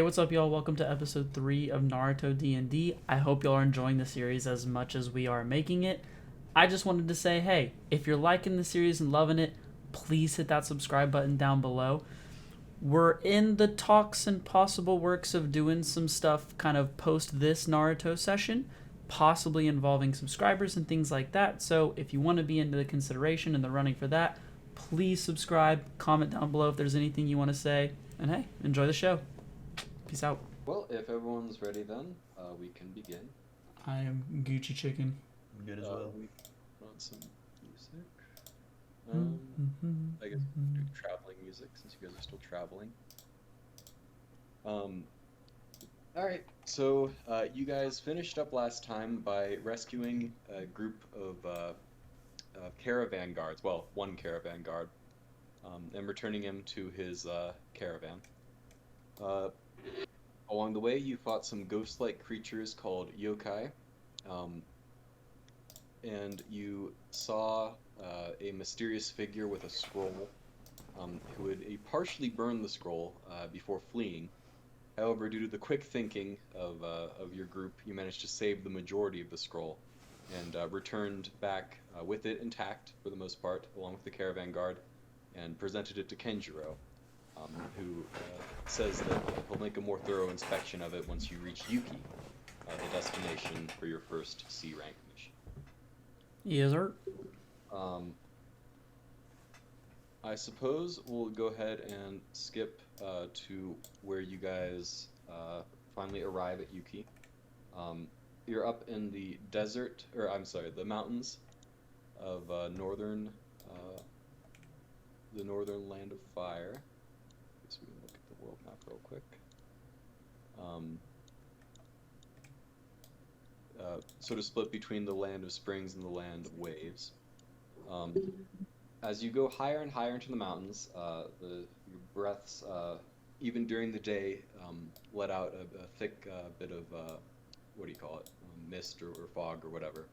what's up, y'all? Welcome to episode 3 of Naruto D&D. I hope y'all are enjoying the series as much as we are making it. I just wanted to say, hey, if you're liking the series and loving it, please hit that subscribe button down below. We're in the talks and possible works of doing some stuff kind of post this Naruto session, possibly involving subscribers and things like that. So if you want to be into the consideration and the running for that, please subscribe, comment down below if there's anything you want to say, and hey, enjoy the show. Peace out. Well, if everyone's ready then, we can begin. I am Gucci Chicken. I'm good as well. We want some music. I guess we can do traveling music since you guys are still traveling. Alright, so you guys finished up last time by rescuing a group of caravan guards, well, one caravan guard, and returning him to his caravan. Along the way, you fought some ghost-like creatures called yokai, and you saw a mysterious figure with a scroll, who had partially burned the scroll before fleeing. However, due to the quick thinking of your group, you managed to save the majority of the scroll, and returned back with it intact, for the most part, along with the caravan guard, and presented it to Kenjiro. Who says that he'll make a more thorough inspection of it once you reach Yuki, the destination for your first C rank mission. Yes, sir. I suppose we'll go ahead and skip to where you guys finally arrive at Yuki. You're up in the desert, or I'm sorry, the mountains of the northern land of fire. So we can look at the world map real quick. Sort of split between the land of springs and the land of waves. As you go higher and higher into the mountains, your breaths, even during the day, let out a thick bit of, what do you call it, mist or fog or whatever.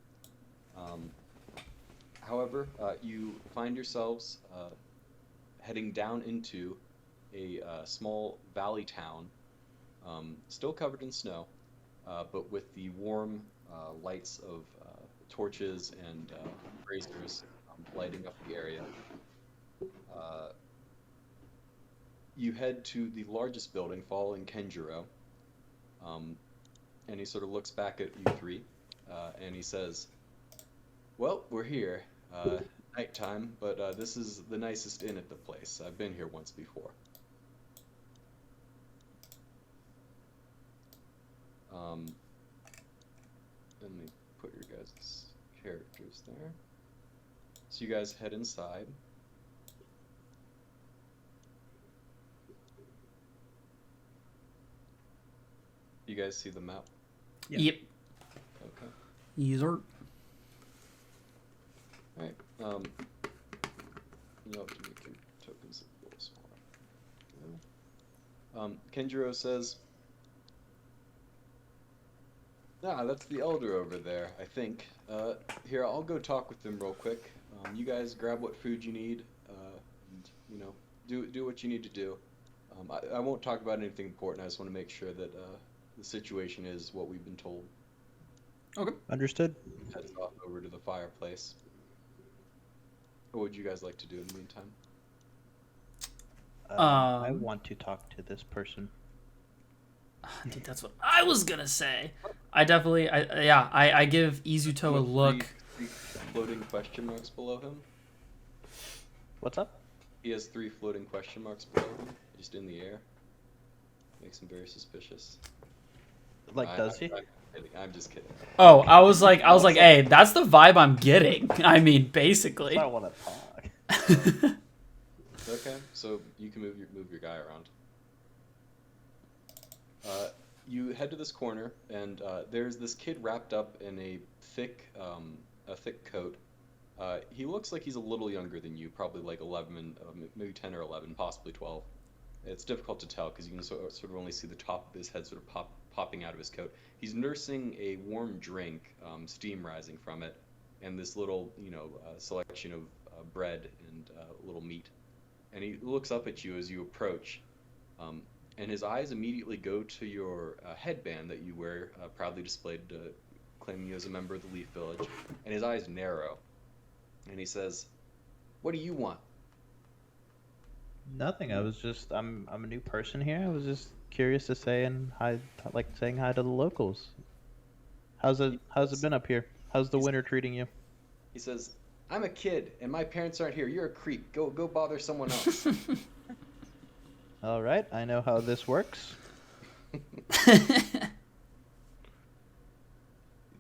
However, you find yourselves heading down into a small valley town, still covered in snow, but with the warm lights of torches and braziers lighting up the area. You head to the largest building, following Kenjiro, and he sort of looks back at you three, and he says, "Well, we're here. Nighttime, but this is the nicest inn at the place. I've been here once before." Let me put your guys' characters there. So you guys head inside. You guys see the map? Yep. Okay. Yes, sir. Alright. You'll have to make your tokens a little smaller. Kenjiro says, that's the elder over there, I think. Here, I'll go talk with them real quick. You guys grab what food you need, and, do what you need to do. I won't talk about anything important. I just want to make sure that the situation is what we've been told. Okay. Understood. Heads off over to the fireplace. What would you guys like to do in the meantime? I want to talk to this person. Dude, that's what I was gonna say. I give Izuto a look. Three floating question marks below him. What's up? He has 3 floating question marks below him, just in the air. Makes him very suspicious. Does he? I'm just kidding. Oh, I was like, hey, that's the vibe I'm getting. I mean, basically. I want to talk. Okay, so you can move your guy around. You head to this corner, and there's this kid wrapped up in a thick coat. He looks like he's a little younger than you, probably like 11, maybe 10 or 11, possibly 12. It's difficult to tell because you can sort of only see the top of his head sort of popping out of his coat. He's nursing a warm drink, steam rising from it, and this little, selection of bread and a little meat. And he looks up at you as you approach, and his eyes immediately go to your headband that you wear, proudly displayed, claiming you as a member of the Leaf Village. And his eyes narrow, and he says, "What do you want?" Nothing. I'm a new person here. I was just curious to say and hi, like saying hi to the locals. How's it been up here? How's the He's- winter treating you? He says, "I'm a kid, and my parents aren't here. You're a creep. Go bother someone else." All right, I know how this works.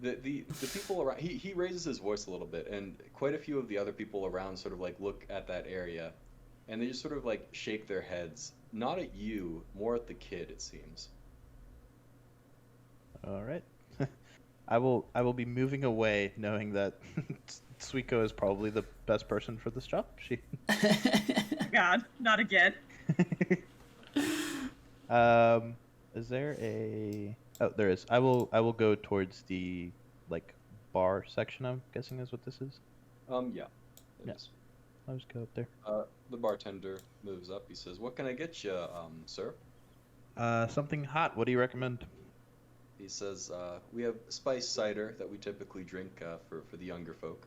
The people around, he raises his voice a little bit, and quite a few of the other people around sort of like look at that area, and they just sort of like shake their heads, not at you, more at the kid, it seems. All right. I will be moving away, knowing that Suiko is probably the best person for this job. She. God, not again. Is there a? Oh, there is. I will go towards the like bar section. I'm guessing is what this is. Yeah. It Yeah. is. I'll just go up there. The bartender moves up. He says, "What can I get you, sir?" Something hot. What do you recommend? He says, "We have spiced cider that we typically drink for the younger folk."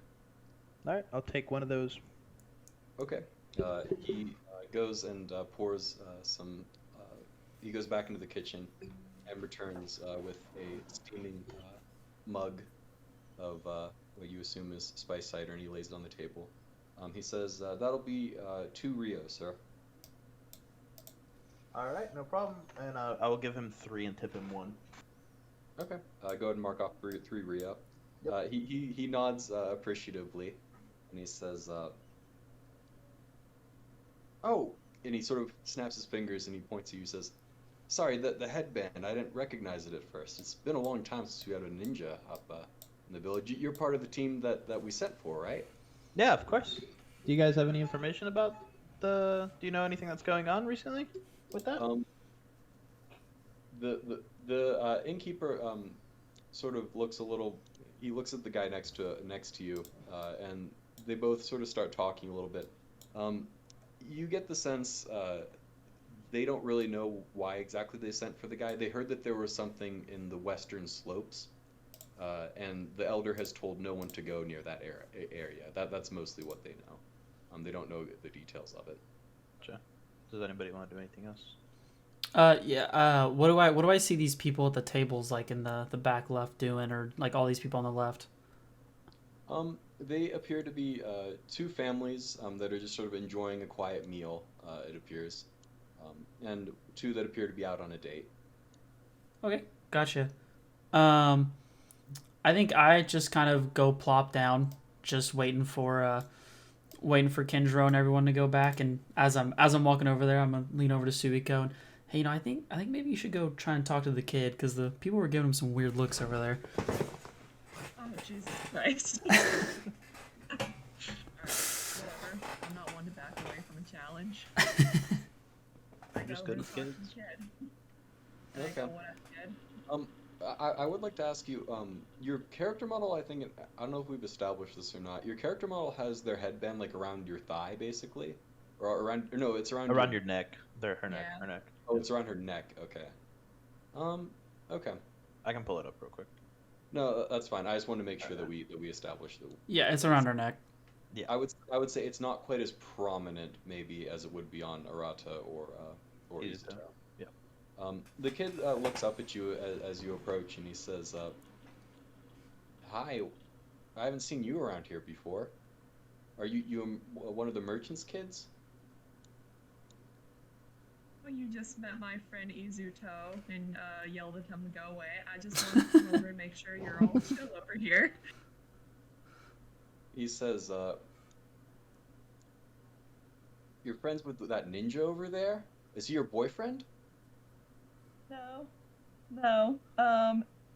All right, I'll take one of those. Okay. He goes and pours some. He goes back into the kitchen and returns with a steaming mug of what you assume is spiced cider, and he lays it on the table. He says, "That'll be 2 Rio, sir." All right, no problem. And I will give him 3 and tip him 1. Okay. Go ahead and mark off 3 Rio. He nods appreciatively, and he says, "Oh," and he sort of snaps his fingers and he points to you. Says, "Sorry, the headband. I didn't recognize it at first. It's been a long time since we had a ninja up in the village. You're part of the team that we sent for, right?" Yeah, of course. Do you guys have any information about the? Do you know anything that's going on recently with that? The innkeeper sort of looks a little. He looks at the guy next to you, and they both sort of start talking a little bit. You get the sense they don't really know why exactly they sent for the guy. They heard that there was something in the western slopes, and the elder has told no one to go near that area. That's mostly what they know. They don't know the details of it. Gotcha. Does anybody want to do anything else? Yeah. What do I see these people at the tables like in the back left doing, or like all these people on the left? They appear to be 2 families that are just sort of enjoying a quiet meal. It appears, and 2 that appear to be out on a date. Okay, gotcha. I think I just kind of go plop down, just waiting for Kenjiro and everyone to go back. And as I'm walking over there, I'm gonna lean over to Suiko and, hey, I think maybe you should go try and talk to the kid, because the people were giving him some weird looks over there. Oh, Jesus Christ. Alright, whatever. I'm not one to back away from a challenge. I Just go good over with to talk kids. to the kid. And I Okay. go, "What up, kid?" I would like to ask you, your character model, I don't know if we've established this or not. Your character model has their headband like around your thigh, basically, or around, or no, it's around Your neck. Her neck. Yeah. Her neck. Oh, it's around her neck. Okay. Okay. I can pull it up real quick. No, that's fine. I just wanted to make sure that we established that. Yeah, it's around her neck. Yeah. I would say it's not quite as prominent maybe as it would be on Arata or Izuto. Izuto. Yeah. The kid looks up at you as you approach, and he says, "Hi, I haven't seen you around here before. Are you one of the merchant's kids?" Well, you just met my friend Izuto and yelled at him to go away. I just wanted to come over and make sure you're all chill over here. He says, "You're friends with that ninja over there? Is he your boyfriend?" No.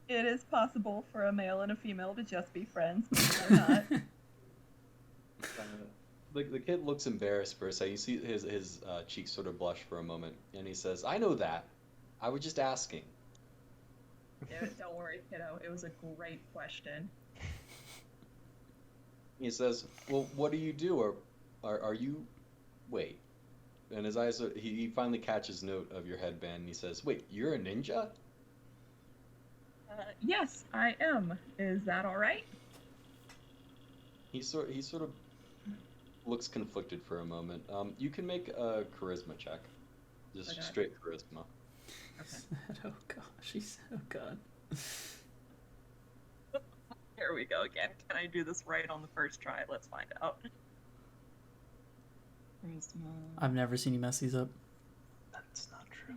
It is possible for a male and a female to just be friends, but they're not. The kid looks embarrassed for a second. You see his cheeks sort of blush for a moment, and he says, "I know that. I was just asking." Yeah, don't worry, kiddo. It was a great question. He says, "Well, what do you do? Or are you? Wait, and his eyes, he finally catches note of your headband, and he says, "Wait, you're a ninja?" Yes, I am. Is that all right? He sort of looks conflicted for a moment. You can make a charisma check, just Okay. straight charisma. Okay. Oh gosh, he's so good. Here we go again. Can I do this right on the first try? Let's find out. Charisma. I've never seen you mess these up. That's not true.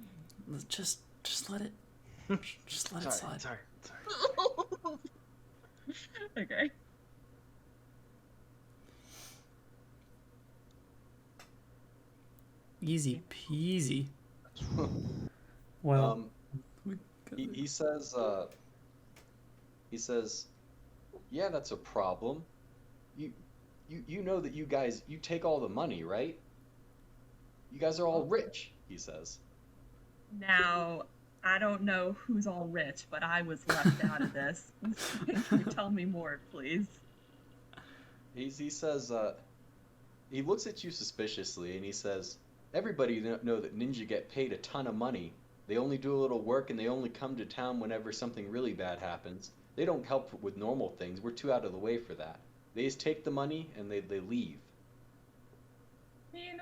Just let it. Just let it slide. Sorry. Okay. Easy peasy. Well, we got it. he says, "Yeah, that's a problem. You know that you guys, you take all the money, right? You guys are all rich," he says. Now, I don't know who's all rich, but I was left out of this. Can you tell me more, please? He says, he looks at you suspiciously and he says, "Everybody know that ninja get paid a ton of money. They only do a little work and they only come to town whenever something really bad happens. They don't help with normal things. We're too out of the way for that. They just take the money and they leave." I mean,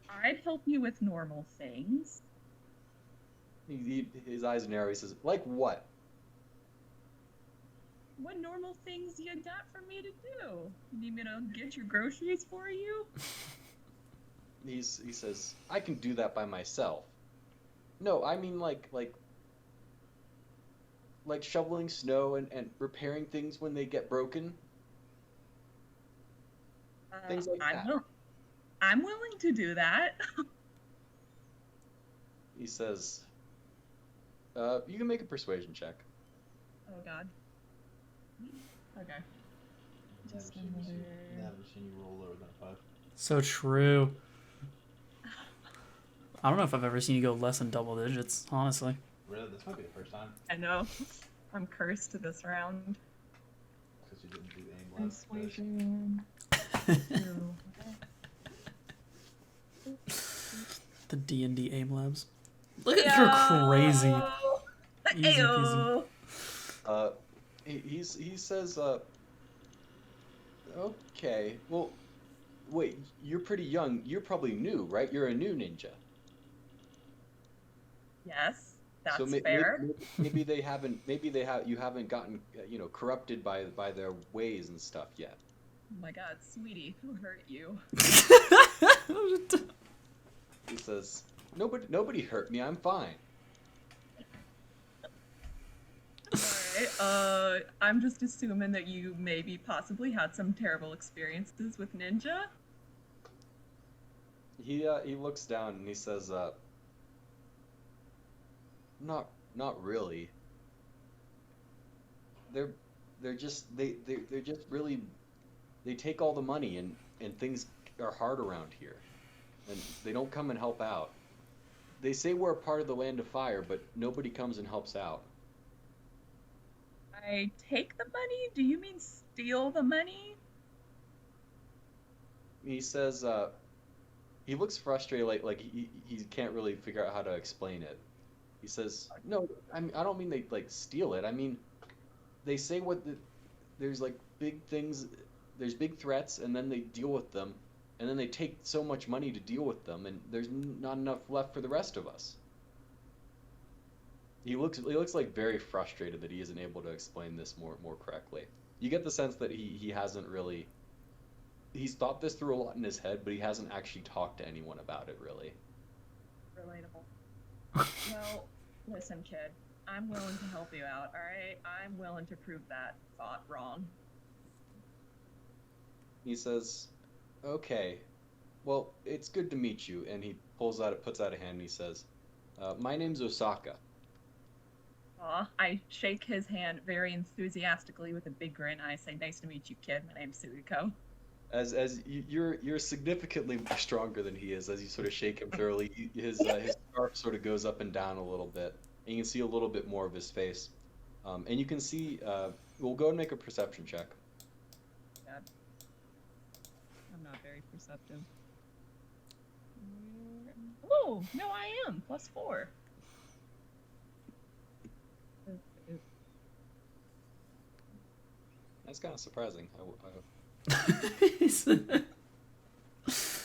I'd help you with normal things. His eyes narrow. He says, "Like what?" What normal things you got for me to do? You need me to get your groceries for you? He says, "I can do that by myself." "No, I mean like shoveling snow and repairing things when they get broken. Things like that." I'm willing to do that. He says, "You can make a persuasion check." Oh God. Okay. Just Never another. seen you roll lower than a 5. So true. I don't know if I've ever seen you go less than double digits, honestly. Really? This might be the first time. I know. I'm cursed to this round. Because you didn't do aim last. Persuasion. The D&D aim labs. Look at you're crazy. Easy peasy. He says, "Okay, well, wait, you're pretty young. You're probably new, right? You're a new ninja." Yes, that's So fair. maybe you haven't gotten corrupted by their ways and stuff yet. Oh my God, sweetie, who hurt you? He says, "Nobody hurt me. I'm fine." Alright, I'm just assuming that you maybe possibly had some terrible experiences with ninja. He looks down and he says, Not really. They're just really, they take all the money and things are hard around here, and they don't come and help out. They say we're a part of the Land of Fire, but nobody comes and helps out." I take the money? Do you mean steal the money? He says, he looks frustrated, like he can't really figure out how to explain it. He says, "No, I don't mean they like steal it. I mean, they say there's like big things, there's big threats, and then they deal with them, and then they take so much money to deal with them, and there's not enough left for the rest of us." He looks like very frustrated that he isn't able to explain this more correctly. You get the sense that he hasn't really, he's thought this through a lot in his head, but he hasn't actually talked to anyone about it really. Relatable. Well, listen, kid. I'm willing to help you out, alright? I'm willing to prove that thought wrong. He says, "Okay, well, it's good to meet you," and he puts out a hand and he says, "My name's Osaka." I shake his hand very enthusiastically with a big grin. I say, "Nice to meet you, kid. My name's Suiko." You're significantly stronger than he is as you sort of shake him thoroughly. His scarf sort of goes up and down a little bit, and you can see a little bit more of his face. And you can see. We'll go and make a perception check. God. I'm not very perceptive. Where am Oh, no, I am. +4. That's kind of surprising.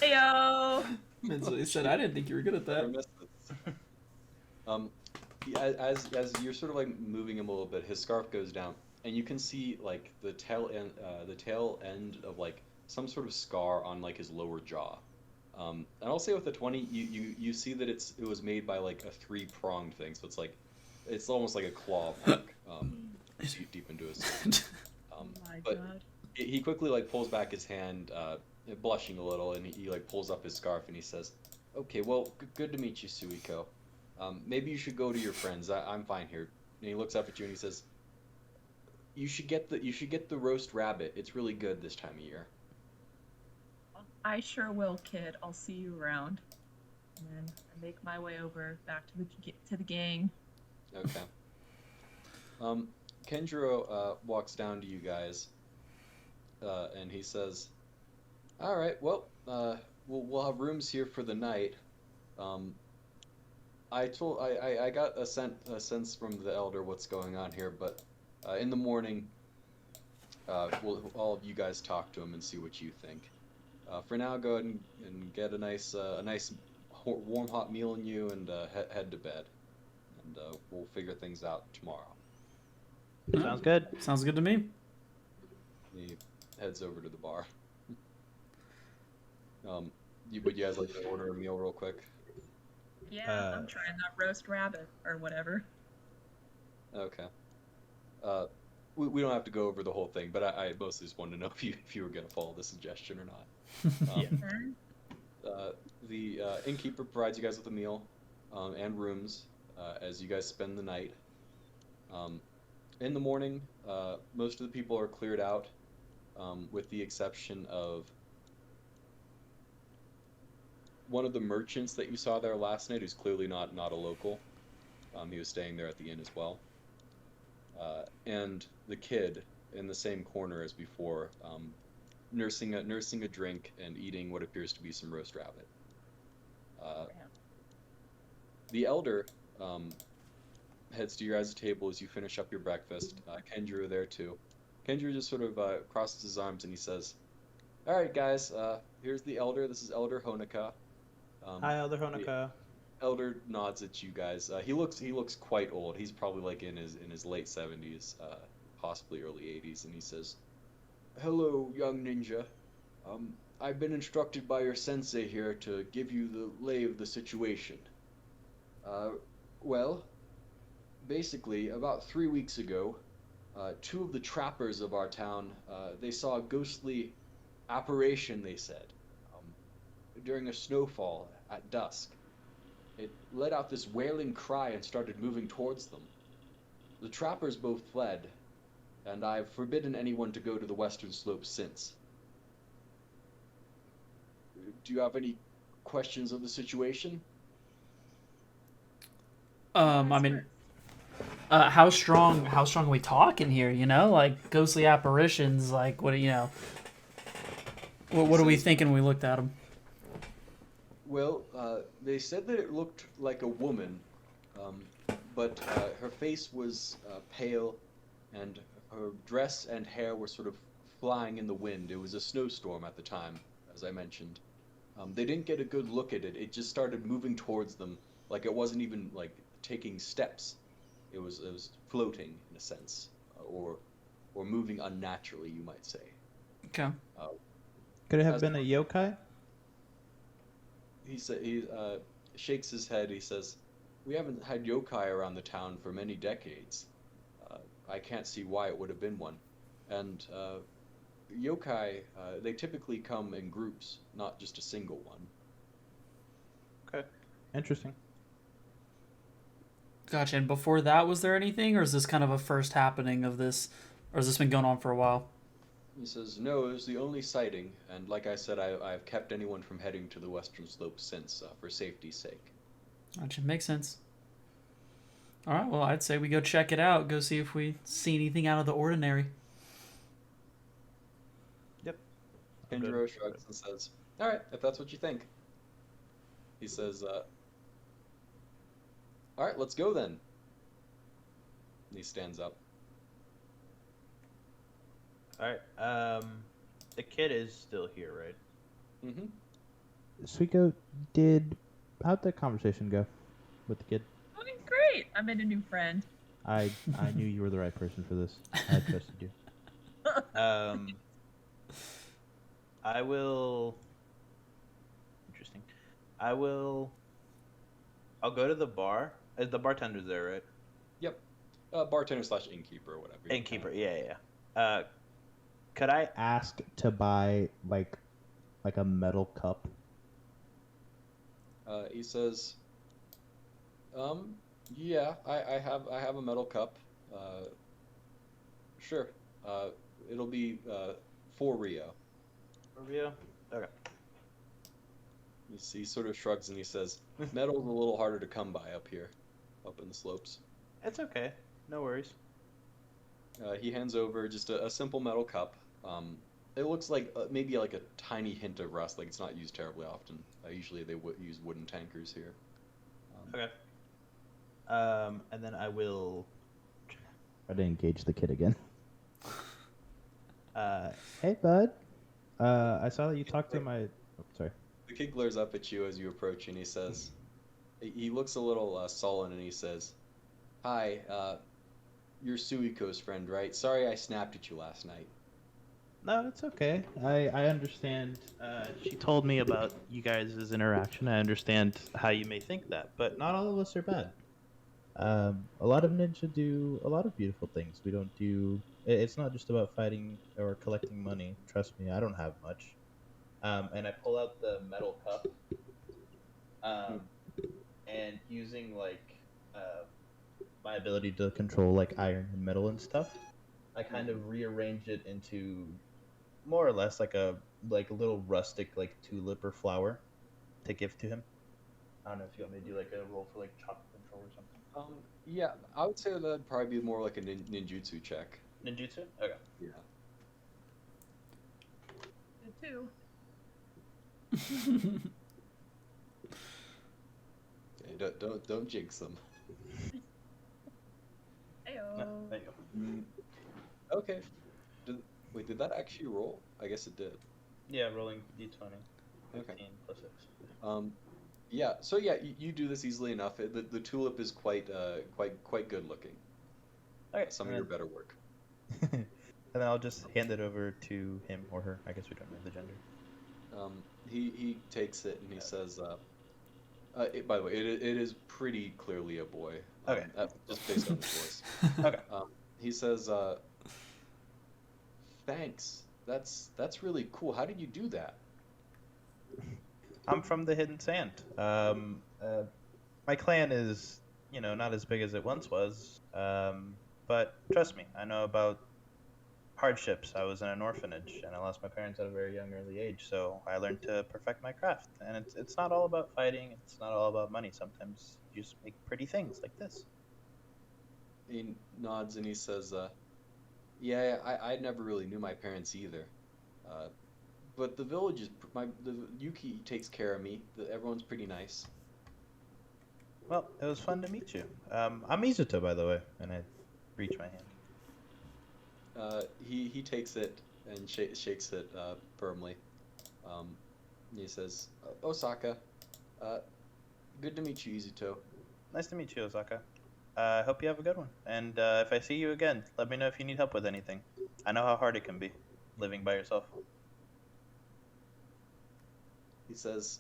Heyo! That's what he said. I didn't think you were good at I that. missed this. As you're sort of like moving him a little bit, his scarf goes down, and you can see like the tail end of like some sort of scar on like his lower jaw. And I'll say with the 20, you see that it was made by like a three-pronged thing, so it's almost like a claw mark deep into his skin. Oh my But god. he quickly like pulls back his hand, blushing a little, and he like pulls up his scarf and he says, "Okay, well, good to meet you, Suiko. Maybe you should go to your friends. I'm fine here." And he looks up at you and he says, "You should get the roast rabbit. It's really good this time of year." I sure will, kid. I'll see you around. And then I make my way over back to the gang. Okay. Kenjiro walks down to you guys, and he says, "All right, well, we'll have rooms here for the night. I got a sense from the elder what's going on here, but in the morning, all of you guys talk to him and see what you think. For now, go ahead and get a nice warm hot meal in you and head to bed, and we'll figure things out tomorrow." Sounds good. Sounds good to me. He heads over to the bar. Would you guys like to order a meal real quick? Yeah, I'm trying that roast rabbit or whatever. Okay. We don't have to go over the whole thing, but I mostly just wanted to know if you were gonna follow the suggestion or not. The innkeeper provides you guys with a meal and rooms as you guys spend the night. In the morning, most of the people are cleared out, with the exception of one of the merchants that you saw there last night, who's clearly not a local. He was staying there at the inn as well. And the kid in the same corner as before, nursing a drink and eating what appears to be some roast rabbit. The elder heads to your guys' table as you finish up your breakfast. Kenjiro there too. Kenjiro just sort of crosses his arms and he says, "All right, guys. Here's the elder. This is Elder Honoka." Hi, Elder Honoka. Elder nods at you guys. He looks quite old. He's probably like in his late 70s, possibly early 80s, and he says, "Hello, young ninja. I've been instructed by your sensei here to give you the lay of the situation. Well, basically, about 3 weeks ago, two of the trappers of our town, they saw a ghostly apparition, they said, during a snowfall at dusk. It let out this wailing cry and started moving towards them. The trappers both fled, and I've forbidden anyone to go to the western slopes since. Do you have any questions of the situation?" I mean, how strong are we talking here? You know, like ghostly apparitions. Like what? You know, what are we thinking when we looked at them? Well, they said that it looked like a woman, but her face was pale, and her dress and hair were sort of flying in the wind. It was a snowstorm at the time, as I mentioned. They didn't get a good look at it. It just started moving towards them, like it wasn't even like taking steps. It was floating in a sense, or moving unnaturally, you might say. Okay. Could it have been a yokai? He shakes his head. He says, "We haven't had yokai around the town for many decades. I can't see why it would have been one. And yokai, they typically come in groups, not just a single one." Okay. Interesting. Gotcha. And before that, was there anything, or is this kind of a first happening of this, or has this been going on for a while? He says, "No, it was the only sighting, and like I said, I've kept anyone from heading to the western slopes since, for safety's sake." Gotcha. Makes sense. All right. Well, I'd say we go check it out. Go see if we see anything out of the ordinary. Yep. Kenjiro shrugs and says, "All right, if that's what you think." He says, All right, let's go then. And he stands up. All right. The kid is still here, right? Mm-hmm. Suiko, how'd the conversation go with the kid? Doing great. I made a new friend. I knew you were the right person for this. I trusted you. I will. Interesting. I'll go to the bar. The bartender's there, right? Yep. Bartender / innkeeper or whatever. Innkeeper. Yeah. Could I ask to buy like a metal cup? He says, yeah, I have a metal cup. Sure. It'll be 4 Rio. For Rio? Okay. He sort of shrugs and he says, metal's a little harder to come by up here, up in the slopes. It's okay. No worries. He hands over just a simple metal cup. It looks like maybe like a tiny hint of rust, like it's not used terribly often. Usually they use wooden tankers here. Okay. And then I will try to engage the kid again. Hey, bud. I saw that you talked to my... Oh, sorry. The kid glares up at you as you approach and he says... He looks a little sullen and he says, Hi, you're Suiko's friend, right? Sorry I snapped at you last night. No, it's okay. I understand. She told me about you guys' interaction. I understand how you may think that, but not all of us are bad. A lot of ninja do a lot of beautiful things. We don't do... It's not just about fighting or collecting money. Trust me, I don't have much. And I pull out the metal cup. And using, my ability to control, iron and metal and stuff, I kind of rearrange it into more or less like a little rustic, tulip or flower to give to him. I don't know if you want me to do, a roll for, chop control or something. Yeah, I would say that'd probably be more like a ninjutsu check. Ninjutsu? Okay. Yeah. Good too. Okay, don't jinx them. Heyo. No, there you go. Okay. Did that actually roll? I guess it did. Yeah, rolling d20. 15 Okay. plus 6. Yeah. So yeah, you do this easily enough. The tulip is quite good looking. Okay. Some of your better work. And then I'll just hand it over to him or her. I guess we don't know the gender. He takes it and he says, by the way, it is pretty clearly a boy. Okay. Just based on the voice. Okay. He says, thanks. That's really cool. How did you do that? I'm from the Hidden Sand. My clan is, not as big as it once was. But trust me, I know about hardships. I was in an orphanage, and I lost my parents at a very young, early age, so I learned to perfect my craft. And it's not all about fighting. It's not all about money. Sometimes you just make pretty things like this. He nods and he says, yeah, I never really knew my parents either. But the village is, the Yuki takes care of me. Everyone's pretty nice. Well, it was fun to meet you. I'm Mizuto, by the way, and I reach my hand. He takes it and shakes it firmly. He says, Osaka, good to meet you, Izuto. Nice to meet you, Osaka. I hope you have a good one. And if I see you again, let me know if you need help with anything. I know how hard it can be, living by yourself. He says,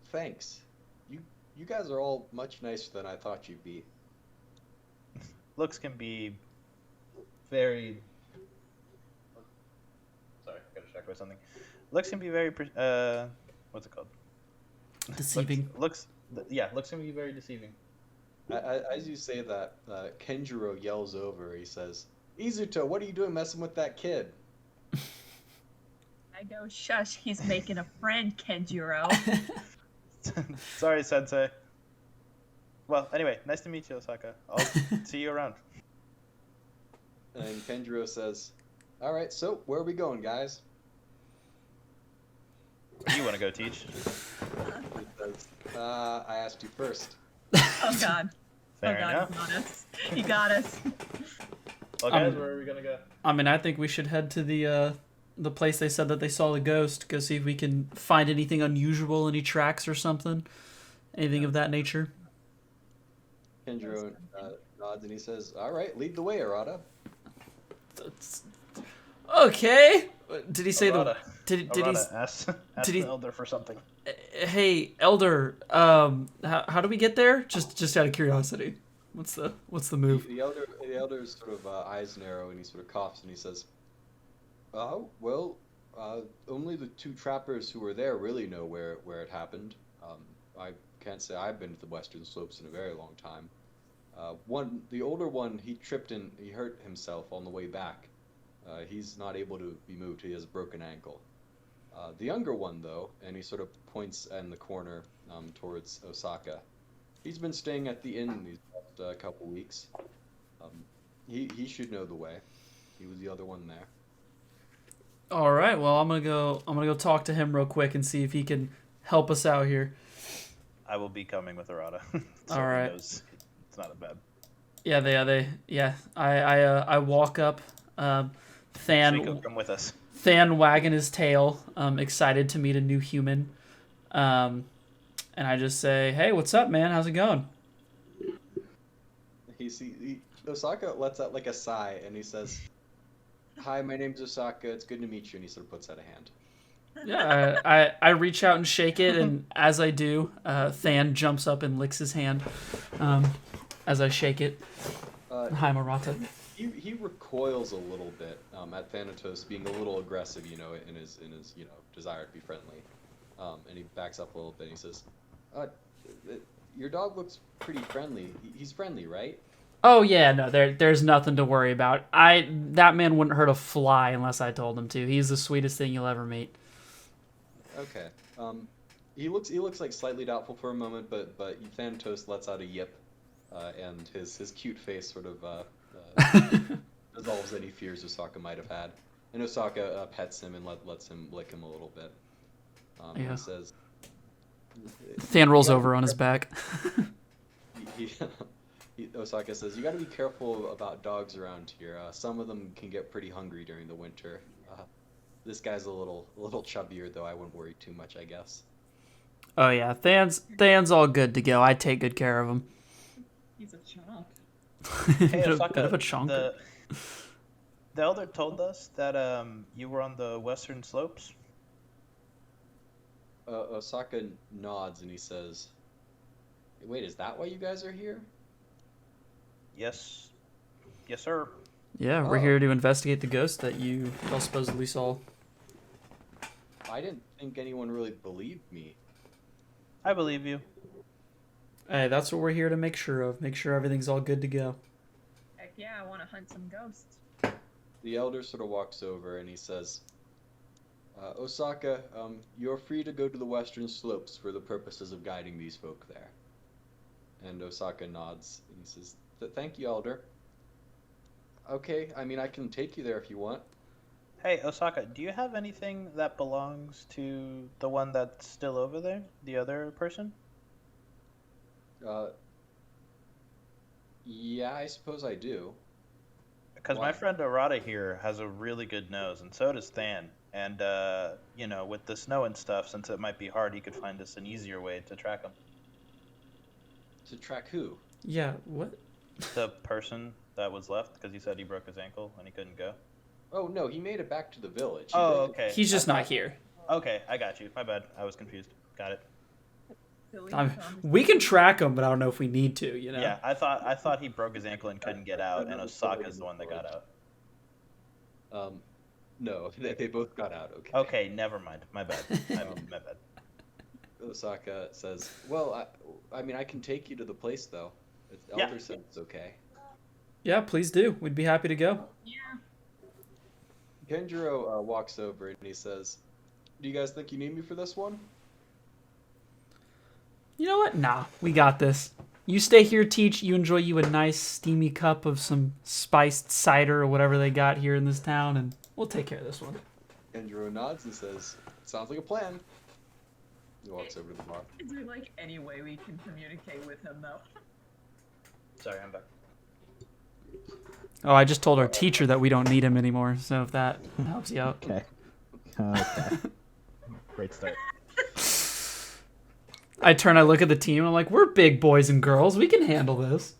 thanks. You guys are all much nicer than I thought you'd be. Looks can be very... Sorry, I got distracted by something. Looks can be very... what's it called? Deceiving. Looks can be very deceiving. As you say that, Kenjiro yells over. He says, Izuto, what are you doing messing with that kid? I go, shush, he's making a friend, Kenjiro. Sorry, Sensei. Well, anyway, nice to meet you, Osaka. I'll see you around. And Kenjiro says, all right, so where are we going, guys? Where do you want to go, Teach? He says, I asked you first. Oh, God. Fair God, enough. he got us. He got us. Well, guys, where are we gonna go? I mean, I think we should head to the place they said that they saw the ghost. Go see if we can find anything unusual, any tracks or something, anything of that nature. Kenjiro nods and he says, "All right, lead the way, Arata." Okay. Did he say Arata. Did he? Arata, ask did he- the elder for something. Hey, Elder. How do we get there? Just out of curiosity. What's the move? The elder's sort of eyes narrow and he sort of coughs and he says, well, only the two trappers who were there really know where it happened. I can't say I've been to the Western Slopes in a very long time. The older one, he hurt himself on the way back. He's not able to be moved. He has a broken ankle. The younger one, though, and he sort of points in the corner towards Osaka. He's been staying at the inn these past couple weeks. He should know the way. He was the other one there. All right. Well, I'm gonna go talk to him real quick and see if he can help us out here. I will be coming with Arata. So All right. he knows it's not a bad. Yeah. I walk up. So you can come with us. Than wagging his tail, excited to meet a new human. And I just say, "Hey, what's up, man? How's it going?" Osaka lets out like a sigh and he says, "Hi, my name's Osaka. It's good to meet you." And he sort of puts out a hand. Yeah, I reach out and shake it, and as I do, Than jumps up and licks his hand as I shake it. Hi, Marata. He recoils a little bit at Thanatos being a little aggressive, in his desire to be friendly, and he backs up a little bit. And he says, "Your dog looks pretty friendly. He's friendly, right?" Oh yeah, no, there's nothing to worry about. That man wouldn't hurt a fly unless I told him to. He's the sweetest thing you'll ever meet. Okay. He looks like slightly doubtful for a moment, but Thanatos lets out a yip, and his cute face sort of resolves any fears Osaka might have had. And Osaka pets him and lets him lick him a little bit. Yeah. He says, Than rolls over on his back. Osaka says, "You got to be careful about dogs around here. Some of them can get pretty hungry during the winter. This guy's a little chubbier, though. I wouldn't worry too much, I guess." Oh yeah, Than's all good to go. I take good care of him. He's a chomp. Hey, Bit Osaka, of a chunk. the elder told us that you were on the Western Slopes. Osaka nods and he says, "Wait, is that why you guys are here?" Yes, sir. Yeah, we're Oh. here to investigate the ghost that you all supposedly saw. I didn't think anyone really believed me. I believe you. Hey, that's what we're here to make sure of. Make sure everything's all good to go. Heck yeah, I want to hunt some ghosts. The elder sort of walks over and he says, "Osaka, you're free to go to the Western Slopes for the purposes of guiding these folk there." And Osaka nods and he says, "Thank you, elder." "Okay, I mean, I can take you there if you want." Hey, Osaka, do you have anything that belongs to the one that's still over there? The other person? Yeah, I suppose I do. Because Why? my friend Arata here has a really good nose, and so does Than. And, with the snow and stuff, since it might be hard, he could find us an easier way to track him. To track who? Yeah, what? The person that was left, because he said he broke his ankle and he couldn't go. Oh, no, he made it back to the village. He Oh, broke it. okay. He's just not here. Okay, I got you. My bad. I was confused. Got it. Silly I mean, conversation. we can track him, but I don't know if we need to. Yeah, I thought he broke his ankle and couldn't get out, and Osaka's the one that got out. No, they both got out, okay. Okay, never mind. My bad. My bad. Osaka says, "Well, I mean, I can take you to the place, though. The Yeah. elder said it's okay." Yeah, please do. We'd be happy to go. Yeah. Kenjiro walks over and he says, "Do you guys think you need me for this one?" You know what? Nah, we got this. You stay here, teach. You enjoy you a nice steamy cup of some spiced cider or whatever they got here in this town, and we'll take care of this one. Kenjiro nods and says, "Sounds like a plan." He walks over to the bar. Is there like any way we can communicate with him though? Sorry, I'm back. Oh, I just told our teacher that we don't need him anymore, so if that helps you out. Okay. Okay. Great start. I look at the team, and I'm like, we're big boys and girls. We can handle this.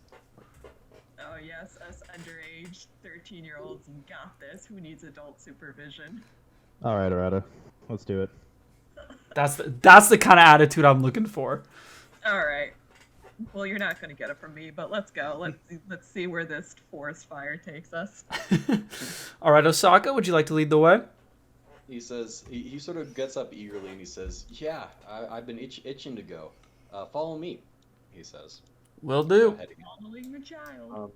Oh yes, us underage 13-year-olds got this. Who needs adult supervision? All right, Arata. Let's do it. That's the kind of attitude I'm looking for. All right. Well, you're not gonna get it from me, but let's go. Let's see where this forest fire takes us. All right, Osaka, would you like to lead the way? He says, he sort of gets up eagerly and he says, yeah, I've been itching to go. Follow me, he says. Will do. Heading out. Following your child.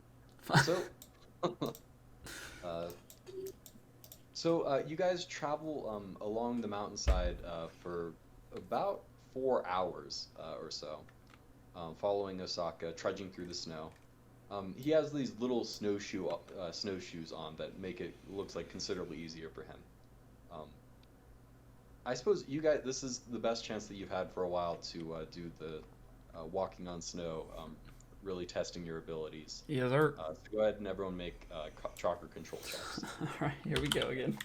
So you guys travel along the mountainside for about 4 hours or so, following Osaka, trudging through the snow. He has these little snowshoes on that make it looks like considerably easier for him. I suppose you guys, this is the best chance that you've had for a while to do the walking on snow, really testing your abilities. Yes, sir. So go ahead and everyone make chakra control checks. All right, here we go again.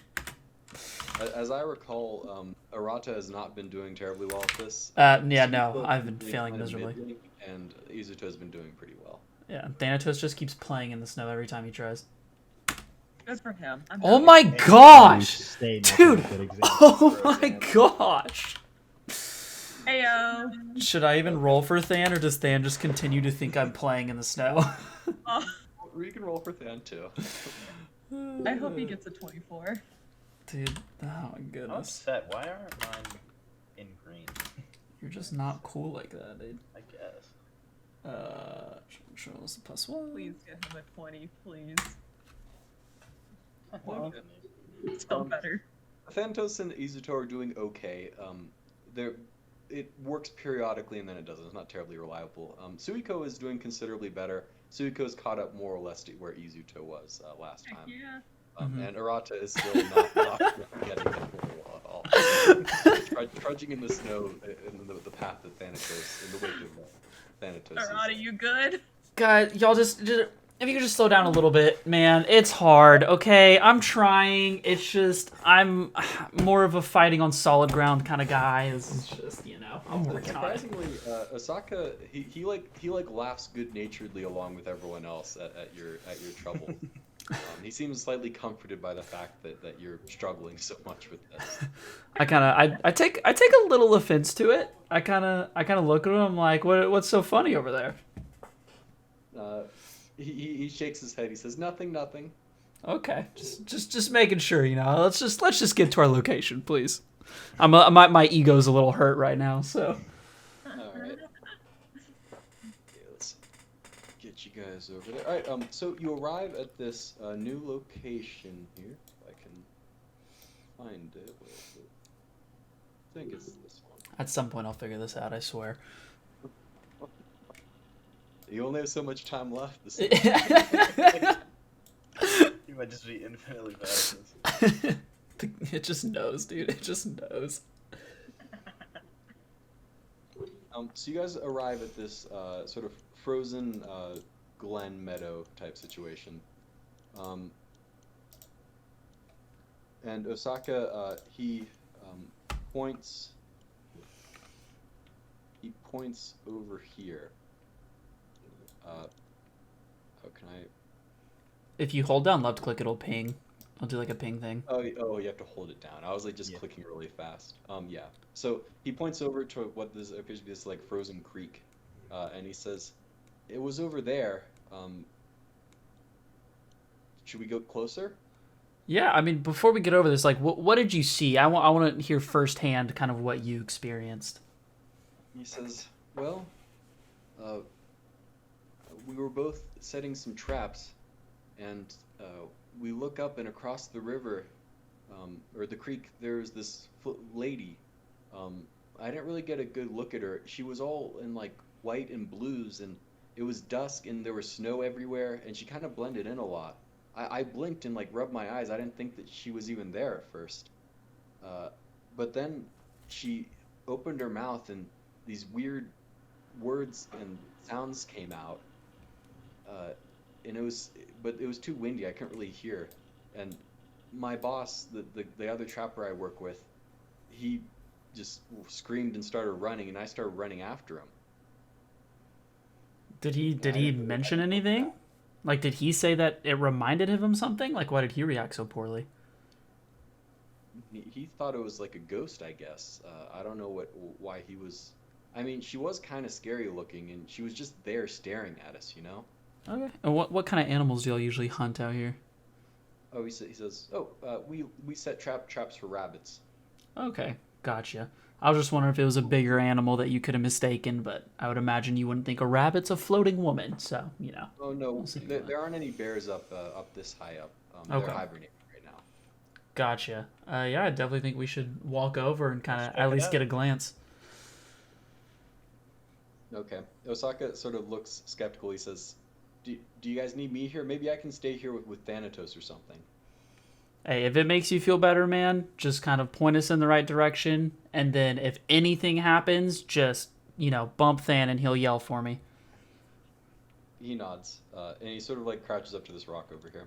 As I recall, Arata has not been doing terribly well at this. Yeah, no, Tsukuba I've has been failing kind of miserably. middling, and Izuto has been doing pretty well. Yeah, Thanatos just keeps playing in the snow every time he tries. Good for him. I'm Oh happy. my gosh! Stayed Dude! making good examples Oh for us, my man. gosh! Heyo. Should I even roll for Than, or does Than just continue to think I'm playing in the snow? Oh, You can roll for Than too. I hope he gets a 24. Dude, oh my I'm goodness. upset. Why aren't mine in green? You're just not cool like that, dude. I guess. Show us the +1. Please get him a 20, please. Okay. Still better. Thanatos and Izuto are doing okay. It works periodically and then it doesn't. It's not terribly reliable. Suiko is doing considerably better. Suiko's caught up more or less to where Izuto was last Heck time. yeah. And Arata is still not getting it very well at all. Trudging in the snow in the path of Thanatos, in the wake of Thanatos. Arata, you good? Guys, y'all just if you could just slow down a little bit, man. It's hard, okay? I'm trying. It's just I'm more of a fighting on solid ground kind of guy. It's just, you know, I'm working on it. Surprisingly, Osaka he laughs good-naturedly along with everyone else at your trouble. He seems slightly comforted by the fact that you're struggling so much with this. I take a little offense to it. I kind of look at him. I'm like, what's so funny over there? He shakes his head. He says, "Nothing." Okay, just making sure, you know. Let's just get to our location, please. My ego's a little hurt right now, so. All right. Okay, let's get you guys over there. All right. So you arrive at this new location here. If I can find it. Where is it? I think it's this one. At some point, I'll figure this out. I swear. You only have so much time left. You might just be infinitely bad at this. It just knows, dude. It just knows. So you guys arrive at this sort of frozen glen meadow type situation. And Osaka, he points over here. How can I? If you hold down left click, it'll ping. I'll do like a ping thing. Oh, you have to hold it down. I was like just clicking really fast. Yeah. So he points over to what this appears to be this like frozen creek, and he says, "It was over there. Should we go closer?" Yeah, I mean, before we get over this, like, what did you see? I want to hear firsthand kind of what you experienced. He says, "Well, we were both setting some traps, and we look up and across the river, or the creek, there's this lady. I didn't really get a good look at her. She was all in like white and blues, and it was dusk, and there was snow everywhere, and she kind of blended in a lot. I blinked and like rubbed my eyes. I didn't think that she was even there at first. But then she opened her mouth, and these weird words and sounds came out. and it was too windy. I couldn't really hear, and my boss, the other trapper I work with, he just screamed and started running, and I started running after him. Did he mention anything? Like, did he say that it reminded him of something? Like, why did he react so poorly? He thought it was like a ghost, I guess. I don't know why he was. I mean, she was kind of scary looking, and she was just there staring at us, you know? Okay. And what kind of animals do y'all usually hunt out here? Oh, he says, we set traps for rabbits. Okay, gotcha. I was just wondering if it was a bigger animal that you could have mistaken, but I would imagine you wouldn't think a rabbit's a floating woman, so, you know. Oh no, We'll see. there aren't any bears up this high up. Okay. They're hibernating right now. Gotcha. Yeah, I definitely think we should walk over and kind of Let's check at it least out. get a glance. Okay. Osaka sort of looks skeptical. He says, do you guys need me here? Maybe I can stay here with Thanatos or something. Hey, if it makes you feel better, man, just kind of point us in the right direction, and then if anything happens, just, bump Than and he'll yell for me. He nods, and he sort of like crouches up to this rock over here.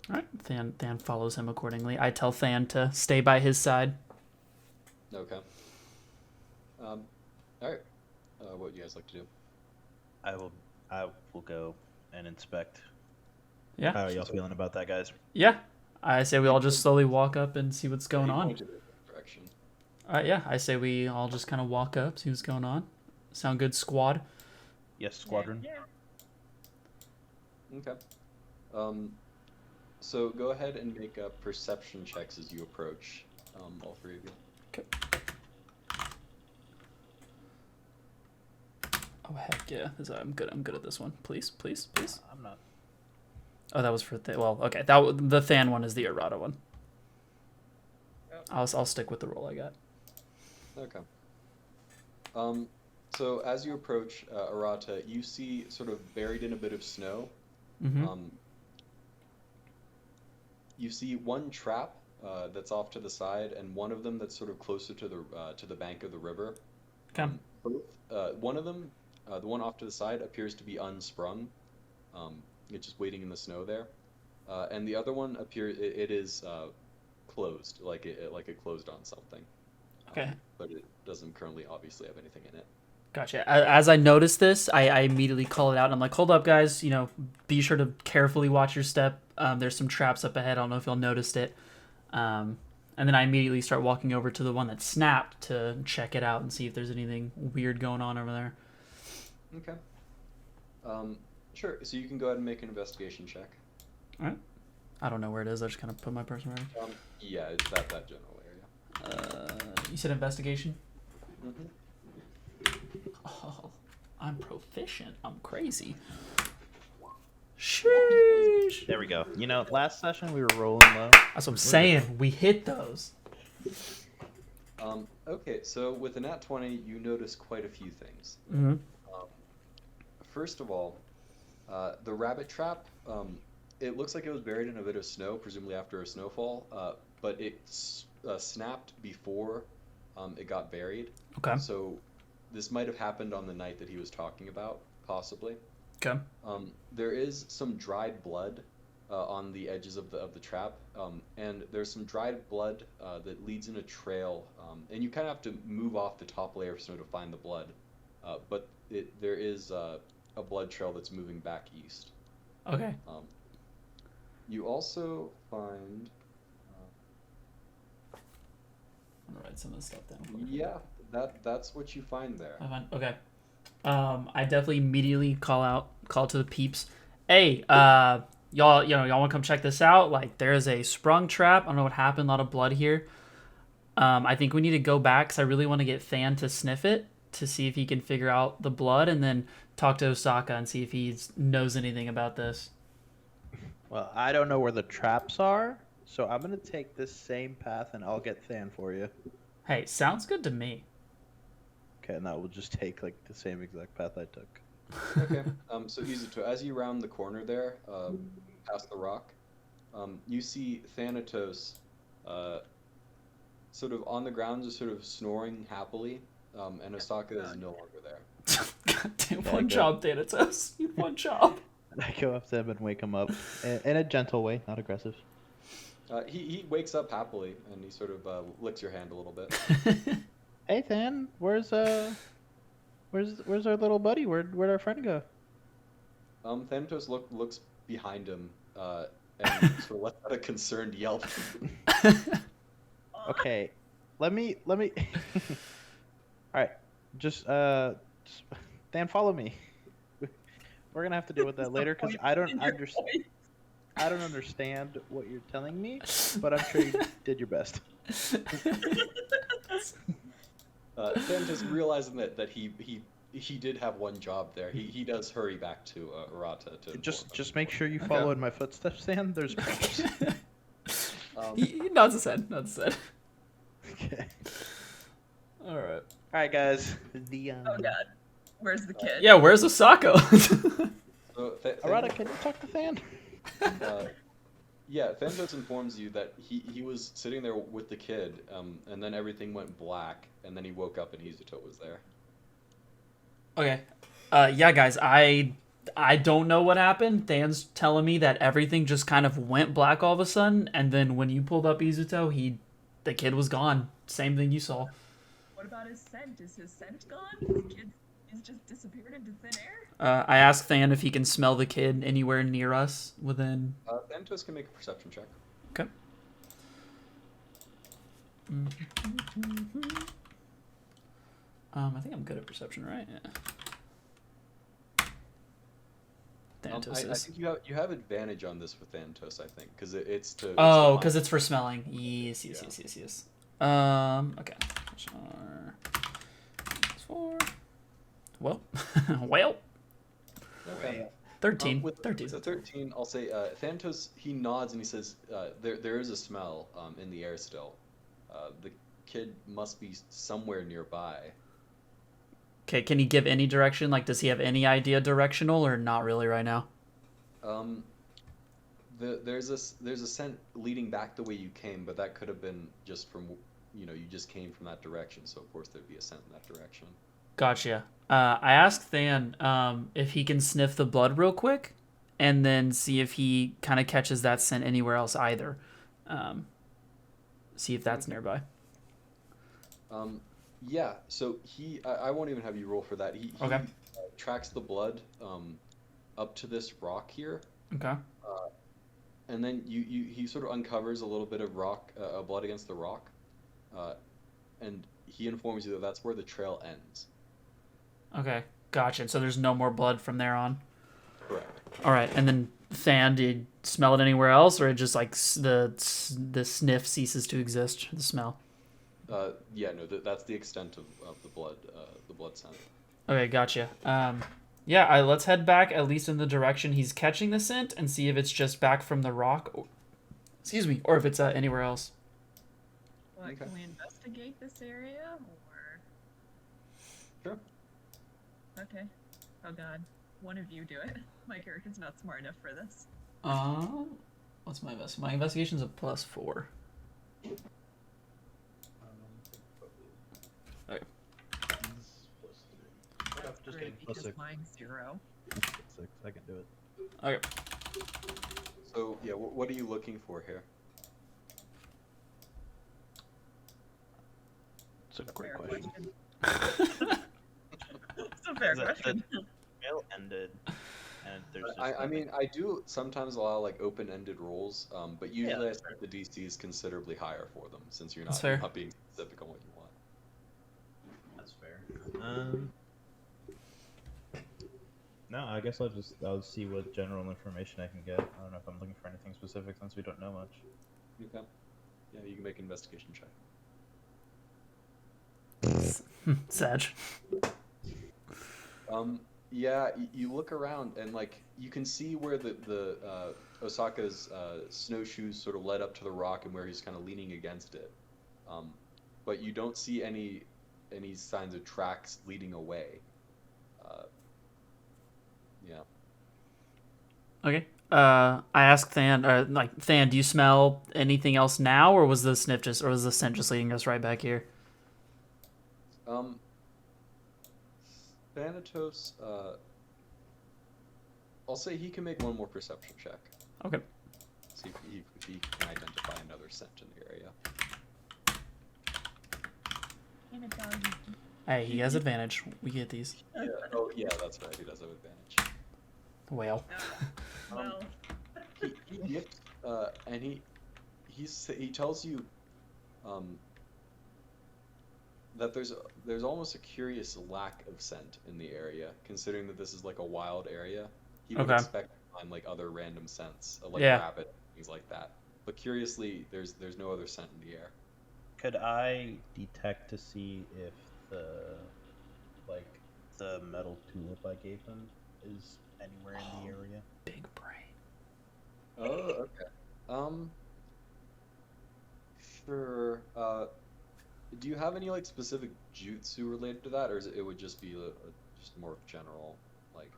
All right, Than follows him accordingly. I tell Than to stay by his side. Okay. All right. What would you guys like to do? I will go and inspect. Yeah. How are y'all feeling about that, guys? Yeah. I say we all just slowly walk up and see what's going He on. pointed in the direction. Yeah, I say we all just kind of walk up, see what's going on. Sound good, squad? Yes, squadron. Yeah. Okay. So go ahead and make perception checks as you approach. All three of you. Okay. Oh, heck yeah. I'm good at this one. Please, please, please. I'm not. Oh, that was for okay. The Than one is the errata one. I'll stick with the roll I got. Okay. So as you approach Arata, you see sort of buried in a bit of snow. Mm-hmm. You see one trap that's off to the side, and one of them that's sort of closer to the bank of the river. Okay. One of them, the one off to the side, appears to be unsprung. It's just waiting in the snow there, and the other one it is closed, like it closed on something. Okay. But it doesn't currently obviously have anything in it. Gotcha. As I notice this, I immediately call it out. And I'm like, hold up, guys. Be sure to carefully watch your step. There's some traps up ahead. I don't know if y'all noticed it. And then I immediately start walking over to the one that snapped to check it out and see if there's anything weird going on over there. Okay. Sure. So you can go ahead and make an investigation check. All right. I don't know where it is. I just kind of put my person right. Yeah, it's that general area. You said investigation? Mm-hmm. Oh, I'm proficient. I'm crazy. Sheesh. There we go. Last session we were rolling low. That's what I'm saying. We hit those. Okay, so with a nat 20, you notice quite a few things. Mm-hmm. First of all, the rabbit trap, it looks like it was buried in a bit of snow, presumably after a snowfall, but it snapped before it got buried. Okay. So this might have happened on the night that he was talking about, possibly. Okay. There is some dried blood on the edges of the trap, and there's some dried blood that leads in a trail, and you kind of have to move off the top layer of snow to find the blood, but there is a blood trail that's moving back east. Okay. You also find... I'm gonna write some of this stuff down. Yeah, that's what you find there. Okay. I definitely immediately call to the peeps. Hey, y'all want to come check this out? Like, there's a sprung trap. I don't know what happened. A lot of blood here. I think we need to go back because I really want to get Than to sniff it to see if he can figure out the blood, and then talk to Osaka and see if he knows anything about this. Well, I don't know where the traps are, so I'm gonna take this same path and I'll get Than for you. Hey, sounds good to me. Okay, and that will just take like the same exact path I took. Okay. So Izuto, as you round the corner there, past the rock, you see Thanatos, sort of on the ground, just sort of snoring happily, and Osaka is no longer there. God damn, one job, Thanatos. One job. I go up to him and wake him up in a gentle way, not aggressive. He wakes up happily and he sort of licks your hand a little bit. Hey, Than, where's our little buddy? Where'd our friend go? Thanatos looks behind him and sort of lets out a concerned yelp. Okay, let me. All right, just Dan, follow me. We're gonna have to deal with that later because I don't understand. I don't understand what you're telling me, but I'm sure you did your best. Thanatos realizing that he did have one job there. He does hurry back to Arata to Just make sure you follow in my footsteps, Dan. There's problems. He nods his head. Okay. All right. All right, guys. Oh god. Where's the kid? Yeah, where's Osaka? So, Arata, can you talk to Than? Yeah, Thanatos informs you that he was sitting there with the kid, and then everything went black, and then he woke up and Izuto was there. Okay. Yeah, guys, I don't know what happened. Dan's telling me that everything just kind of went black all of a sudden, and then when you pulled up Izuto, the kid was gone. Same thing you saw. What about his scent? Is his scent gone? The kid is just disappeared into thin air? I asked Than if he can smell the kid anywhere near us within... Thanatos can make a perception check. Okay. I think I'm good at perception, right? Yeah. Thanatos I is. think you have advantage on this with Thanatos, I think, because it's to... Oh, because it's for smelling. Yes. Okay. Four. Well. Well. Okay. 13. With 13. the 13, I'll say Thanatos, he nods and he says, there is a smell in the air still. The kid must be somewhere nearby. Okay, can he give any direction? Like, does he have any idea directional or not really right now? There's a scent leading back the way you came, but that could have been just from, you just came from that direction, so of course there'd be a scent in that direction. Gotcha. I asked Than if he can sniff the blood real quick and then see if he kind of catches that scent anywhere else either. See if that's nearby. Yeah, so I won't even have you roll for that. He Okay. Tracks the blood up to this rock here. Okay. And then he sort of uncovers a little bit of blood against the rock. And he informs you that that's where the trail ends. Okay. Gotcha. So there's no more blood from there on? Correct. All right. And then Than, did you smell it anywhere else, or it just like the sniff ceases to exist, the smell? Yeah, no, that's the extent of the blood scent. Okay, gotcha. Yeah, let's head back at least in the direction he's catching the scent and see if it's just back from the rock, or if it's anywhere else. What, Okay. can we investigate this area, or...? Sure. Okay. Oh god. One of you do it. My character's not smart enough for this. What's my my investigation's a +4. Okay. Just Great, kidding. because mine's 0. 6. I can do it. Okay. So yeah, what are you looking for here? It's a great Fair question. It's a fair question. Trail ended, and there's just I mean, I do sometimes allow like open-ended rolls, but usually Yeah. I set the DC is considerably higher for them since you're That's not, fair. not being specific on what you want. That's fair. No, I guess I'll see what general information I can get. I don't know if I'm looking for anything specific since we don't know much. Okay. Yeah, you can make an investigation check. Sag. Yeah, you look around and like you can see where the Osaka's snowshoes sort of led up to the rock and where he's kind of leaning against it, but you don't see any signs of tracks leading away. Yeah. Okay. I asked Than, Than, do you smell anything else now, or was the scent just leading us right back here? Thanatos, I'll say he can make one more perception check. Okay. See if he can identify another scent in the area. Damn it, doggy. Hey, he has advantage. We get these. Yeah. Oh, yeah, that's right. He does have advantage. Whale. Well, He gifts, and he tells you, that there's almost a curious lack of scent in the area, considering that this is like a wild area. He would Okay. expect to find like other random scents, like Yeah. rabbit, things like that. But curiously, there's no other scent in the air. Could I detect to see if the metal tulip I gave him is anywhere in the area? Big brain. Oh, okay. Sure. Do you have any like specific jutsu related to that, or it would just be just more general, like?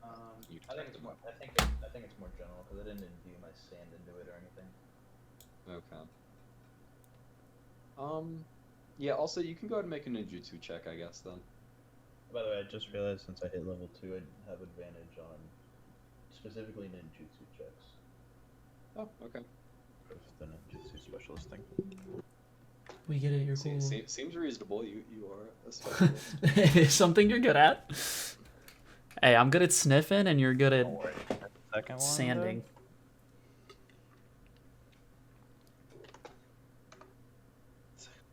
You I think detect it's them? more. I think it's more general because I didn't imbue my sand into it or anything. Okay. Yeah. Also, you can go ahead and make a ninjutsu check, I guess. Then. By the way, I just realized since I hit level 2, I have advantage on specifically ninjutsu checks. Oh, okay. With the ninjutsu specialist thing. We get it. You're cool. Seems reasonable. You are a specialist. It is something you're good at. Hey, I'm good at sniffing, and you're good at Don't worry. Second one. sanding.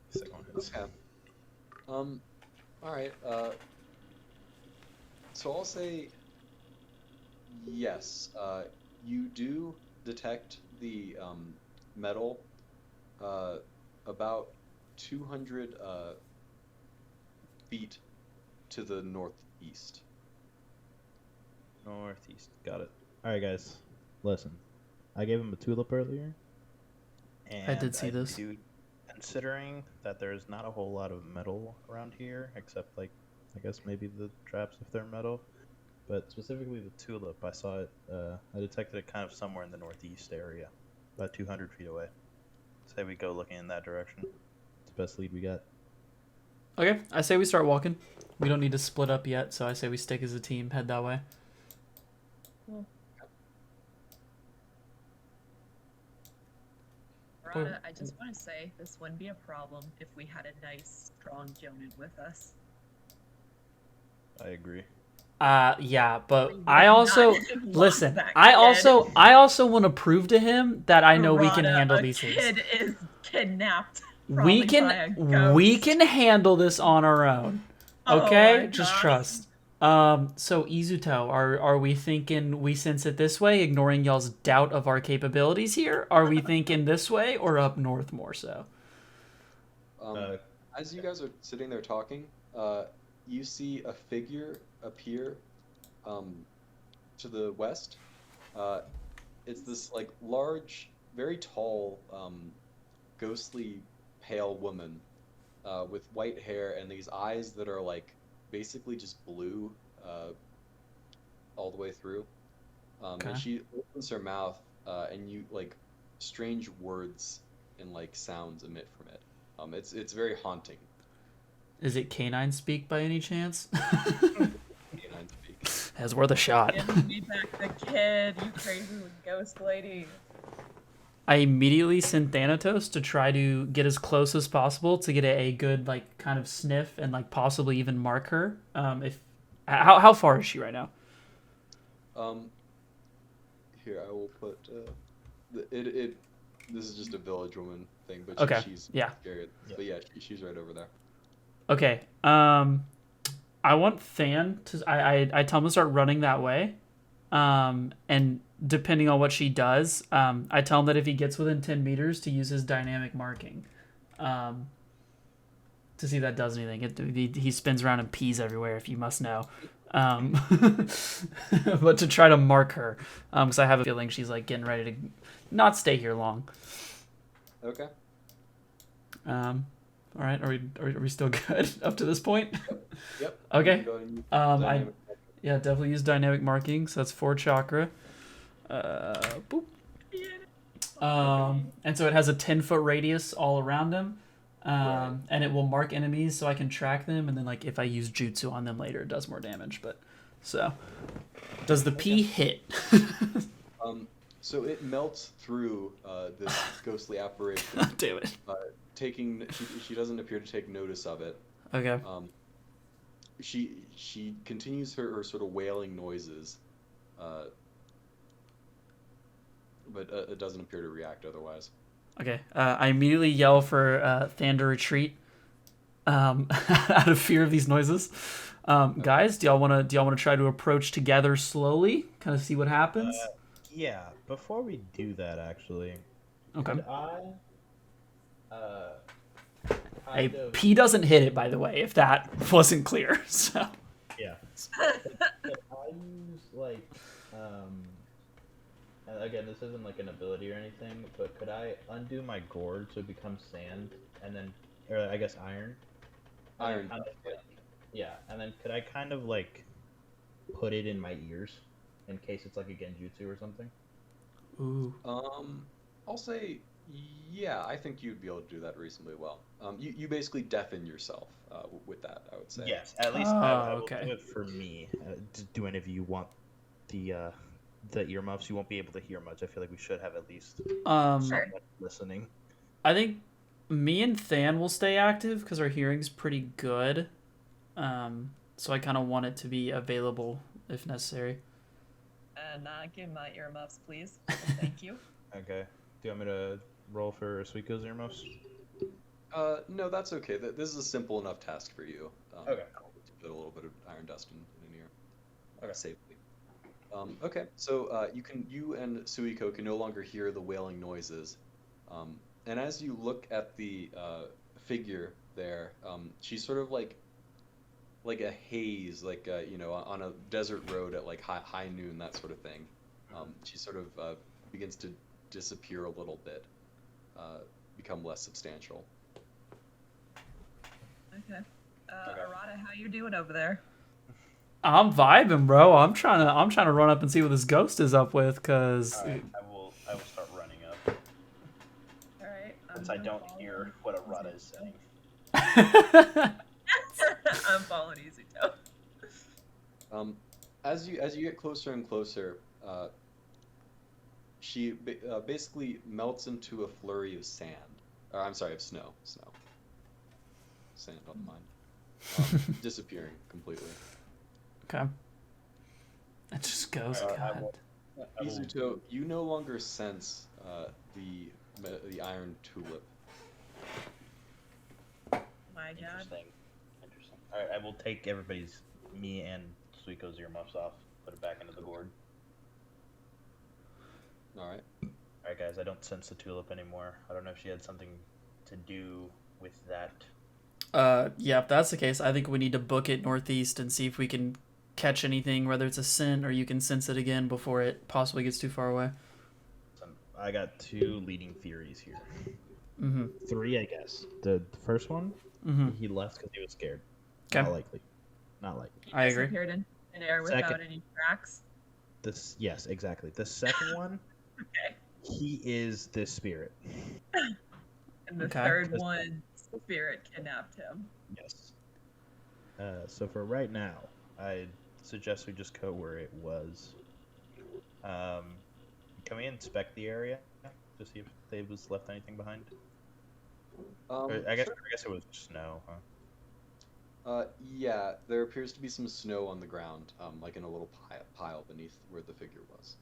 Second one hits. Okay. All right. So I'll say yes. You do detect the metal about 200 feet to the northeast. Northeast. Got it. Alright, guys. Listen. I gave him a tulip earlier. And I did see this. Considering that there's not a whole lot of metal around here, except, like, I guess maybe the traps if they're metal. But specifically the tulip, I saw it, I detected it kind of somewhere in the northeast area. About 200 feet away. Say we go looking in that direction. It's the best lead we got. Okay, I say we start walking. We don't need to split up yet, so I say we stick as a team, head that way. Rada, I just want to say this wouldn't be a problem if we had a nice, strong Jonin with us. I agree. Yeah, but We I would also not have lost listen. that I kid. also want to prove to him that I know we can Rada, handle a these things. kid is kidnapped. We probably by a ghost. we can handle this on our own. Oh Okay, my just gosh. trust. So Izuto, are we thinking we sense it this way, ignoring y'all's doubt of our capabilities here? Are we thinking this way or up north more so? As you guys are sitting there talking, you see a figure appear to the west. It's this like large, very tall, ghostly, pale woman with white hair and these eyes that are like basically just blue all the way through. Okay. And she opens her mouth, and you like strange words and like sounds emit from it. It's very haunting. Is it canine speak by any chance? Canine speak. That's worth a shot. Give me back the kid, you crazy ghost lady. I immediately send Thanatos to try to get as close as possible to get a good like kind of sniff and like possibly even mark her. How far is she right now? Here I will put this is just a village woman thing, but Okay, she's yeah. scared. Yep. But yeah, she's right over there. Okay. I want Than to. I tell him to start running that way. And depending on what she does, I tell him that if he gets within 10 meters to use his dynamic marking. To see if that does anything. He spins around and pees everywhere, if you must know. But to try to mark her, because I have a feeling she's like getting ready to not stay here long. Okay. All right, are we still good up to this point? Yep. Okay. You can go ahead and use I dynamic. yeah, definitely use dynamic marking. So that's 4 chakra. Boop. And so it has a 10-foot radius all around him. Right. And it will mark enemies so I can track them, and then like if I use jutsu on them later, it does more damage. But So, does the pea hit? So it melts through this ghostly apparition, Damn it. taking. She doesn't appear to take notice of it. Okay. She continues her sort of wailing noises, but it doesn't appear to react otherwise. Okay. I immediately yell for Than to retreat, out of fear of these noises. Guys, do y'all wanna try to approach together slowly, kind of see what happens? Yeah, before we do that, actually, Okay. could I, Hey, kind of, P doesn't hit it, by the way, if that wasn't clear. So. yeah, could I use, like, and again, this isn't like an ability or anything, but could I undo my gourd so it becomes sand, and then, or I guess iron? Iron. Kind of, yeah, and then could I kind of, like, put it in my ears, in case it's like a genjutsu or something? Ooh. I'll say, yeah, I think you'd be able to do that reasonably well. You basically deafen yourself with that, I would say. Yes, at least Oh, I will okay. do it for me. Do any of you want the earmuffs? You won't be able to hear much. I feel like we should have at least Sure. someone listening. I think me and Than will stay active because our hearing's pretty good. So I kind of want it to be available if necessary. Not give my earmuffs, please. Thank you. Okay. Do you want me to roll for Suiko's earmuffs? No, that's okay. This is a simple enough task for you. Okay. To put a little bit of iron dust in an ear. Okay. Safely. Okay, so you and Suiko can no longer hear the wailing noises. And as you look at the figure there, she's sort of like a haze, like on a desert road at like high noon, that sort of thing. She sort of begins to disappear a little bit, become less substantial. Okay. Arata, how you doing over there? I'm vibing, bro. I'm trying to run up and see what this ghost is up with, cause. All right, I will start running up All right. since I don't hear what Arata is saying. I'm following easy toe. As you get closer and closer, she basically melts into a flurry of sand. Or, I'm sorry, of snow. Sand on the mind. Disappearing completely. Okay. It just goes. God. Izuto, you no longer sense the iron tulip. My God. Interesting. All right, I will take me and Suiko's earmuffs off, put it back into the gourd. All right. All right, guys, I don't sense the tulip anymore. I don't know if she had something to do with that. Yeah, if that's the case, I think we need to book it northeast and see if we can catch anything, whether it's a scent or you can sense it again before it possibly gets too far away. I got two leading theories here. Mm-hmm. Three, I guess. The first one, he left because he was scared. Okay. Not likely. I agree. Disappeared in air without any tracks. Yes, exactly. The second one, Okay. he is this spirit. And the Okay. third one, spirit kidnapped him. Yes. So for right now, I suggest we just go where it was. Can we inspect the area to see if they was left anything behind? I guess it was snow, huh? Yeah, there appears to be some snow on the ground, like in a little pile beneath where the figure was.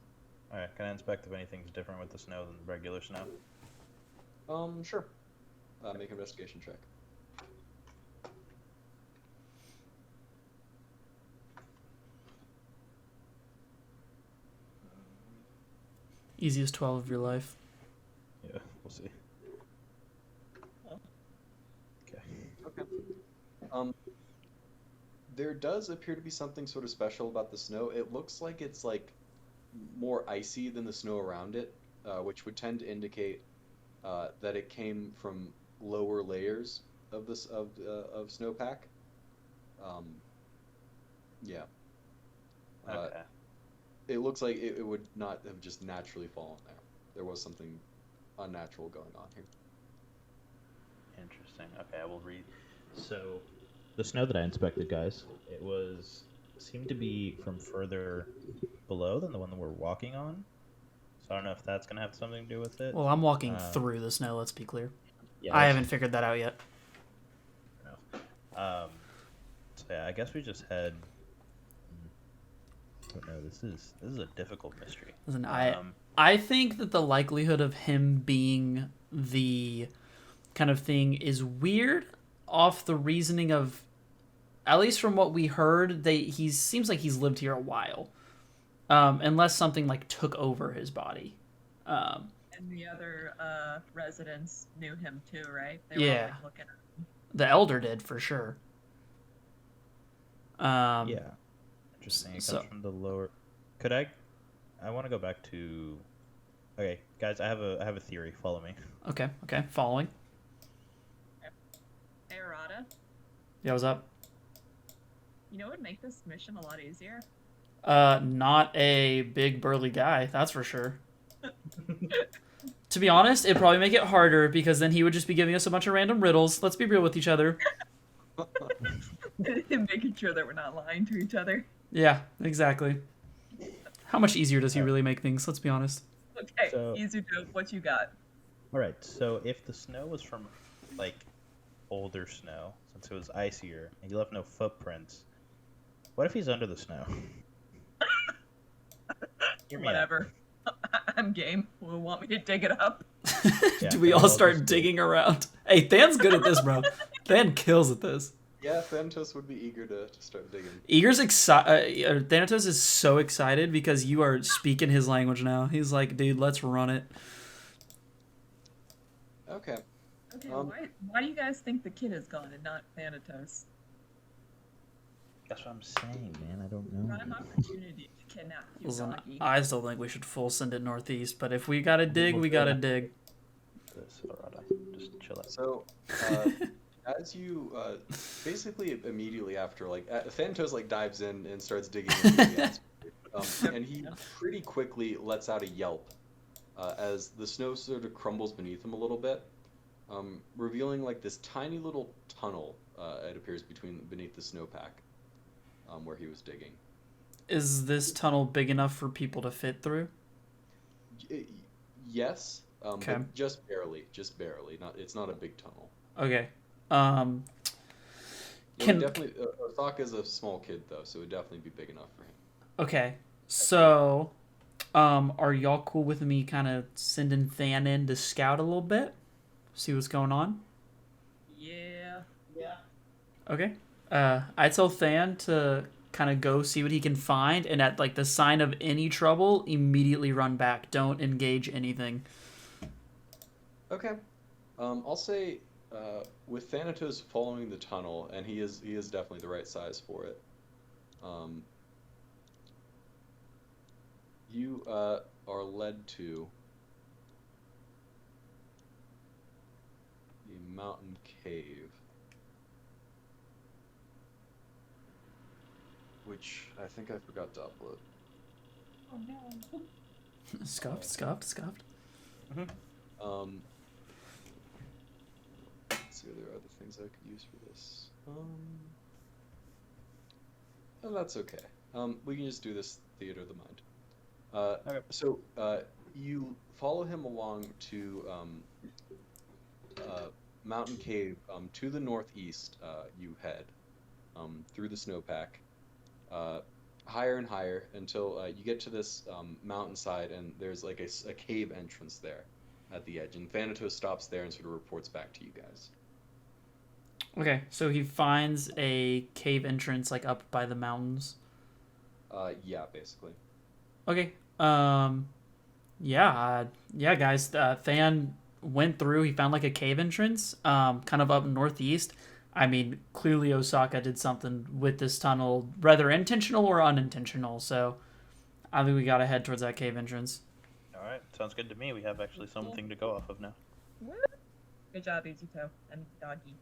All right. Can I inspect if anything's different with the snow than regular snow? Sure. Make an investigation check. Easiest 12 of your life. Yeah, we'll see. Okay. There does appear to be something sort of special about the snow. It looks like it's like more icy than the snow around it, which would tend to indicate that it came from lower layers of snowpack. Yeah. Okay. It looks like it would not have just naturally fallen there. There was something unnatural going on here. Interesting. Okay, I will read. So, the snow that I inspected, guys, it was seem to be from further below than the one that we're walking on. So I don't know if that's gonna have something to do with it. Well, I'm walking through the snow. Let's be clear. Yeah, I haven't figured that out yet. No. So yeah, I guess we just head. I don't know. This is a difficult mystery. Listen, I think that the likelihood of him being the kind of thing is weird off the reasoning of, at least from what we heard, he seems like he's lived here a while, unless something like took over his body. And the other residents knew him too, right? They were Yeah. all, like, looking at him. The elder did for sure. Yeah. Interesting. It comes so- from the lower. Could I want to go back to. Okay, guys, I have a theory. Follow me. Okay, following. Hey, Arata, Yeah, what's up? you know what would make this mission a lot easier? Not a big burly guy, that's for sure. To be honest, it'd probably make it harder because then he would just be giving us a bunch of random riddles. Let's be real with each other. Making sure that we're not lying to each other. Yeah, exactly. How much easier does he really make things? Let's be honest. Okay, So- easy joke. What you got? All right. So if the snow was from like older snow, since it was icier, and he left no footprints, what if he's under the snow? Hear me out. Whatever. I'm game. Will want me to dig it up? Yeah, Do we so all I'll start just- digging around? Hey, Than's good at this, bro. Than kills at this. Yeah, Thanatos would be eager to start digging. Thanatos is so excited because you are speaking his language now. He's like, dude, let's run it. Okay. Okay, Um, why do you guys think the kid is gone and not Thanatos? That's what I'm saying, man. I don't know. Prime opportunity to kidnap you, Listen, doggy. I still think we should full send it northeast, but if we gotta dig, we gotta dig. This, Arata. Just chill out. So, as you basically immediately after, like Thanatos like dives in and starts digging into the atmosphere, and he pretty quickly lets out a yelp as the snow sort of crumbles beneath him a little bit, revealing like this tiny little tunnel. It appears beneath the snowpack, where he was digging. Is this tunnel big enough for people to fit through? Yes, Okay. but just barely. It's not a big tunnel. Okay. Yeah, Can definitely. Osaka's a small kid though, so it would definitely be big enough for him. okay. So, are y'all cool with me kind of sending Than in to scout a little bit, see what's going on? Yeah. Okay. I tell Than to kind of go see what he can find, and at like the sign of any trouble, immediately run back. Don't engage anything. Okay. I'll say with Thanatos following the tunnel, and he is definitely the right size for it. You are led to the mountain cave, which I think I forgot to upload. Oh no. Scuffed. Let's see if there are other things I could use for this. Oh, that's okay. We can just do this theater of the mind. Okay. So you follow him along to Mountain Cave. To the northeast, you head through the snowpack, higher and higher until you get to this mountainside, and there's like a cave entrance there at the edge. And Thanatos stops there and sort of reports back to you guys. Okay, so he finds a cave entrance like up by the mountains. Yeah, basically. Okay. Yeah, guys. Than went through. He found like a cave entrance, kind of up northeast. I mean, clearly Osaka did something with this tunnel, whether intentional or unintentional. So, I think we gotta head towards that cave entrance. All right, sounds good to me. We have actually something to go off of now. Good job, Izuto and Doggy.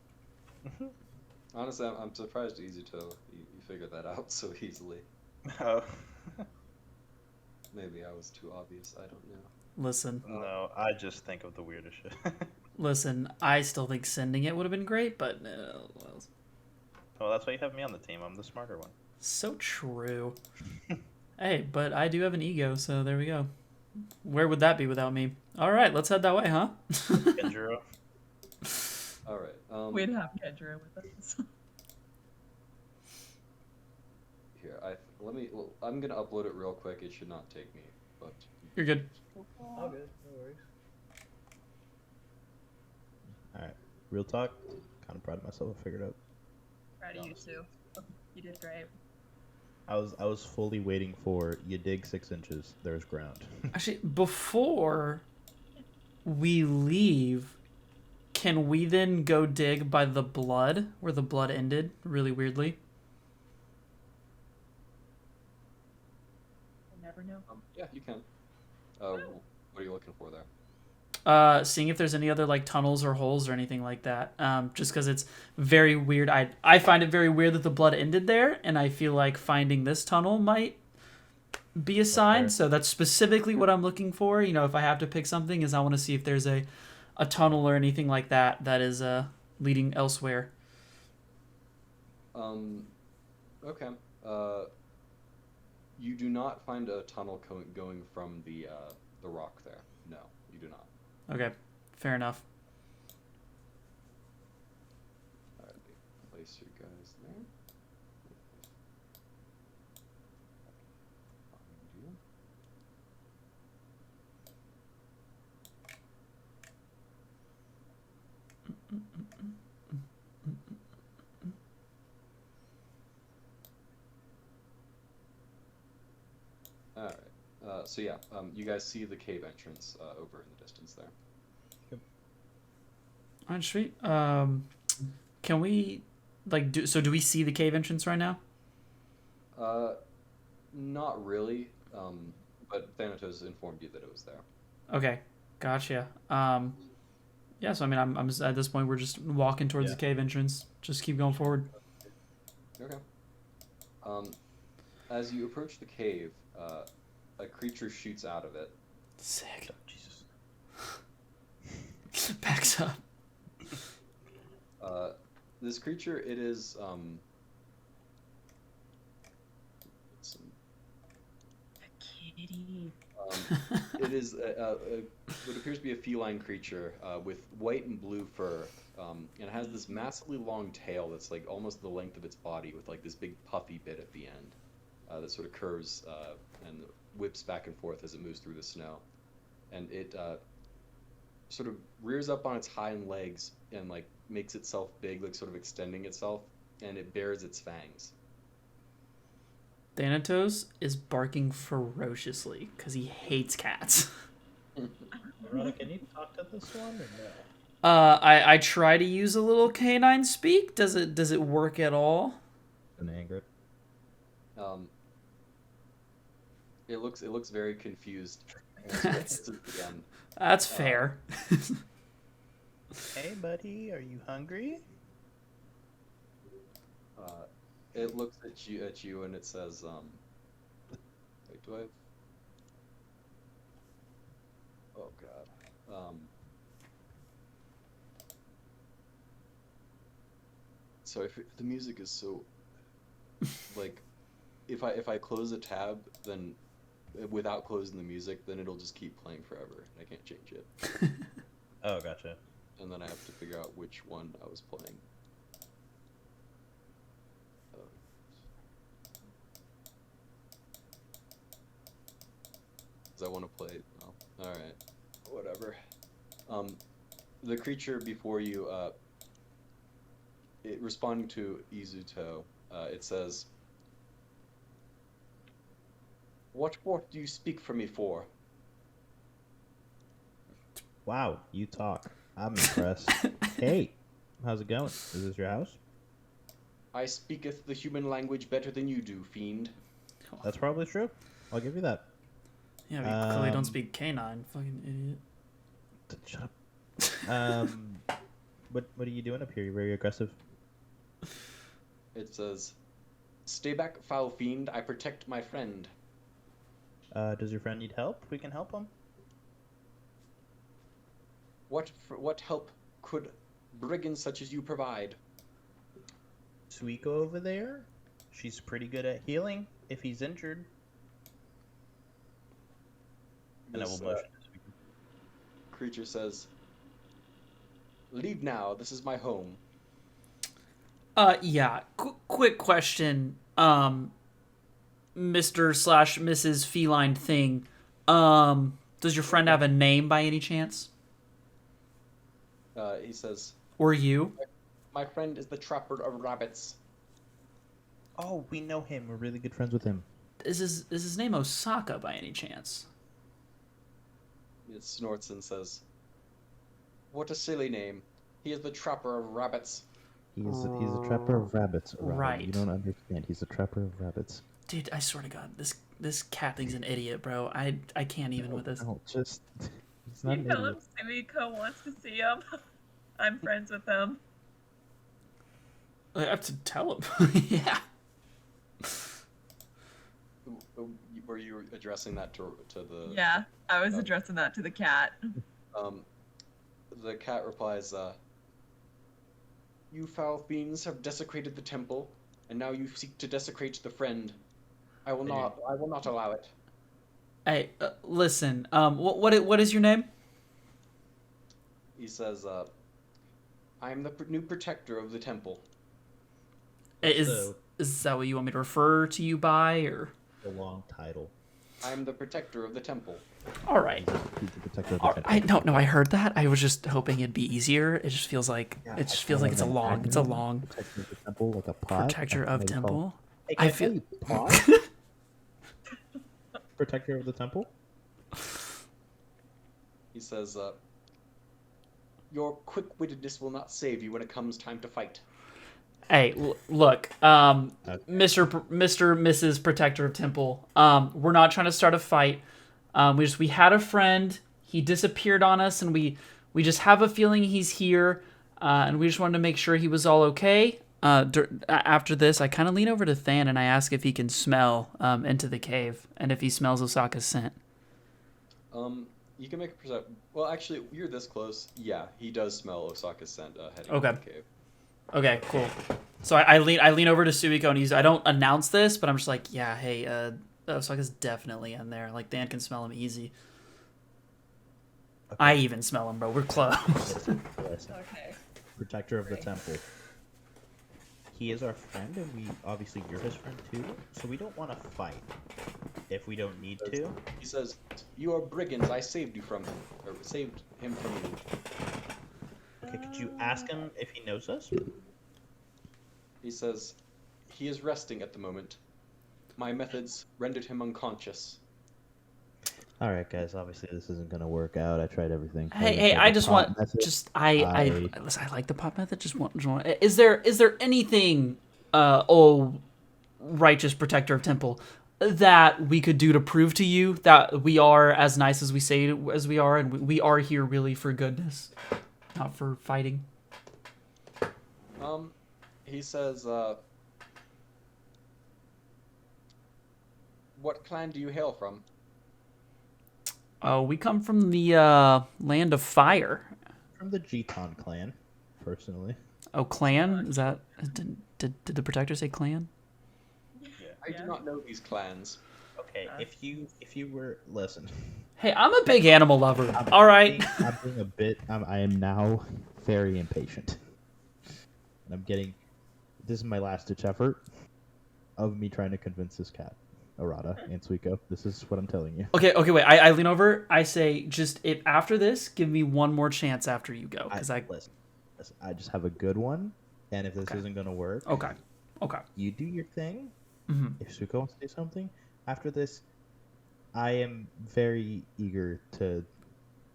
Honestly, I'm surprised Izuto you figured that out so easily. Oh. Maybe I was too obvious. I don't know. Listen, No, I just think of the weirdest shit. listen. I still think sending it would have been great, but Well, that's why you have me on the team. I'm the smarter one. So true. Hey, but I do have an ego, so there we go. Where would that be without me? All right, let's head that way, huh? Kenjiro. All right. We'd have Kenjiro with us. Here, I'm gonna upload it real quick. It should not take me, but You're good. All good, no worries. Alright, real talk. Kind of proud of myself. I figured out. Proud of you too. You did great. I was fully waiting for you dig 6 inches. There's ground. Actually, before we leave, can we then go dig by the blood, where the blood ended, really weirdly? You never know. yeah, you can. What are you looking for there? Seeing if there's any other like tunnels or holes or anything like that. Just because it's very weird. I find it very weird that the blood ended there, and I feel like finding this tunnel might be a sign. fair. So that's specifically what I'm looking for. You know, if I have to pick something, is I want to see if there's a tunnel or anything like that that is leading elsewhere. Okay. You do not find a tunnel going from the rock there. No, you do not. Okay, fair enough. Alright, place you guys there. Find you. Alright. So yeah, you guys see the cave entrance over in the distance there. All right, sweet. Can we like do? So do we see the cave entrance right now? Not really. But Thanatos informed you that it was there. Okay, gotcha. Yeah. So I mean, I'm just, at this point we're just walking towards Yeah. the cave entrance. Just keep going forward. Okay. As you approach the cave, a creature shoots out of it. Sick. Jesus. Backs up. This creature, it is Kitty. it is what appears to be a feline creature with white and blue fur, and it has this massively long tail that's like almost the length of its body, with like this big puffy bit at the end that sort of curves and whips back and forth as it moves through the snow, and it sort of rears up on its hind legs and like makes itself big, like sort of extending itself, and it bares its fangs. Thanatos is barking ferociously because he hates cats. Rhoda, can you talk to this one or no? I try to use a little canine speak. Does it work at all? An anger. It looks very confused. And so it's at the end. That's fair. Hey, buddy, are you hungry? It looks at you and it says, wait, do I have... Oh god. So if the music is so, like, if I close a tab, then without closing the music, then it'll just keep playing forever. I can't change it, Oh, gotcha. and then I have to figure out which one I was playing. Because I want to play. Well, all right, whatever. The creature before you, it responding to Izuto, it says, "What do you speak for me for?" Wow, you talk. I'm impressed. Hey, how's it going? Is this your house? I speaketh the human language better than you do, fiend. That's probably true. I'll give you that. Yeah, we clearly don't Um, speak canine. Fucking idiot. Shut up. What are you doing up here? You're very aggressive. It says, "Stay back, foul fiend. I protect my friend." Does your friend need help? We can help him. What help could brigands such as you provide? Suiko over there? She's pretty good at healing if he's injured. And I will This motion. creature says, "Leave now. This is my home." Yeah. Quick question, Mr./Mrs. Feline Thing. Does your friend have a name by any chance? He says, Or you? "My friend is the trapper of rabbits." Oh, we know him. We're really good friends with him. Is his name Osaka by any chance? It snorts and says, "What a silly name. He is the trapper of rabbits." He's a trapper of rabbits. Arata. Right. You don't understand. He's a trapper of rabbits. Dude, I swear to God, this cat thing's an idiot, bro. I can't even with this. No, just he's not You an tell him idiot. Sumiko wants to see him. I'm friends with him. I have to tell him. Yeah. Were you addressing that to the... Yeah, I was addressing that to the cat. The cat replies, "You foul fiends have desecrated the temple, and now you seek to desecrate the friend. I will not allow it." Hey, listen. What is your name? He says, "I am the new protector of the temple." Is that what you want me to refer to you by, or? A long title. I am the protector of the temple. All right. He's the protector of the temple. I don't know. I heard that. I was just hoping it'd be easier. It just feels like it's a long. Protector of the temple, like a pot. Protector of Maybe called- temple. Hey, I can feel. Hey, pot? Protector of the temple. He says, "Your quick-wittedness will not save you when it comes time to fight." Hey, look, Mrs. Protector of Temple. We're not trying to start a fight. We had a friend. He disappeared on us, and we just have a feeling he's here. And we just wanted to make sure he was all okay. After this, I kind of lean over to Than and I ask if he can smell into the cave and if he smells Osaka's scent. You can make a perception. Well, actually, you're this close. Yeah, he does smell Osaka's scent heading Okay. to the cave. Okay, cool. So I lean over to Suiko and I don't announce this, but I'm just like, yeah, hey, Osaka's definitely in there. Like, Dan can smell him easy. Okay. I even smell him, bro. We're close. Listen. Okay. Protector of the Great. temple. He is our friend, and obviously you're his friend too. So we don't want to fight if we don't need to. He says, "You are brigands. I saved you from him, or saved him from you." Okay, could you ask him if he knows us? He says, "He is resting at the moment. My methods rendered him unconscious." All right, guys. Obviously, this isn't gonna work out. I tried everything. Hey, I just want, listen, I like the pop method. Just want. Is there anything, righteous protector of temple, that we could do to prove to you that we are as nice as we say as we are, and we are here really for goodness, not for fighting? He says, "What clan do you hail from?" We come from the land of fire. From the Geton clan, personally. Oh, clan? Is that did the protector say clan? I do not know these clans. Okay, if you were listen, Hey, I'm a big animal lover. All right. I'm being a bit. I am now very impatient, and I'm getting. This is my last ditch effort of me trying to convince this cat, Arata and Suiko. This is what I'm telling you. Okay, wait. I lean over. I say, just if after this, give me one more chance after you go, because listen, I just have a good one, and if this Okay. isn't gonna work, Okay. you do your thing. Mm-hmm. If Suiko wants to do something after this, I am very eager to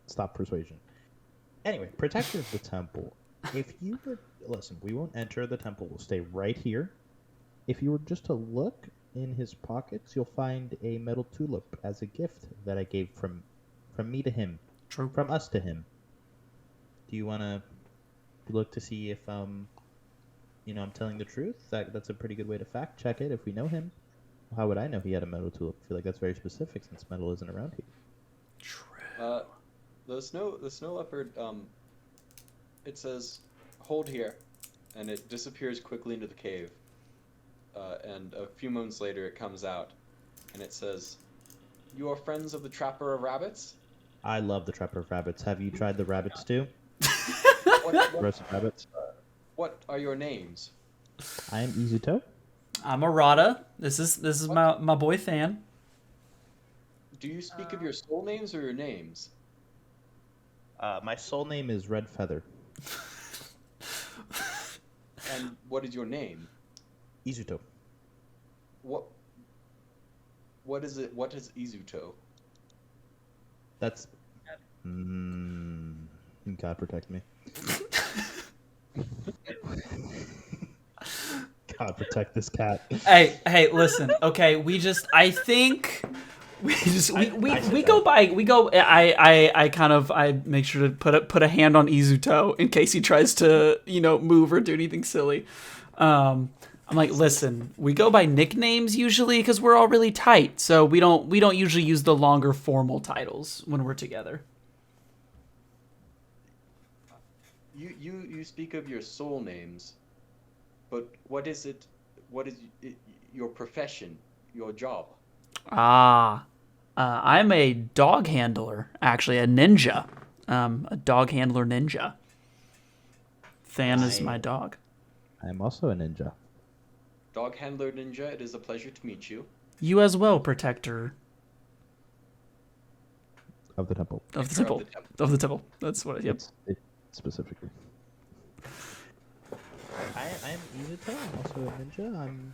stop persuasion. Anyway, protector of the temple. If you were listen, we won't enter the temple. We'll stay right here. If you were just to look in his pockets, you'll find a metal tulip as a gift that I gave from me to him, True. from us to him. Do you want to look to see if I'm telling the truth? That's a pretty good way to fact check it. If we know him, how would I know he had a metal tulip? I feel like that's very specific since metal isn't around here. True. The snow leopard, it says, "Hold here," and it disappears quickly into the cave. and a few moments later it comes out, and it says, "You are friends of the Trapper of Rabbits? I love the Trapper of Rabbits. Have you tried the rabbit stew? What, Roasted rabbits? what are your names?" I am Izuto. I'm Arata. This is my boy Fan. Do you speak of your soul names or your names? My soul name is Red Feather. And what is your name? Izuto. What is it? What is Izuto? That's... God protect me. God protect this cat. Hey, listen. Okay, we go by. I make sure to put a hand on Izuto in case he tries to move or do anything silly. I'm like, listen, we go by nicknames usually because we're all really tight, so we don't usually use the longer formal titles when we're together. You speak of your soul names, but what is it? What is your profession? Your job? I'm a dog handler, actually, a ninja. A dog handler ninja. Than is my dog. I am also a ninja. Dog handler ninja, it is a pleasure to meet you. You as well, protector Of the temple. of the temple. Of the temple. That's what. Yep. It specifically. I am Izuto. I'm also a ninja. I'm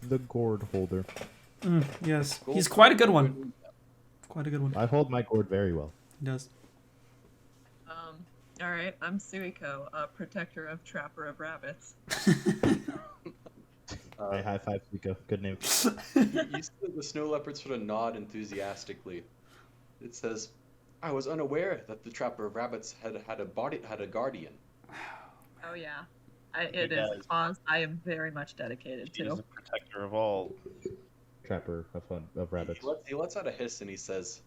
the gourd holder. Yes, he's quite a good one. Quite a good one. I hold my gourd very well. He does. All right, I'm Suiko, protector of Trapper of Rabbits. I high five Suiko. Good name. You see the snow leopard sort of nod enthusiastically. It says, "I was unaware that the Trapper of Rabbits had a guardian." Oh yeah, it is a cause I am very much dedicated He's to. the protector of all. Trapper of rabbits. He lets out a hiss and he says,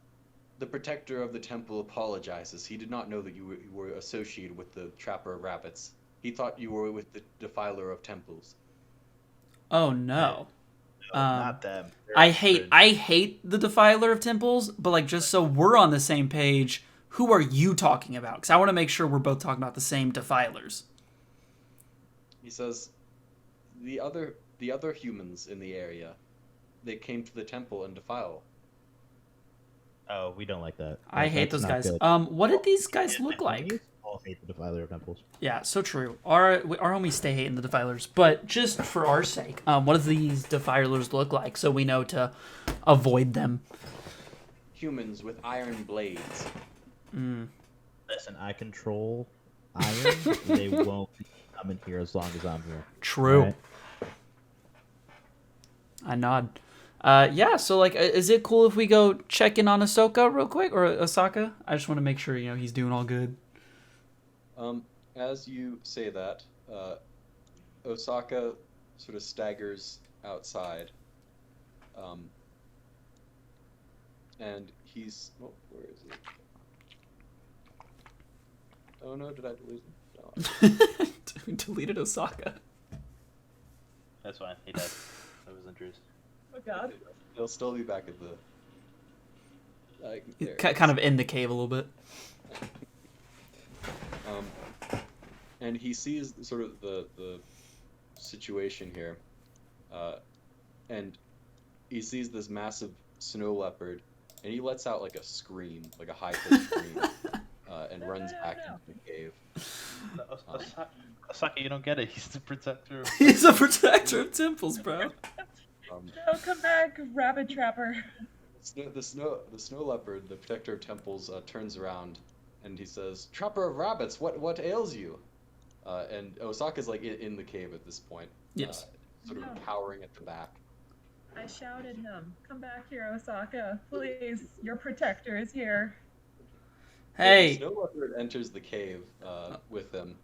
"The protector of the temple apologizes. He did not know that you were associated with the Trapper of Rabbits. He thought you were with the Defiler of Temples." Oh no. No, not them. They're I cringe. hate the Defiler of Temples, but like just so we're on the same page, who are you talking about? Because I want to make sure we're both talking about the same Defilers. He says, the other humans in the area, they came to the temple and defile." Oh, we don't like that. I hate That's those not guys. good. What did these guys look We like? all hate the Defiler of Temples. Yeah, so true. Our homies stay hating the Defilers, but just for our sake, what do these Defilers look like so we know to avoid them? Humans with iron blades. Listen, I control iron. They won't be coming here as long as I'm here. True. Right? I nod. Yeah, so like, is it cool if we go check in on Ahsoka real quick, or Osaka? I just want to make sure he's doing all good. As you say that, Osaka sort of staggers outside, and he's... Oh, where is he? Oh no, did I delete him? No. We deleted Osaka. That's fine. He does. That was introduced. Oh god. He'll still be back at the... there. Kind of in the cave a little bit. And he sees sort of the situation here, and he sees this massive snow leopard, and he lets out like a scream, like a high-pitched scream, and runs back into the cave. Osaka, you don't get it. He's the protector. He's a protector of temples, bro. No, come back, Rabbit Trapper. The snow leopard, the protector of temples, turns around, and he says, "Trapper of Rabbits, what ails you?" And Osaka's like in the cave at this point. Yes. Sort of cowering at the back. I shouted him, "Come back here, Osaka, please. Your protector is here." Hey. The snow leopard enters the cave with him.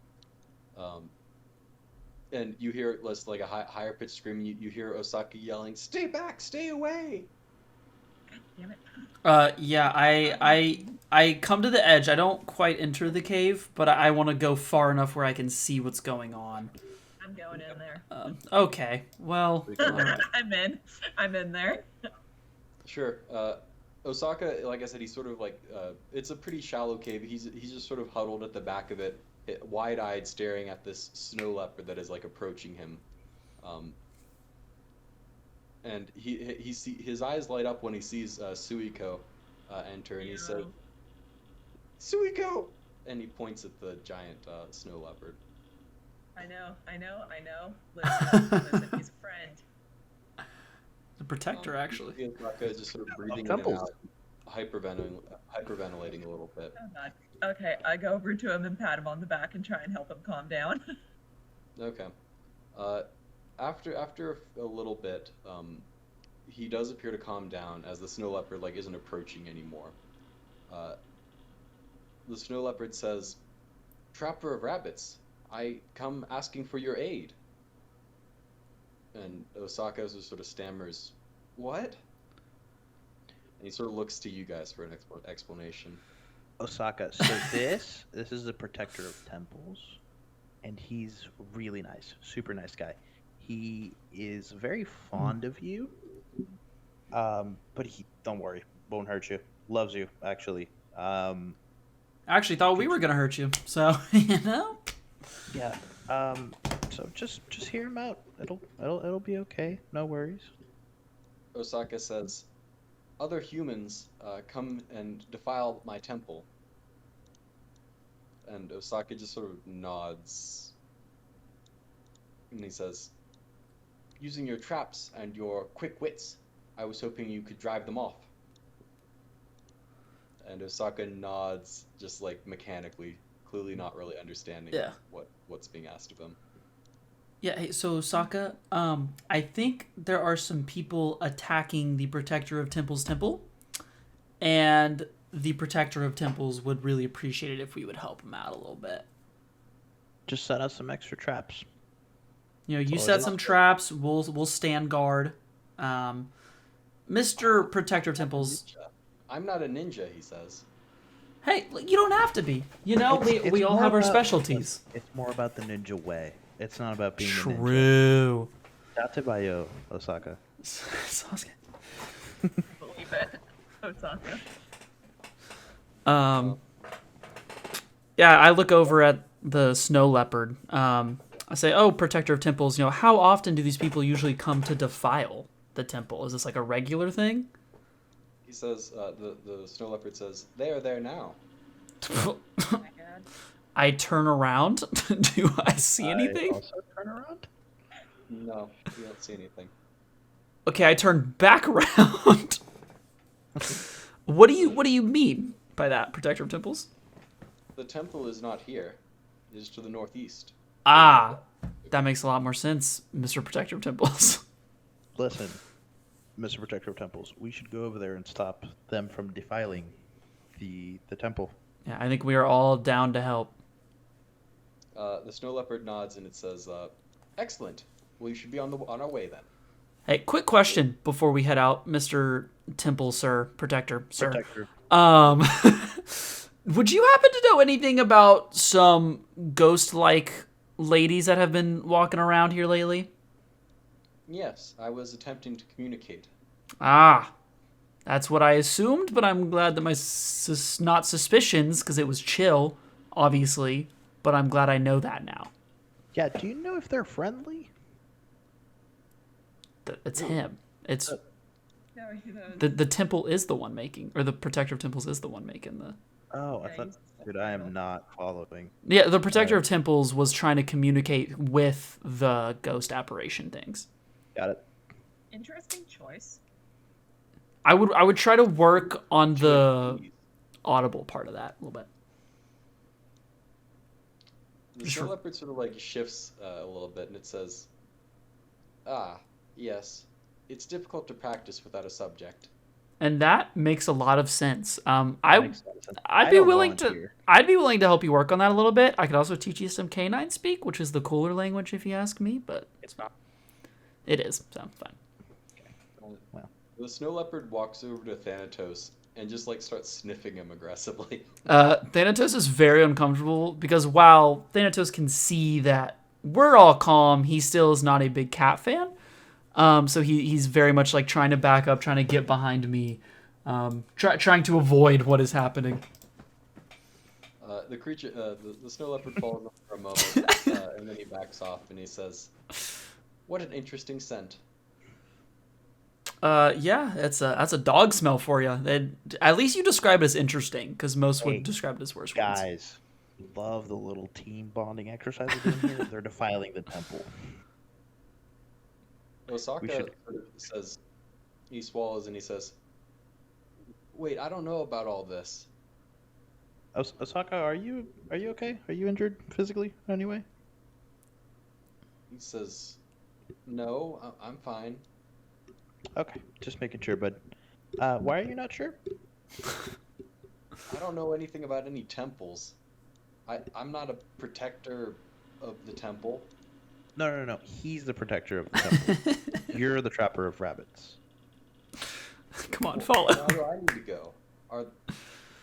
And you hear less like a higher pitched scream. You hear Osaka yelling, "Stay back! Stay away!" Damn it. Yeah, I come to the edge. I don't quite enter the cave, but I want to go far enough where I can see what's going on. I'm going in there. Okay. Well, all right. I'm in there. Sure. Osaka, like I said, he's sort of like it's a pretty shallow cave. He's just sort of huddled at the back of it, wide-eyed, staring at this snow leopard that is like approaching him. And his eyes light up when he sees Suiko enter, and he says, "Suiko!" And he points at the giant snow leopard. I know. Listen, he's a friend. The protector, actually. Osaka is just sort of breathing in and out, hyperventilating a little bit. Oh God. Okay, I go over to him and pat him on the back and try and help him calm down. Okay. After a little bit, he does appear to calm down as the snow leopard like isn't approaching anymore. The snow leopard says, "Trapper of rabbits, I come asking for your aid." And Osaka just sort of stammers, "What?" And he sort of looks to you guys for an explanation. Osaka, so this is the protector of temples, and he's really nice, super nice guy. He is very fond of you, but he, don't worry, won't hurt you. Loves you, actually. I actually thought we were gonna hurt you, so you know. Yeah. So just hear him out. It'll be okay. No worries. Osaka says, "Other humans come and defile my temple." And Osaka just sort of nods. And he says, "Using your traps and your quick wits, I was hoping you could drive them off." And Osaka nods just like mechanically, clearly not really understanding what's being asked of him. Yeah, hey, so Osaka, I think there are some people attacking the Protector of Temples temple, and the Protector of Temples would really appreciate it if we would help him out a little bit. Just set out some extra traps. You know, you set some traps, we'll stand guard. Mr. Protector of Temples... I'm not a ninja, he says. Hey, you don't have to be. You know, we all have our specialties. It's more about the ninja way. It's not about being a ninja. True. Datebayo, Osaka. Sasuke. Believe it. Osaka. Yeah, I look over at the snow leopard. I say, "Oh, Protector of Temples, you know, how often do these people usually come to defile the temple? Is this like a regular thing?" He says, the snow leopard says, "They are there now." Oh my God. I turn around. Do I see anything? I also turn around? No, you don't see anything. Okay, I turn back around. What do you mean by that, Protector of Temples? The temple is not here. It is to the northeast. Ah, that makes a lot more sense, Mr. Protector of Temples. Listen, Mr. Protector of Temples, we should go over there and stop them from defiling the temple. Yeah, I think we are all down to help. The snow leopard nods and it says, "Excellent. Well, you should be on our way then." Hey, quick question before we head out, Mr. Temple, sir, Protector, sir. Protector. Would you happen to know anything about some ghost-like ladies that have been walking around here lately? Yes, I was attempting to communicate. Ah, that's what I assumed, but I'm glad that my not suspicions, because it was chill, obviously, but I'm glad I know that now. Yeah, do you know if they're friendly? It's him. It's No, he does. the temple is the one making, or the Protector of Temples is the one making the... Oh, I Yeah, thought... he's- Dude, I am not following. Yeah, the Protector of Temples was trying to communicate with the ghost apparition things. Got it. Interesting choice. I would try to work on the audible part of that a little bit. The snow leopard sort of like shifts a little bit and it says, "Ah, yes. It's difficult to practice without a subject." And that makes a lot of sense. Makes a lot of sense. I'd I be don't willing volunteer. I'd be willing to help you work on that a little bit. I could also teach you some canine speak, which is the cooler language if you ask me, but It's not. it is, so fine. Well. The snow leopard walks over to Thanatos and just like starts sniffing him aggressively. Thanatos is very uncomfortable because while Thanatos can see that we're all calm. He still is not a big cat fan. So he's very much like trying to back up, trying to get behind me, trying to avoid what is happening. The creature, the snow leopard falls for a moment, and then he backs off and he says, "What an interesting scent." Yeah, that's a dog smell for you. At least you describe it as interesting, because most would Hey, describe it as worse ones. Guys, love the little team bonding exercise we're doing here. They're defiling the temple. Osaka should- says, he swallows and he says, "Wait, I don't know about all this." Osaka, are you okay? Are you injured physically in any way? He says, "No, I'm fine." Okay, just making sure, bud. Why are you not sure? I don't know anything about any temples. I'm not a protector of the temple. No. He's the protector of the temple. You're the trapper of rabbits. Come on, Where follow. do I need to go? Are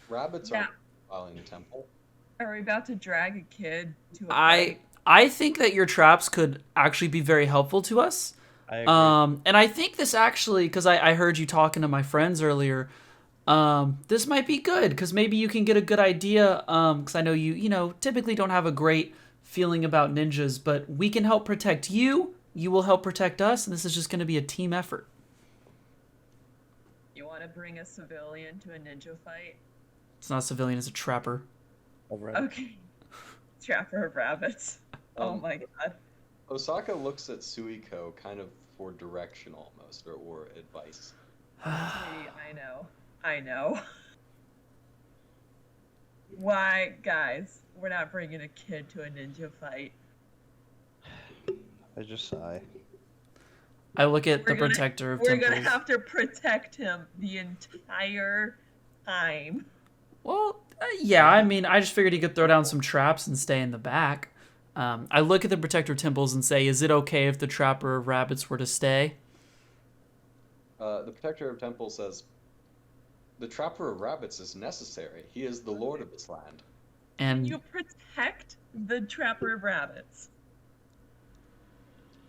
rabbits Yeah. aren't defiling the temple? Are we about to drag a kid to a I fight? I think that your traps could actually be very helpful to us. I agree. And I think this actually, because I heard you talking to my friends earlier, this might be good, because maybe you can get a good idea, because I know you typically don't have a great feeling about ninjas, but we can help protect you, you will help protect us, and this is just going to be a team effort. You want to bring a civilian to a ninja fight? It's not a civilian, it's a trapper. All right. Okay. Trapper of rabbits. Oh Um, my god. Osaka looks at Suiko kind of for direction almost, or advice. Sweetie, I know. Why, guys, we're not bringing a kid to a ninja fight. I just sigh. I look at the We're gonna- protector of We're temples. gonna have to protect him the entire time. Well, yeah, I mean, I just figured he could throw down some traps and stay in the back. I look at the protector of temples and say, is it okay if the trapper of rabbits were to stay? The protector of temple says, "The trapper of rabbits is necessary. He is the lord of this land." And You protect the trapper of rabbits.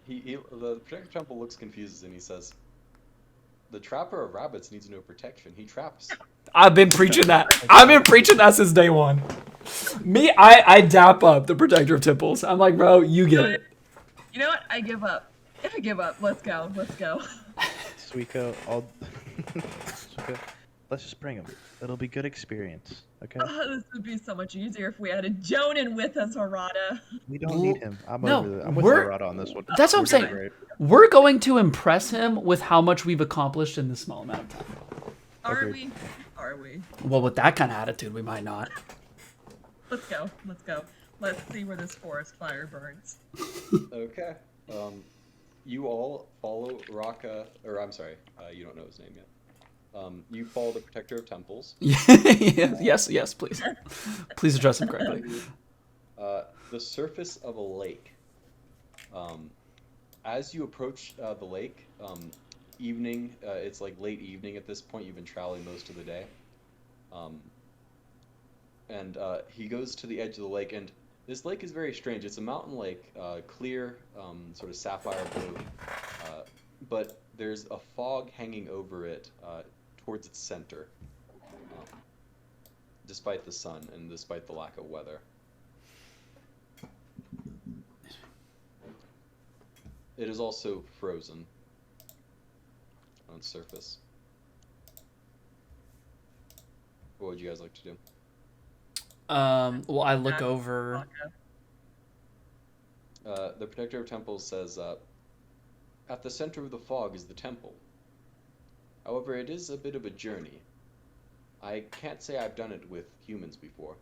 The protector of temple looks confused and he says, "The trapper of rabbits needs no protection. He traps." I've been preaching that. I've been preaching that since day one. I dap up the protector of temples. I'm like, bro, you get it. You know what? I give up. Let's go. Suiko, Suiko, let's just bring him. It'll be good experience, okay? Oh, this would be so much easier if we had a Jonin with us, Harada. We don't need him. I'm No, I'm with we're- Dorado on this one. That's what I'm We're doing saying. great. We're going to impress him with how much we've accomplished in this small amount of time. Agreed. Are we? Well, with that kind of attitude, we might not. Let's go. Let's see where this forest fire burns. Okay. You all follow Raka, or I'm sorry, you don't know his name yet. You follow the protector of temples. Yes, please. Please address him correctly. The surface of a lake. As you approach the lake, evening, it's like late evening at this point. You've been traveling most of the day. And he goes to the edge of the lake, and this lake is very strange. It's a mountain lake, clear, sort of sapphire blue, but there's a fog hanging over it towards its center, despite the sun and despite the lack of weather. It is also frozen on its surface. What would you guys like to do? Well, I look over. The protector of temples says, "At the center of the fog is the temple. However, it is a bit of a journey. I can't say I've done it with humans before."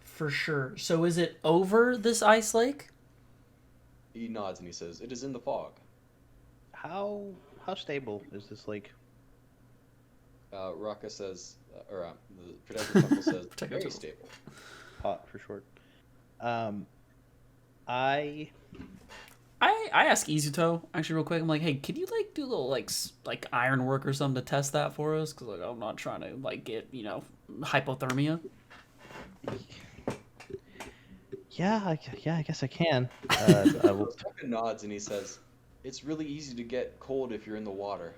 For sure. So is it over this ice lake? He nods and he says, "It is in the fog." How stable is this lake? Raka says, the protector of temple says, Protector of "Very temple. stable." Hot for short. I ask Izuto actually real quick. I'm like, hey, can you like do a little like iron work or something to test that for us? Because like I'm not trying to like get hypothermia. I guess I can. I will. Osaka nods and he says, "It's really easy to get cold if you're in the water."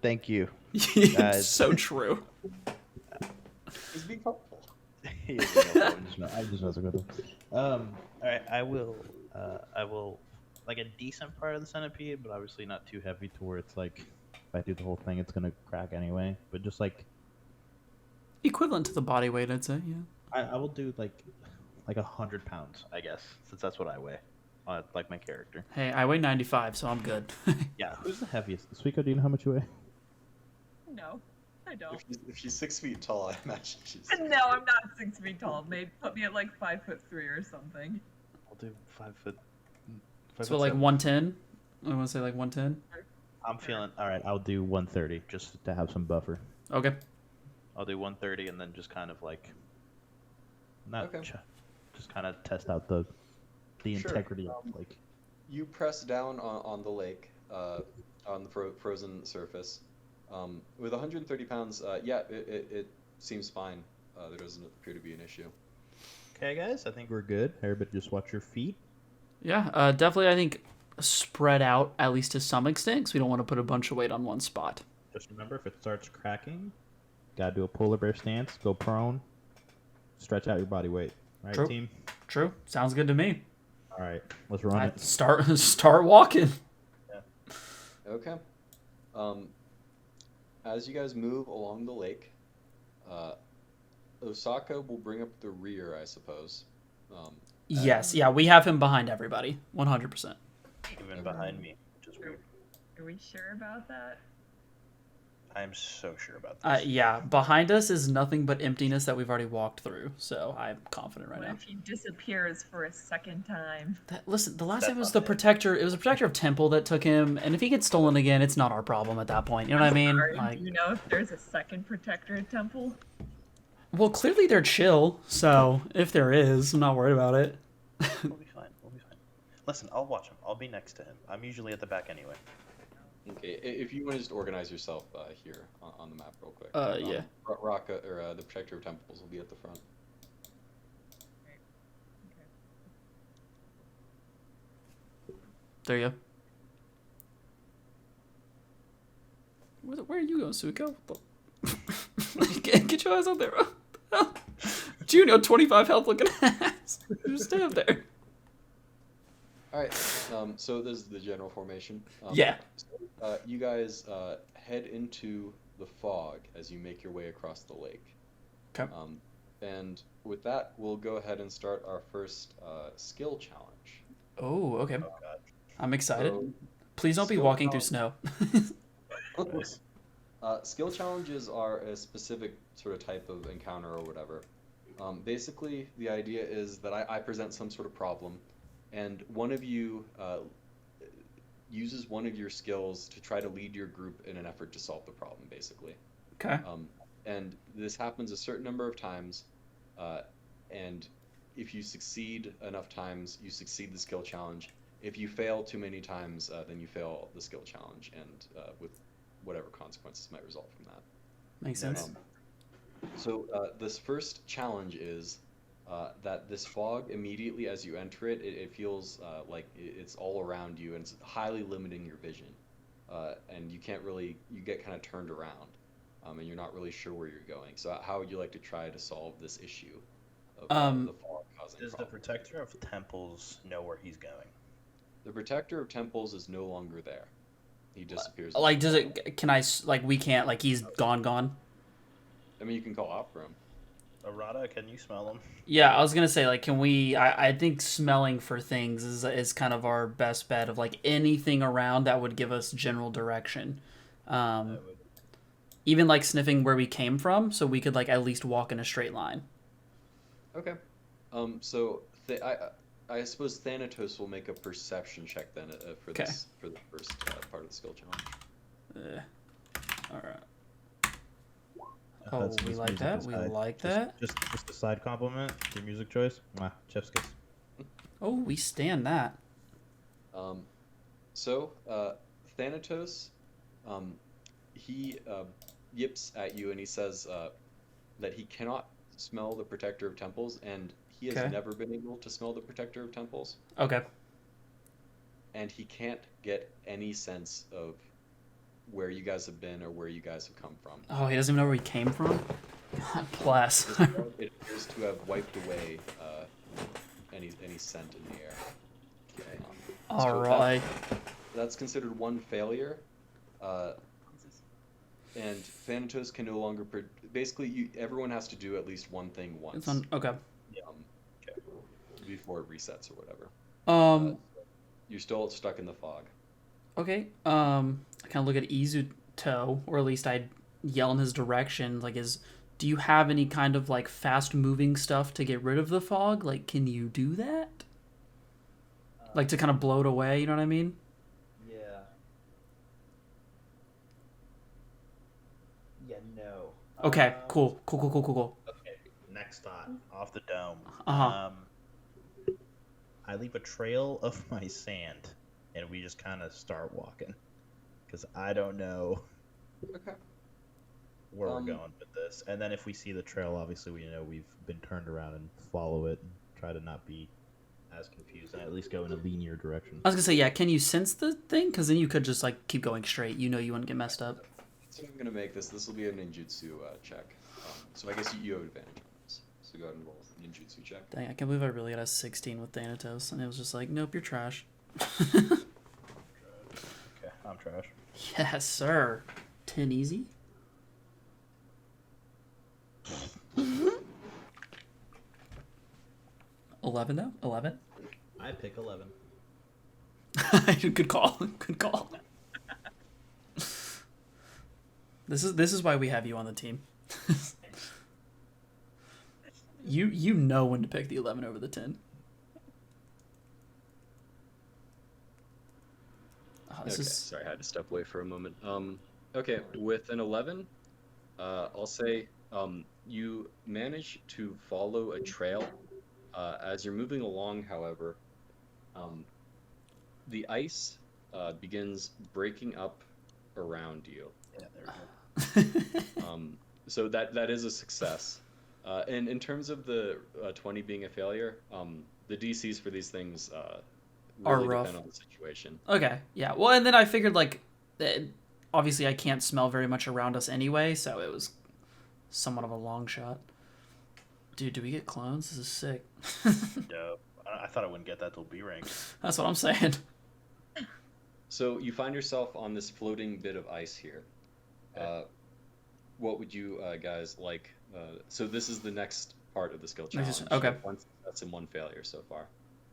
Thank you. It's so true. He's being helpful. I'm just messing with him. All right, I will. I will, like a decent part of the centipede, but obviously not too heavy to where it's like, if I do the whole thing, it's gonna crack anyway. But just like, Equivalent to the body weight, I'd say. Yeah. I will do like 100 pounds, I guess, since that's what I weigh, like my character. Hey, I weigh 95, so I'm good. Yeah. Who's the heaviest? Suiko, do you know how much you weigh? No, I don't. If she's 6 feet tall, I imagine she's. No, I'm not 6 feet tall. Maybe put me at like 5'3" or something. I'll do 5 foot. So like 110. I want to say like 110. I'm feeling all right. I'll do 130 just to have some buffer. Okay. I'll do 130 and then just kind of like, not Okay. just kind of test out the Sure. integrity of like. You press down on the lake, on the frozen surface. With 130 pounds, it seems fine. There doesn't appear to be an issue. Okay, guys, I think we're good. Everybody, just watch your feet. Yeah, definitely. I think spread out at least to some extent, 'cause we don't want to put a bunch of weight on one spot. Just remember, if it starts cracking, gotta do a polar bear stance. Go prone. Stretch out your body weight. All right, True. team. True. Sounds good to me. All right, let's run it. Start walking. Okay. As you guys move along the lake, Osaka will bring up the rear, I suppose. Yes. Yeah, we have him behind everybody. 100%. Even behind me, which is weird. Are we sure about that? I'm so sure about this. Yeah, behind us is nothing but emptiness that we've already walked through. So I'm confident right What now. if he disappears for a second time? Listen, the last That's time was not the it. protector. It was a protector of temple that took him, and if he gets stolen again, it's not our problem at that point. You know what I mean? Sorry, Like, do you know if there's a second protector temple? well, clearly they're chill. So if there is, I'm not worried about it. We'll be fine. We'll be fine. Listen, I'll watch him. I'll be next to him. I'm usually at the back anyway. Okay, if you want to just organize yourself here on the map real quick. Yeah. Raka, or the Protector of Temples will be at the front. There you go. Where are you going, Suiko? Get your ass out there, bro. Juno, 25 health looking ass. Just stay up there. Alright, so this is the general formation. Yeah. So, you guys head into the fog as you make your way across the lake. Okay. And with that, we'll go ahead and start our first skill challenge. Oh, okay. Oh god. I'm excited. So, Please don't be skill walking through snow. skill challenges are a specific sort of type of encounter or whatever. Basically, the idea is that I present some sort of problem, and one of you uses one of your skills to try to lead your group in an effort to solve the problem, basically. Okay. And this happens a certain number of times, and if you succeed enough times, you succeed the skill challenge. If you fail too many times, then you fail the skill challenge, and with whatever consequences might result from that. Makes sense. So this first challenge is that this fog, immediately as you enter it, it feels like it's all around you, and it's highly limiting your vision. And you can't really, you get kind of turned around, and you're not really sure where you're going. So how would you like to try to solve this issue of the fog causing Does the problems? Protector of Temples know where he's going? The Protector of Temples is no longer there. He disappears. Like, does it? Can I? Like, we can't. Like, he's gone. I mean, you can call out for him. Arata, can you smell him? Yeah, I was gonna say, like, can we? I think smelling for things is kind of our best bet of like anything around that would give us general direction. Even like sniffing where we came from, so we could like at least walk in a straight line. Okay. So I suppose Thanatos will make a perception check then for Okay. this for the first part of the skill challenge. All right. Oh, we like music that. We aside. like that. Just a side compliment. Your music choice. Mwah, chef's kiss. Oh, we stand that. So Thanatos, he yips at you and he says that he cannot smell the Protector of Temples, and he has Okay. never been able to smell the Protector of Temples, Okay. and he can't get any sense of where you guys have been or where you guys have come from. Oh, he doesn't even know where he came from? God bless. This fog, it appears to have wiped away any scent in the air. Okay. All right. That's considered one failure. And Thanatos can no longer... Basically, everyone has to do at least one thing once. It's on. Okay. Before it resets or whatever. You're still stuck in the fog. Okay. I kind of look at Izuto, or at least I yell in his direction. Like, do you have any kind of like fast moving stuff to get rid of the fog? Like, can you do that? Like to kind of blow it away. You know what I mean? Yeah. Yeah. No. Okay. Cool. Okay. Next thought. Off the dome. Uh-huh. I leave a trail of my sand, and we just kind of start walking, because I don't know Okay. where we're going with this. And then if we see the trail, obviously we know we've been turned around and follow it and try to not be as confused and at least go in a linear direction. I was gonna say, yeah. Can you sense the thing? Because then you could just like keep going straight. You know, you wouldn't get messed up. So I'm gonna make this. This will be a ninjutsu check. So I guess you have advantage on this. So go ahead and roll a ninjutsu check. Dang, I can't believe I really got a 16 with Thanatos, and it was just like, nope, you're trash. Okay, I'm trash. Yes, sir. 10 easy. Mm-hmm. 11 though. 11. I pick 11. Good call. Good call. This is why we have you on the team. You know when to pick the 11 over the 10. Oh, Okay, sorry, I had to step away for a moment. Okay, with an 11, I'll say you manage to follow a trail. As you're moving along, however, the ice begins breaking up around you. Yeah, there we go. So that is a success. And in terms of the 20 being a failure, the DCs for these things Are really rough. depend on the situation. Okay, yeah. Well, and then I figured, like, obviously I can't smell very much around us anyway, so it was somewhat of a long shot. Dude, do we get clones? This is sick. Dope. I thought I wouldn't get that till B rank. That's what I'm saying. So you find yourself on this floating bit of ice here. Okay. What would you guys like? So this is the next part of the skill Next- challenge. okay. One success and one failure so far.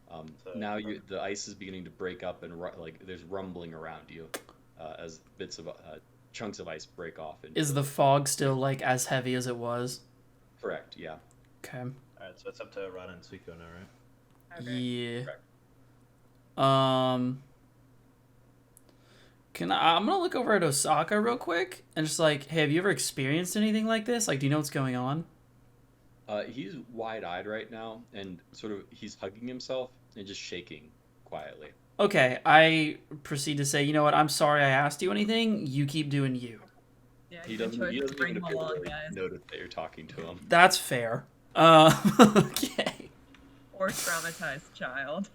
So- Now the ice is beginning to break up and like there's rumbling around you as bits of chunks of ice break off. Is the fog still, like, as heavy as it was? Correct? Yeah. Okay. Alright, so it's up to Rada and Suiko now, right? Okay. Yeah. Correct. I'm gonna look over at Osaka real quick and just like, hey, have you ever experienced anything like this? Like, do you know what's going on? He's wide-eyed right now and sort of he's hugging himself and just shaking quietly. Okay, I proceed to say, you know what? I'm sorry I asked you anything. You keep doing you. Yeah, He good doesn't choice to even bring him appear to along, really guys. notice that you're talking to him. That's fair. Okay. Or traumatized child.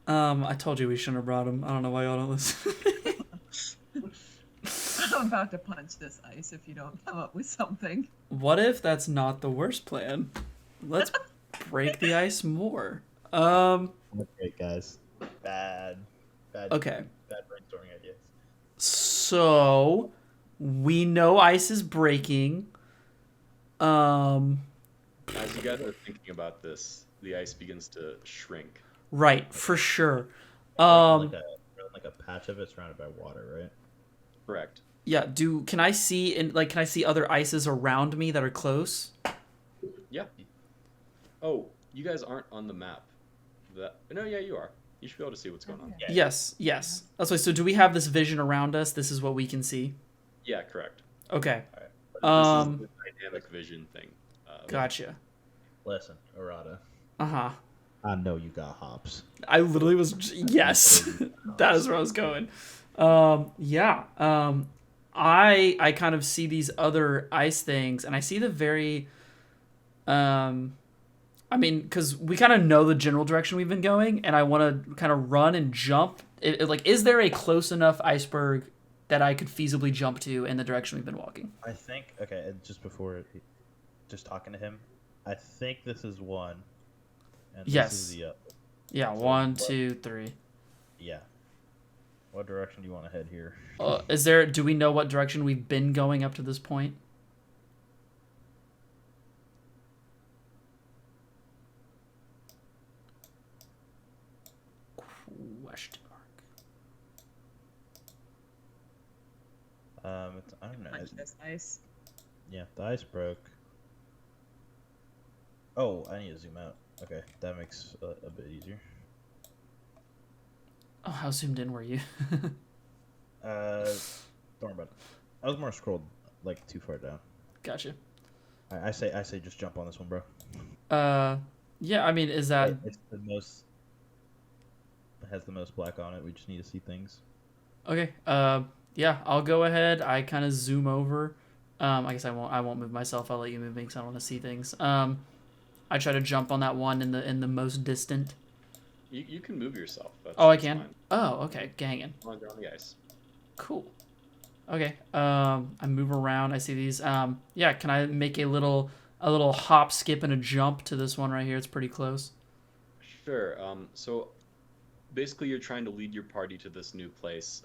I told you we shouldn't have brought him. I don't know why y'all don't listen. I'm about to punch this ice if you don't come up with something. What if that's not the worst plan? Let's break the ice more. Okay, guys. Bad. Okay. Bad brainstorming ideas. So we know ice is breaking. As you guys are thinking about this, the ice begins to shrink. Right, for sure. Like a patch of it surrounded by water, right? Correct. Yeah, can I see other ices around me that are close? Yeah. Oh, you guys aren't on the map. No, yeah, you are. You should be able to see what's going on. Yeah. Yes. That's why. So do we have this vision around us? This is what we can see. Yeah, correct. Okay. This is the dynamic vision thing. Gotcha. Listen, Arata, Uh-huh. I know you got hops. I literally was yes. That is where I was going. Yeah. I kind of see these other ice things and I see the very I mean, because we kind of know the general direction we've been going, and I want to kind of run and jump. Like, is there a close enough iceberg that I could feasibly jump to in the direction we've been walking? I think, okay, and just before, just talking to him, I think this is one. And Yes. This is the other. Yeah, So 1, what- 2, 3. Yeah. What direction do you want to head here? Do we know what direction we've been going up to this point? Question mark. I don't know. Punch this ice. Yeah, the ice broke. Oh, I need to zoom out. Okay, that makes a bit easier. Oh, how zoomed in were you? Don't worry about it. I was more scrolled like too far down. Gotcha. I say just jump on this one, bro. Yeah, I mean, is that... It's the most. It has the most black on it. We just need to see things. Okay, yeah, I'll go ahead. I kind of zoom over. I guess I won't move myself. I'll let you move me because I want to see things. I try to jump on that one in the most distant. You can move yourself. I that's can? fine. Oh, okay, gangin'. As long as you're on the ice. Cool. Okay, I move around. I see these. Yeah, can I make a little hop, skip, and a jump to this one right here? It's pretty close. Sure. So basically, you're trying to lead your party to this new place.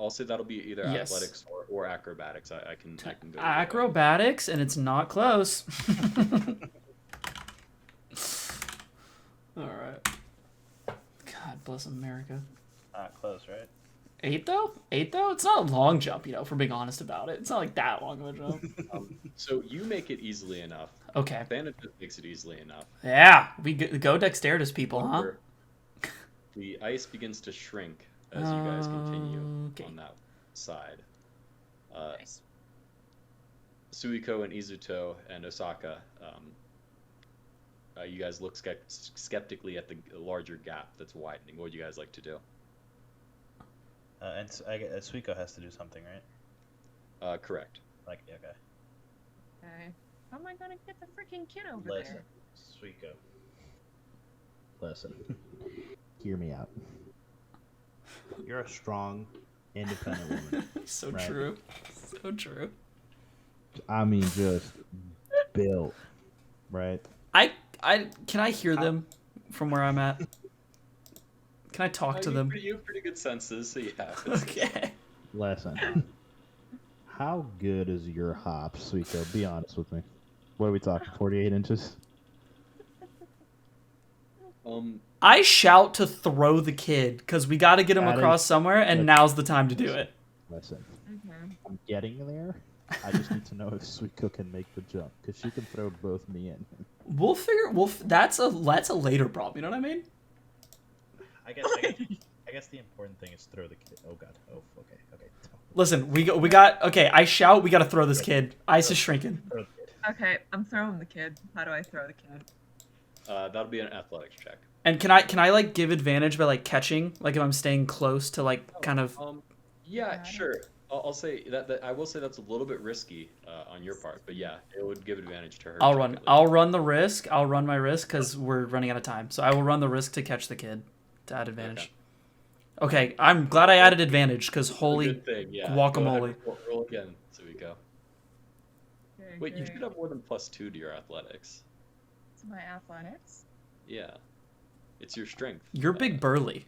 I'll say that'll be either Yes. athletics or acrobatics. I can go either way. Acrobatics, and it's not close. All right. God bless America. Not close, right? 8 though? 8 though? It's not a long jump, if we're being honest about it. It's not like that long of a jump. So you make it easily enough. Okay. Bandit makes it easily enough. Yeah, we go dexterous people, huh? However, the ice begins to shrink as you guys continue Okay. on that side. Nice. Suiko and Izuto and Osaka, you guys look skeptically at the larger gap that's widening. What would you guys like to do? And Suiko has to do something, right? Correct. Like, yeah, okay. Okay. How am I gonna get the freaking kid over Listen, there? Suiko. Listen. Hear me out. You're a strong, independent woman. So Right. true. So true. I mean, just built, right? Can I hear them from where I'm at? Can I talk to them? You have pretty good senses, so yeah. Okay. Listen. How good is your hop, Suiko? Be honest with me. What are we talking? 48 inches? I shout to throw the kid because we got to get him That across is- somewhere, and now's the time to do it. Listen. Mm-hmm. I'm getting there. I just need to know if Suiko can make the jump, because she can throw both me and him. We'll figure. That's a later problem. You know what I mean? I guess the important thing is throw the kid. Oh god. Oh, okay. Listen, we got. Okay, I shout. We got to throw this kid. Ice is shrinking. Throw the kid. Okay, I'm throwing the kid. How do I throw the kid? That'll be an athletics check. And can I like give advantage by like catching? Like if I'm staying close to like kind of. Yeah, sure. I'll say that I will say that's a little bit risky on your part, but yeah, it would give advantage to her. I'll run technically. the risk. I'll run my risk because we're running out of time. So I will run the risk to catch the kid to add advantage. Okay, I'm glad I added advantage because holy Good thing, yeah. guacamole. Go ahead, roll again, so we go. Okay, Wait, you great. should have more than +2 to your athletics. It's my athletics. Yeah, it's your strength. You're big burly.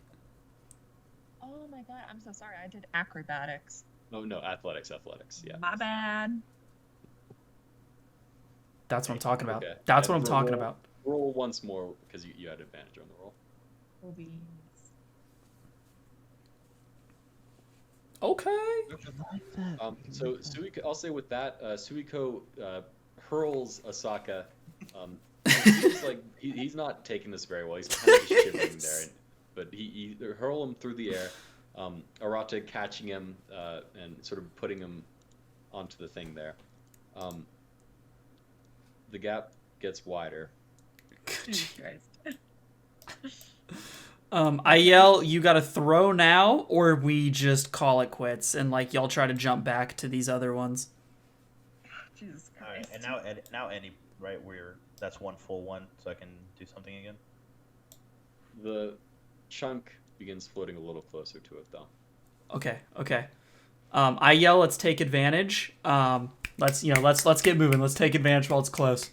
Oh my god, I'm so sorry. I did acrobatics. No, athletics. Yeah. My bad. That's what I'm talking about. Okay. That's what And I'm talking roll- about. Roll once more because you had advantage on the roll. Will be. Okay. So Suiko, I'll say with that, Suiko hurls Osaka. He's like he's not taking this very well. He's kind of just shivering there, but he hurl him through the air. Arata catching him and sort of putting him onto the thing there. The gap gets wider. Jesus Christ. I yell, "You got to throw now, or we just call it quits." And like y'all try to jump back to these other ones. Jesus All right, Christ. and now Eddie, right? We're that's one full one, so I can do something again. The chunk begins floating a little closer to it, though. Okay. I yell, "Let's take advantage." Let's get moving. Let's take advantage while it's close.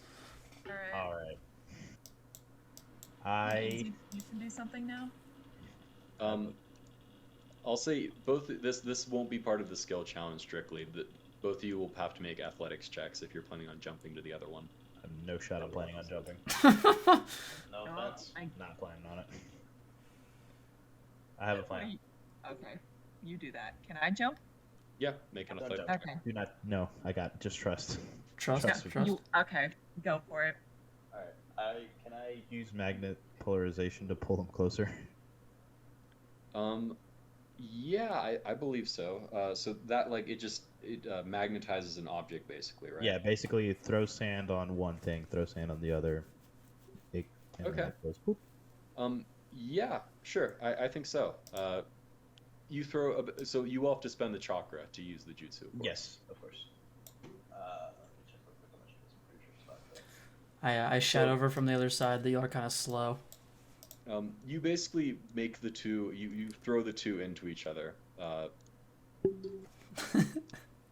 All right. All right. You can do something now. I'll say both. This won't be part of the skill challenge strictly. Both of you will have to make athletics checks if you're planning on jumping to the other one. I have no shot I'm planning on jumping. No offense. Not planning on it. I have a plan. Okay, you do that. Can I jump? Yeah, make an Don't athletics jump. check. Okay. Do not. No, I got just trust. Trust. Okay, go for it. All right. Can I use magnet polarization to pull them closer? Yeah, I believe so. So that it magnetizes an object basically, right? Yeah, basically you throw sand on one thing, throw sand on the other. And then Okay. it goes, boop. Yeah, sure. I think so. You throw so you will have to spend the chakra to use the jutsu. Of course. Yes, of course. I shout over from the other side that you are kind of slow. You basically make the two. You throw the two into each other,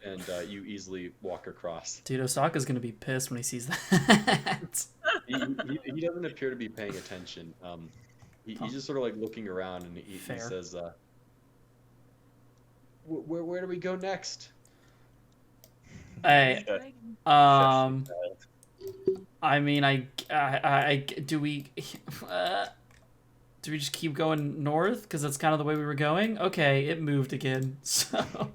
and you easily walk across. Dude, Osaka's gonna be pissed when he sees that. He doesn't appear to be paying attention. He's just sort of like looking around, and he says, "Where do we go next?" Hey, I mean, do we just keep going north? Because that's kind of the way we were going. Okay, it moved again. So,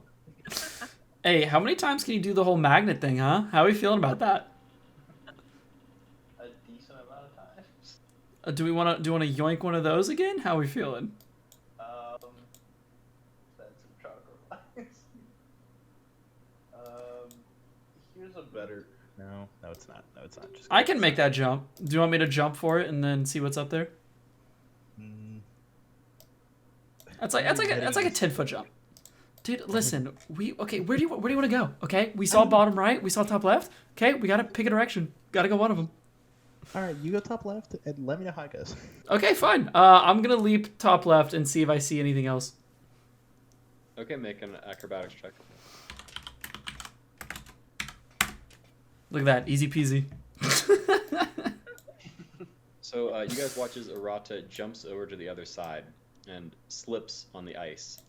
hey, how many times can you do the whole magnet thing, huh? How are we feeling about that? A decent amount of times. Do you want to yoink one of those again? How are we feeling? That's some chakra. Here's a better. No, it's not. No, it's not. Just I can make that jump. Do you want me to jump for it and then see what's up there? That's like a 10-foot jump. Dude, listen. Where do you want to go? Okay, we saw bottom right, we saw top left. Okay, we gotta pick a direction. Gotta go one of them. All right, you go top left and let me know how it goes. Okay, fine. I'm gonna leap top left and see if I see anything else. Okay, make an acrobatics check. Look at that, easy peasy. So you guys watch as Arata jumps over to the other side and slips on the ice,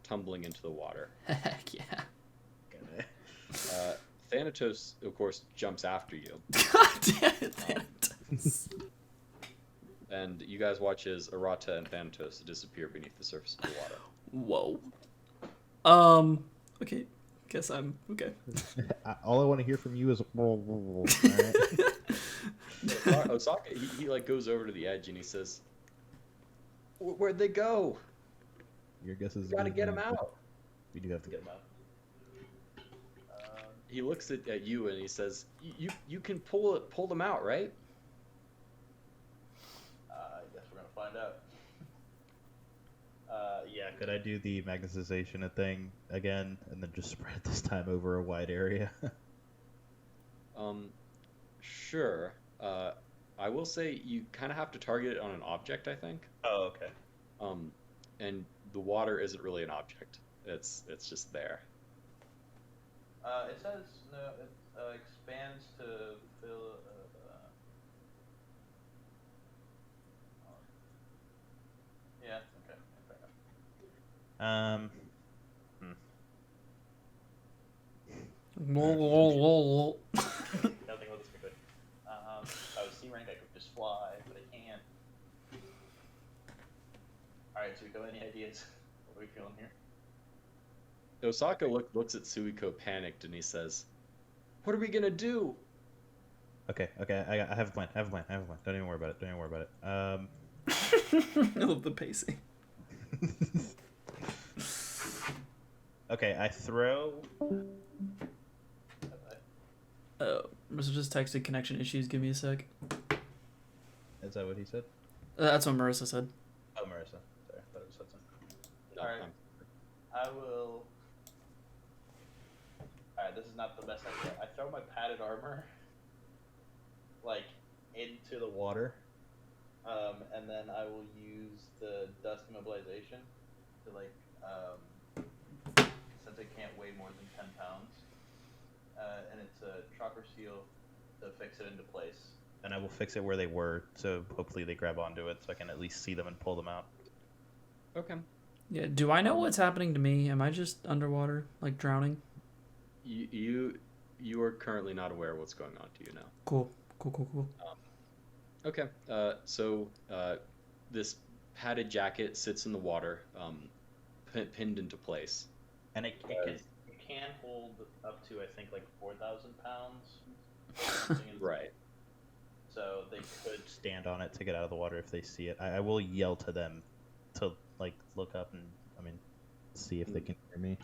tumbling into the water. Heck yeah. Thanatos, of course, jumps after you. God damn it, Thanatos. And you guys watch as Arata and Thanatos disappear beneath the surface of the water. Whoa. Okay. Guess I'm okay. All I want to hear from you is. All right. Osaka, he goes over to the edge and he says, "Where'd they go? Your guess is. We gotta get them out." We do have to get them out. He looks at you and he says, "You can pull them out, right?" I guess we're gonna find out. Yeah, could I do the magnetization thing again, and then just spread this time over a wide area? Sure. I will say you kind of have to target it on an object, I think. Oh, okay. And the water isn't really an object. It's just there. It says no. It expands to fill. Yeah. Okay. Fair enough. Nothing looks good. If I was C rank, I could just fly, but I can't. All right, Suiko, any ideas? What are we feeling here? Osaka looks at Suiko panicked and he says, "What are we gonna do?" Okay. I have a plan. Don't even worry about it. I love the pacing. Okay, I throw. Marissa just texted connection issues. Give me a sec. Is that what he said? That's what Marissa said. Oh, Marissa. Sorry, I thought it was Hudson. No, Alright. I will. Alright, this is not the best idea. I throw my padded armor, like, into the water, and then I will use the dust immobilization to since it can't weigh more than 10 pounds, and it's a chakra seal to fix it into place. And I will fix it where they were, so hopefully they grab onto it, so I can at least see them and pull them out. Okay. Yeah. Do I know what's happening to me? Am I just underwater, like drowning? You are currently not aware of what's going on to you now. Cool. Okay. So this padded jacket sits in the water, pinned into place. And it can hold up to, I think, like 4,000 pounds. Right. So they could stand on it to get out of the water if they see it. I will yell to them to look up and see if they can hear me.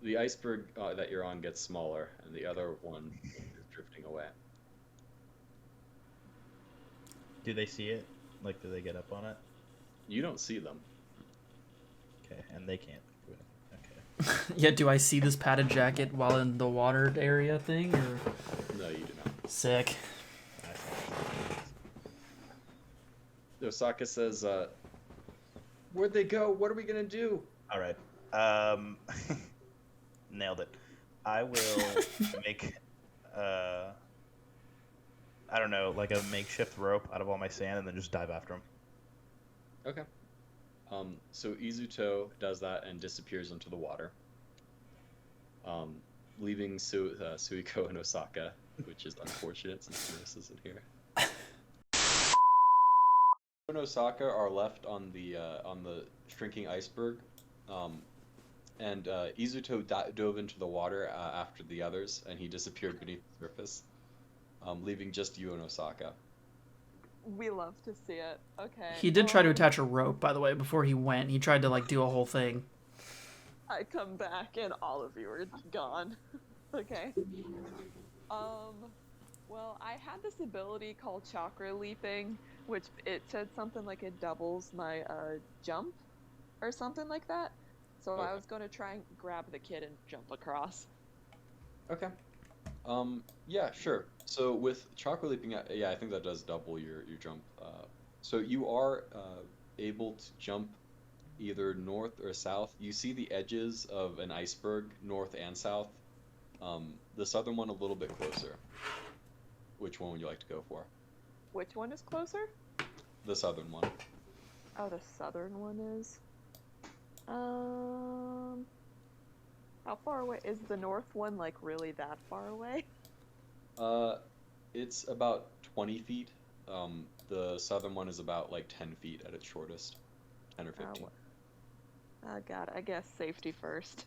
The iceberg that you're on gets smaller, and the other one is drifting away. Do they see it? Do they get up on it? You don't see them. Okay, and they can't do it. Okay. Yeah. Do I see this padded jacket while in the water area thing, or? No, you do not. Sick. Osaka says, "Where'd they go? What are we gonna do?" All right. Nailed it. I will make, I don't know, like a makeshift rope out of all my sand and then just dive after him. Okay. So Izuto does that and disappears into the water, leaving Suiko and Osaka, which is unfortunate since Marissa isn't here. And Osaka are left on the shrinking iceberg, and Izuto dove into the water after the others, and he disappeared beneath the surface, leaving just you and Osaka. We love to see it. Okay. He did try to attach a rope, by the way, before he went. He tried to do a whole thing. I come back and all of you are gone. Okay. Well, I had this ability called chakra leaping, which it said something like it doubles my jump or something like that. So I was going to try and grab the kid and jump across. Okay. Yeah, sure. So with chakra leaping, yeah, I think that does double your jump. So you are able to jump either north or south. You see the edges of an iceberg, north and south. The southern one a little bit closer. Which one would you like to go for? Which one is closer? The southern one. Oh, the southern one is. How far away is the north one? Really that far away? It's about 20 feet. The southern one is about 10 feet at its shortest, 10 or 15. Oh God, I guess safety first.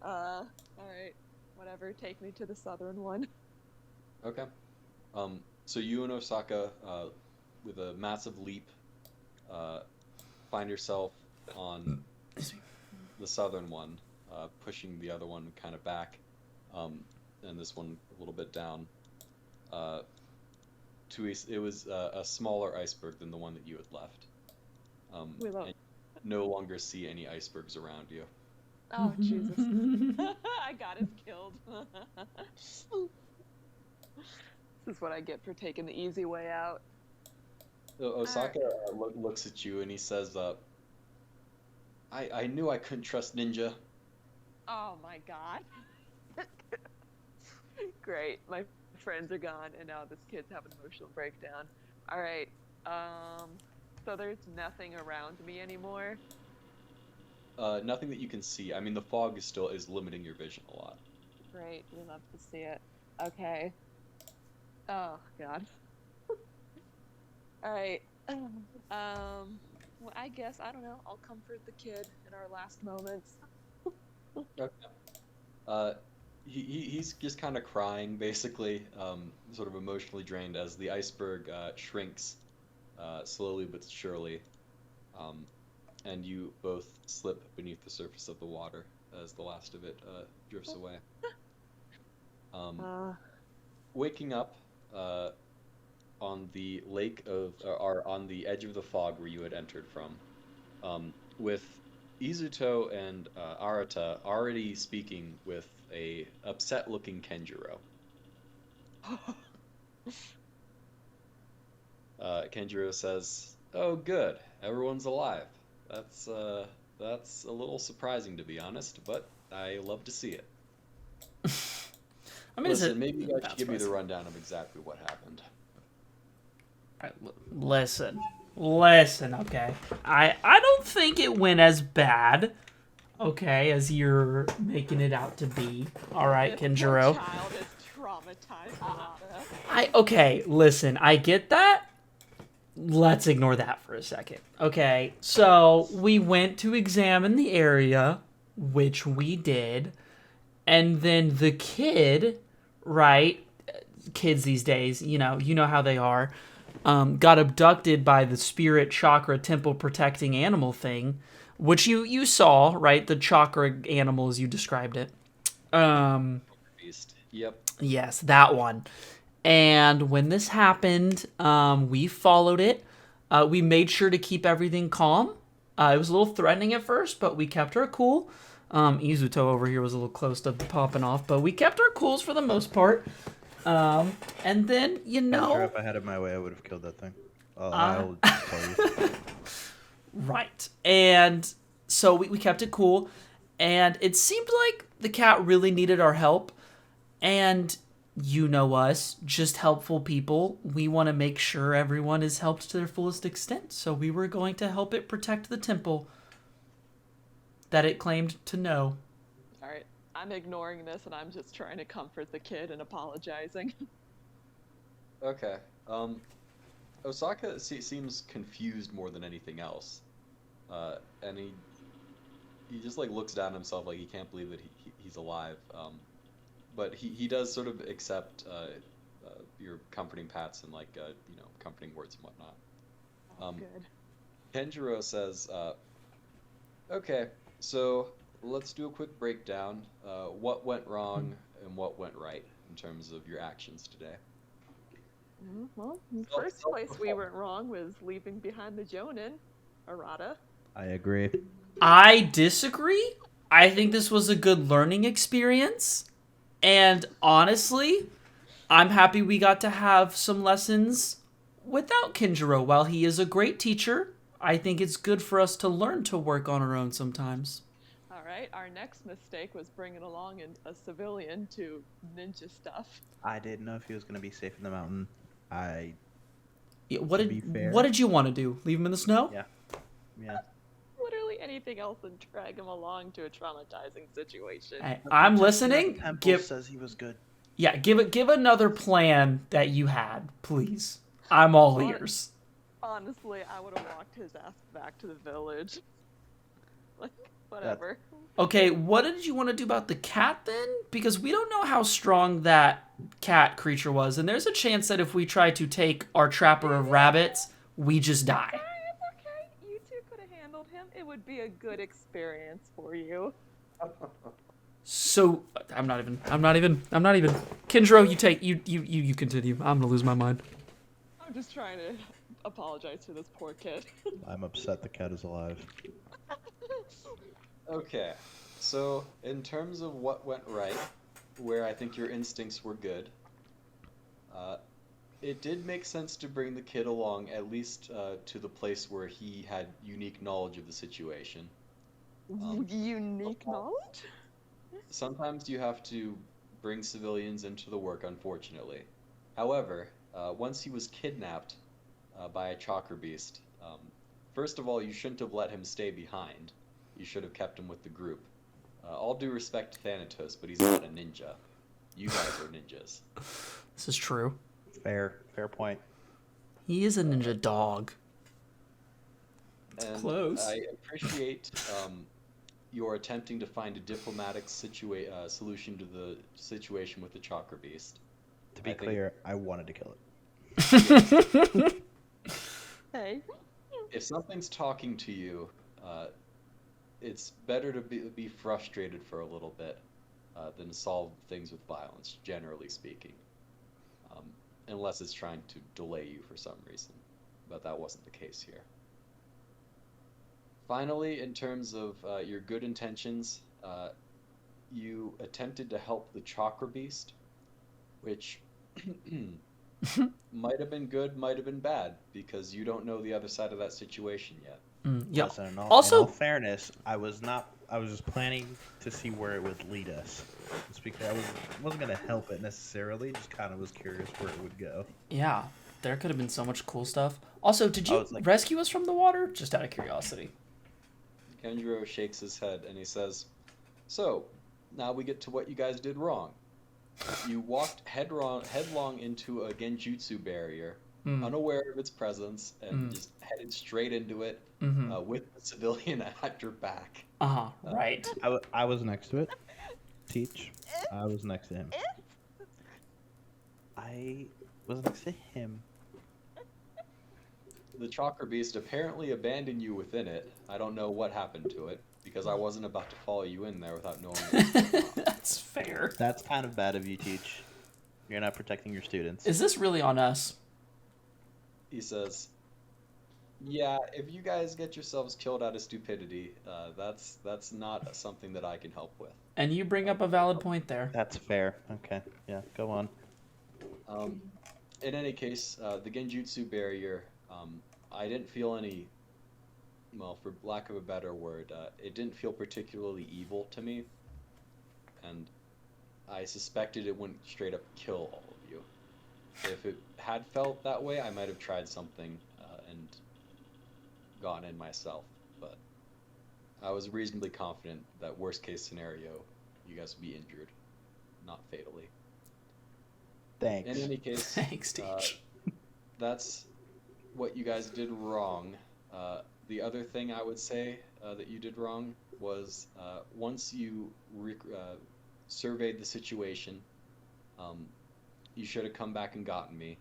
All right, whatever. Take me to the southern one. Okay. So you and Osaka, with a massive leap, find yourself on the southern one, pushing the other one kind of back, and this one a little bit down. It was a smaller iceberg than the one that you had left. And you no longer see any icebergs around you. Oh Jesus! I got us killed. This is what I get for taking the easy way out. Osaka looks at you and he says, I knew I couldn't trust Ninja. Oh my God. Great. My friends are gone and now this kid's having an emotional breakdown. All right. So there's nothing around me anymore? Nothing that you can see. I mean, the fog is limiting your vision a lot. Great. We love to see it. Okay. Oh God. All right. Well, I guess I don't know. I'll comfort the kid in our last moments. Okay. He's just kind of crying, basically, sort of emotionally drained as the iceberg shrinks slowly but surely, and you both slip beneath the surface of the water as the last of it drifts away. Waking up on the on the edge of the fog where you had entered from, with Izuto and Arata already speaking with a upset-looking Kenjiro. Kenjiro says, "Oh, good. Everyone's alive. That's a little surprising to be honest, but I love to see it." I mean, Listen, maybe you guys that's should give me the surprising. rundown of exactly what happened. Listen, okay. I don't think it went as bad, okay, as you're making it out to be. All right, This poor Kenjiro. child is traumatized, Arata. Okay, listen, I get that. Let's ignore that for a second. Okay, so we went to examine the area, which we did, and then the kid, right? Kids these days, you know how they are. Got abducted by the spirit chakra temple protecting animal thing, which you saw, right? The chakra animal as you described it. Beast. Yep. Yes, that one. And when this happened, we followed it. We made sure to keep everything calm. It was a little threatening at first, but we kept her cool. Izuto over here was a little close to popping off, but we kept our cools for the most part. And then, I'm sure if I had it my way, I would have killed that thing. I'll tell you. Right. And so we kept it cool. And it seemed like the cat really needed our help. And you know us, just helpful people. We want to make sure everyone is helped to their fullest extent. So we were going to help it protect the temple that it claimed to know. Alright, I'm ignoring this and I'm just trying to comfort the kid and apologizing. Okay. Osaka seems confused more than anything else, and he just like looks down at himself like he can't believe that he's alive. But he does sort of accept your comforting pats and like comforting words and whatnot. Good. Kenjiro says, "Okay, so let's do a quick breakdown. What went wrong and what went right in terms of your actions today?" Well, in the first place we went wrong was leaving behind the Jonin, Arata. I agree. I disagree. I think this was a good learning experience. And honestly, I'm happy we got to have some lessons without Kenjiro. While he is a great teacher, I think it's good for us to learn to work on our own sometimes. Alright, our next mistake was bringing along a civilian to ninja stuff. I didn't know if he was going to be safe in the mountain. Yeah, To be fair. what did you want to do? Leave him in the snow? Yeah. Literally anything else than drag him along to a traumatizing situation. Hey, I'm listening. Temple says he was good. Yeah, give another plan that you had, please. I'm all ears. Honestly, I would have walked his ass back to the village. Like, whatever. Okay, what did you want to do about the cat then? Because we don't know how strong that cat creature was, and there's a chance that if we try to take our trapper of rabbits, we just die. Sorry, it's okay. You two could have handled him. It would be a good experience for you. So I'm not even. Kenjiro, you continue. I'm gonna lose my mind. I'm just trying to apologize to this poor kid. I'm upset the cat is alive. Okay, so in terms of what went right, where I think your instincts were good, it did make sense to bring the kid along, at least to the place where he had unique knowledge of the situation. Unique knowledge? Sometimes you have to bring civilians into the work, unfortunately. However, once he was kidnapped by a chakra beast, first of all, you shouldn't have let him stay behind. You should have kept him with the group. All due respect to Thanatos, but he's not a ninja. You guys are ninjas. This is true. Fair point. He is a ninja dog. And close. I appreciate your attempting to find a diplomatic solution to the situation with the chakra beast. To be clear, I wanted to kill it. Hey. If something's talking to you, it's better to be frustrated for a little bit than solve things with violence, generally speaking. Unless it's trying to delay you for some reason. But that wasn't the case here. Finally, in terms of your good intentions, you attempted to help the chakra beast, which might have been good, might have been bad, because you don't know the other side of that situation yet. Yeah. Listen, in Also- all fairness, I was just planning to see where it would lead us. Just because wasn't gonna help it necessarily, just kind of was curious where it would go. Yeah, there could have been so much cool stuff. Also, did you Oh, it's like- rescue us from the water? Just out of curiosity. Kenjiro shakes his head and he says, "So, now we get to what you guys did wrong. You walked headlong into a genjutsu barrier, unaware of its presence, and just headed straight into it with the civilian at your back." Right. I was next to it. Teach. I was next to him. I was next to him. The chakra beast apparently abandoned you within it. I don't know what happened to it, because I wasn't about to follow you in there without knowing what was going on. That's fair. That's kind of bad of you, Teach. You're not protecting your students. Is this really on us? He says, "Yeah, if you guys get yourselves killed out of stupidity, that's not something that I can help with." And you bring up a valid point there. That's fair. Okay. Yeah, go on. In any case, the genjutsu barrier, I didn't feel any, well, for lack of a better word, it didn't feel particularly evil to me, and I suspected it wouldn't straight up kill all of you. If it had felt that way, I might have tried something and gotten in myself, but I was reasonably confident that worst case scenario, you guys would be injured, not fatally. Thanks. In any case, Thanks, Teach. that's what you guys did wrong. The other thing I would say that you did wrong was once you surveyed the situation, you should have come back and gotten me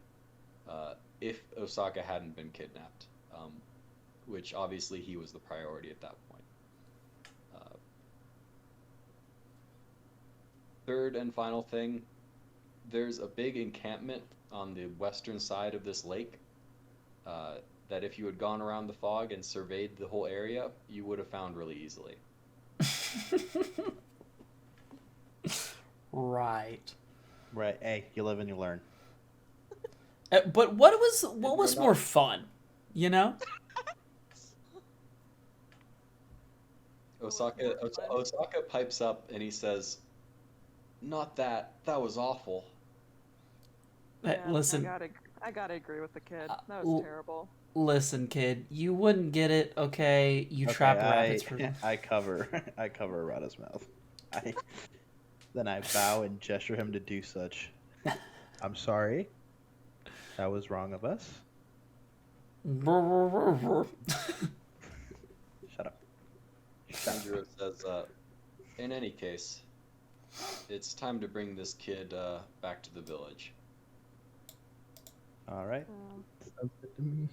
if Osaka hadn't been kidnapped, which obviously he was the priority at that point. Third and final thing, there's a big encampment on the western side of this lake that if you had gone around the fog and surveyed the whole area, you would have found really easily. Right. Right. Hey, you live and you learn. But what was more fun? You know? Osaka pipes up and he says, "Not that. That was awful." Listen. I gotta agree with the kid. That was terrible. Listen, kid, you wouldn't get it, okay? You trapped rabbits for I cover Arata's mouth. Then I bow and gesture him to do such. I'm sorry. That was wrong of us. Shut up. Kenjiro says, "In any case, it's time to bring this kid back to the village." All right. Sounds good to me.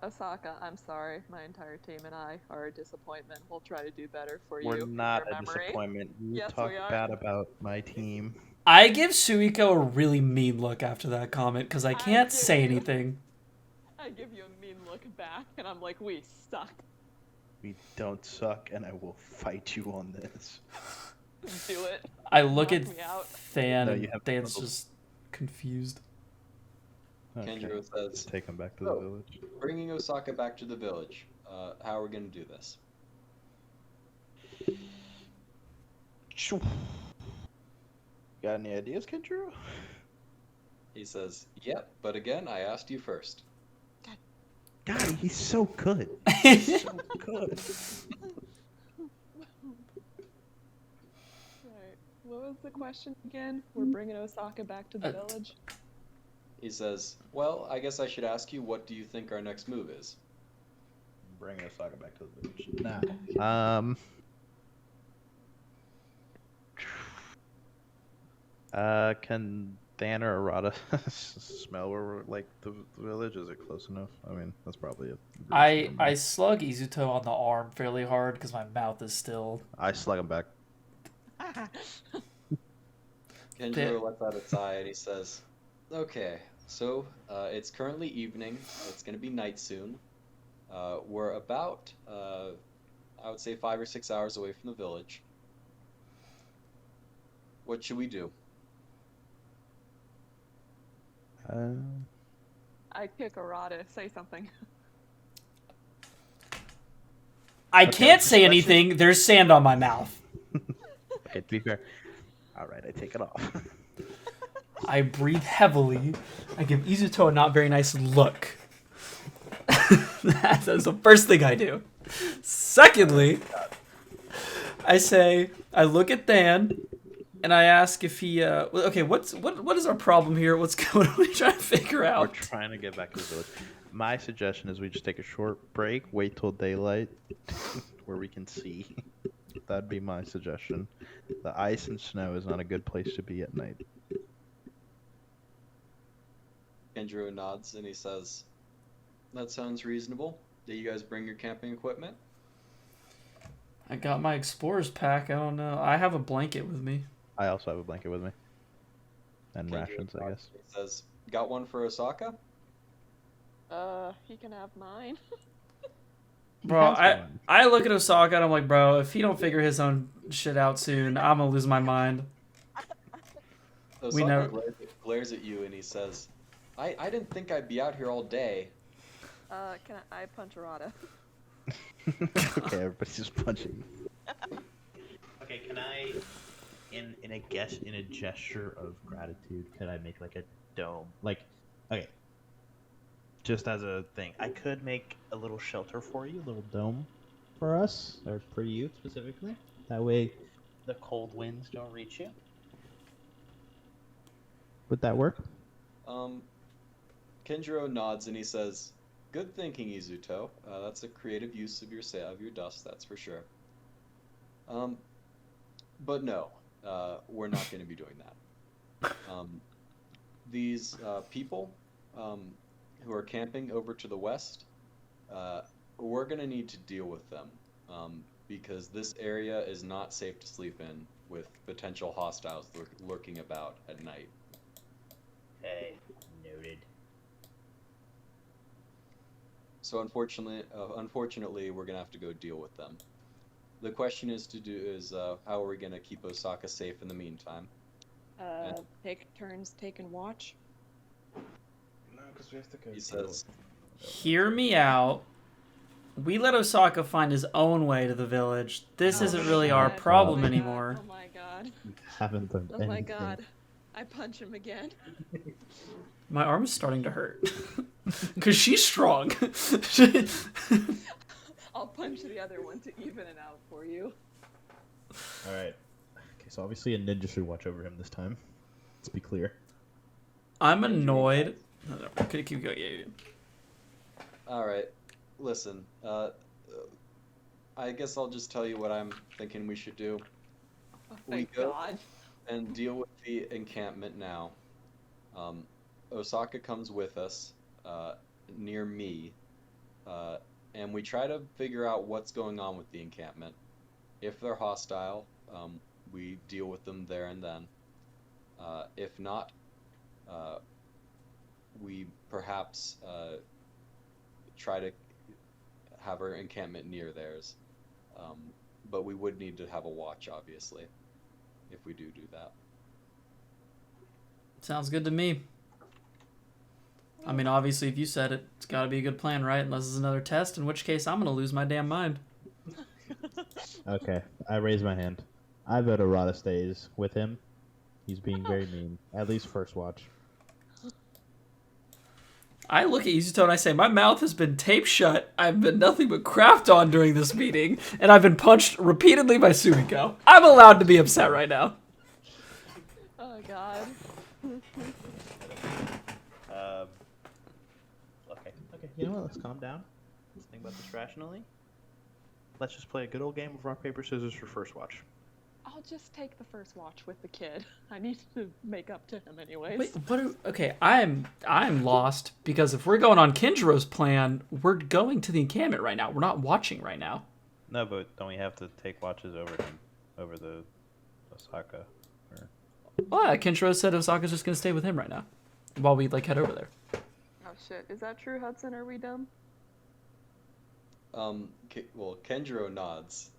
Osaka, I'm sorry. My entire team and I are a disappointment. We'll try to do better for you. We're not your a memory. disappointment. You Yes, talk we are. bad about my team. I give Suiko a really mean look after that comment because I can't say anything. I give you a mean look back, and I'm like, we suck. We don't suck, and I will fight you on this. Do it. I look Knock at me out. Than, No, and you have Than's trouble. just confused. Kenjiro says, Just take him back to the "Oh, village. bringing Osaka back to the village. How are we going to do this?" Got any ideas, Kenjiro? He says, "Yep, but again, I asked you first." God, he's so good. He's so good. Right. What was the question again? We're bringing Osaka back to the village? He says, "Well, I guess I should ask you, what do you think our next move is?" Bring Osaka back to the village. Nah. Can Dan or Arata smell where we're, like, the village? Is it close enough? I mean, that's probably it. I slug Izuto on the arm fairly hard because my mouth is still. I slug him back. Kenjiro lets out a sigh and he says, "Okay, so it's currently evening. It's going to be night soon. We're about, I would say, 5 or 6 hours away from the village. What should we do?" I kick Arata. Say something. I Okay, can't say let's just- anything. There's sand on my mouth. Okay, to be fair. All right, I take it off. I breathe heavily. I give Izuto a not very nice look. That's the first thing I do. Secondly, I look at Dan, and I ask if he. Okay, what is our problem here? What's going on? We're trying to figure We're out. trying to get back to the village. My suggestion is we just take a short break, wait till daylight, where we can see. That'd be my suggestion. The ice and snow is not a good place to be at night. Kenjiro nods and he says, "That sounds reasonable. Did you guys bring your camping equipment?" I got my explorer's pack. I don't know. I have a blanket with me. I also have a blanket with me. And Kenjiro rations, I nods guess. and he says, "Got one for Osaka?" He can have mine. Bro, has one. I look at Osaka and I'm like, bro, if he don't figure his own shit out soon, I'm gonna lose my mind. Osaka know- glares at you and he says, I didn't think I'd be out here all day." Can I punch Arata? Okay, everybody's just punching. Okay, can I, in a gesture of gratitude, could I make like a dome? Like, okay, just as a thing, I could make a little shelter for you, a little dome for us, or for you specifically. That way, the cold winds don't reach you. Would that work? Kenjiro nods and he says, "Good thinking, Izuto. That's a creative use of your dust, that's for sure. But no, we're not going to be doing that. These people who are camping over to the west, we're going to need to deal with them because this area is not safe to sleep in with potential hostiles lurking about at night." Okay, noted. So unfortunately, we're gonna have to go deal with them. The question is how are we gonna keep Osaka safe in the meantime? Take turns taking watch. No, because we have to go. He says, Hear me out. We let Osaka find his own way to the village. This Oh isn't my really our God. problem Oh my God. anymore. Oh my god. Haven't done Oh my anything. god. I punch him again. My arm is starting to hurt. Because she's strong. I'll punch the other one to even it out for you. Alright. Okay, so obviously a ninja should watch over him this time. Let's be clear. I'm annoyed. No, could you keep going? Yeah, yeah. "All right, listen. I guess I'll just tell you what I'm thinking we should do. Oh, We thank go- god. And deal with the encampment now. Osaka comes with us, near me, and we try to figure out what's going on with the encampment. If they're hostile, we deal with them there and then. If not, we perhaps try to have our encampment near theirs. But we would need to have a watch, obviously, if we do that." Sounds good to me. I mean, obviously, if you said it, it's got to be a good plan, right? Unless it's another test, in which case I'm going to lose my damn mind. Okay, I raise my hand. I vote Arata stays with him. He's being very mean. At least first watch. I look at Izuto and I say, my mouth has been taped shut. I've been nothing but crapped on during this meeting, and I've been punched repeatedly by Sumiko. I'm allowed to be upset right now. Oh god. Okay. You know what? Let's calm down. Let's think about this rationally. Let's just play a good old game of rock, paper, scissors for first watch. I'll just take the first watch with the kid. I need to make up to him anyways. Wait, okay, I'm lost, because if we're going on Kenjiro's plan, we're going to the encampment right now. We're not watching right now. No, but don't we have to take watches over him? Over the Osaka? Or... Well, yeah, Kenjiro said Osaka's just going to stay with him right now, while we, head over there. Oh shit, is that true, Hudson? Are we dumb? Well, Kenjiro nods.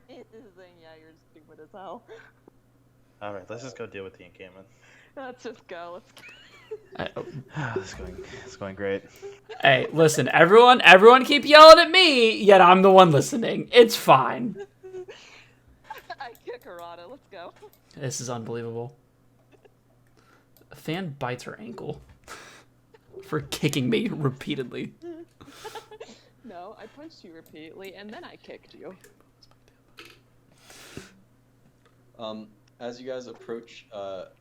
He's saying, yeah, you're stupid as hell. All right, let's just go deal with the encampment. Let's just go. Let's go. It's going great. Hey, listen, everyone keep yelling at me, yet I'm the one listening. It's fine. I kick Arata. Let's go. This is unbelievable. A fan bites her ankle for kicking me repeatedly. No, I punched you repeatedly, and then I kicked you. As you guys approach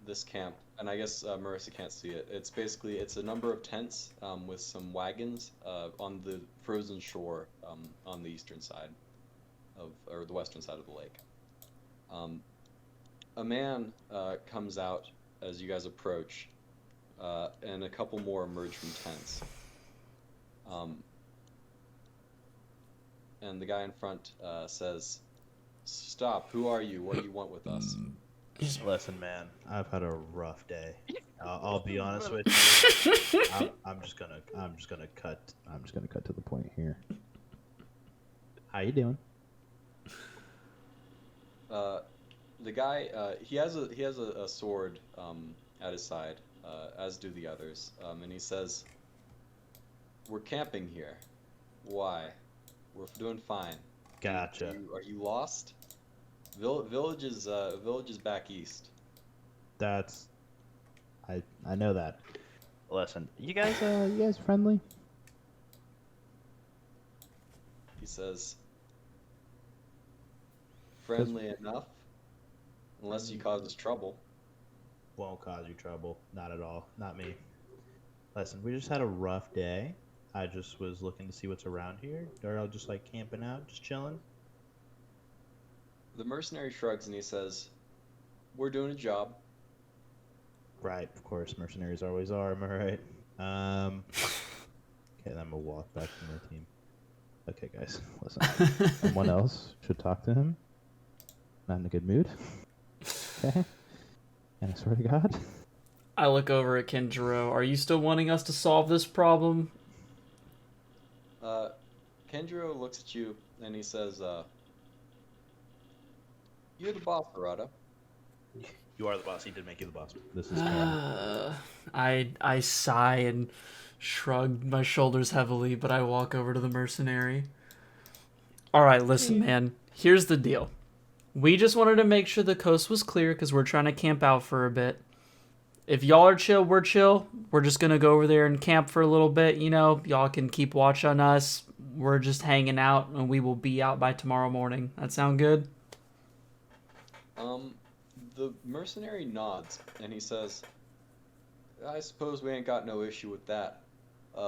this camp, and I guess Marissa can't see it, it's a number of tents with some wagons on the frozen shore on the eastern side or the western side of the lake. A man comes out as you guys approach, and a couple more emerge from tents. And the guy in front says, "Stop, who are you? What do you want with us?" Listen, man, I've had a rough day. I'll be honest with you. I'm just gonna cut to the point here. How you doing? The guy, he has a sword at his side, as do the others, and he says, "We're camping here. Why? We're doing fine. Gotcha. Are you lost? Village is back east." That's I know that. Listen, you guys friendly? He says, "Friendly enough, unless you cause us trouble." Won't cause you trouble. Not at all. Not me. Listen, we just had a rough day. I just was looking to see what's around here. They're all just like camping out, just chilling. The mercenary shrugs and he says, "We're doing a job." Right, of course, mercenaries always are, am I right? Okay, then I'm gonna walk back to my team. Okay, guys, listen. Someone else should talk to him. Not in a good mood. Okay? And I swear to God. I look over at Kenjiro. Are you still wanting us to solve this problem? Kenjiro looks at you and he says, "You're the boss, Arata." You are the boss. He did make you the boss. This is canon. I sigh and shrug my shoulders heavily, but I walk over to the mercenary. All right, listen, man. Here's the deal. We just wanted to make sure the coast was clear because we're trying to camp out for a bit. If y'all are chill, we're chill. We're just going to go over there and camp for a little bit. You know, y'all can keep watch on us. We're just hanging out, and we will be out by tomorrow morning. That sound good? The mercenary nods and he says, "I suppose we ain't got no issue with that.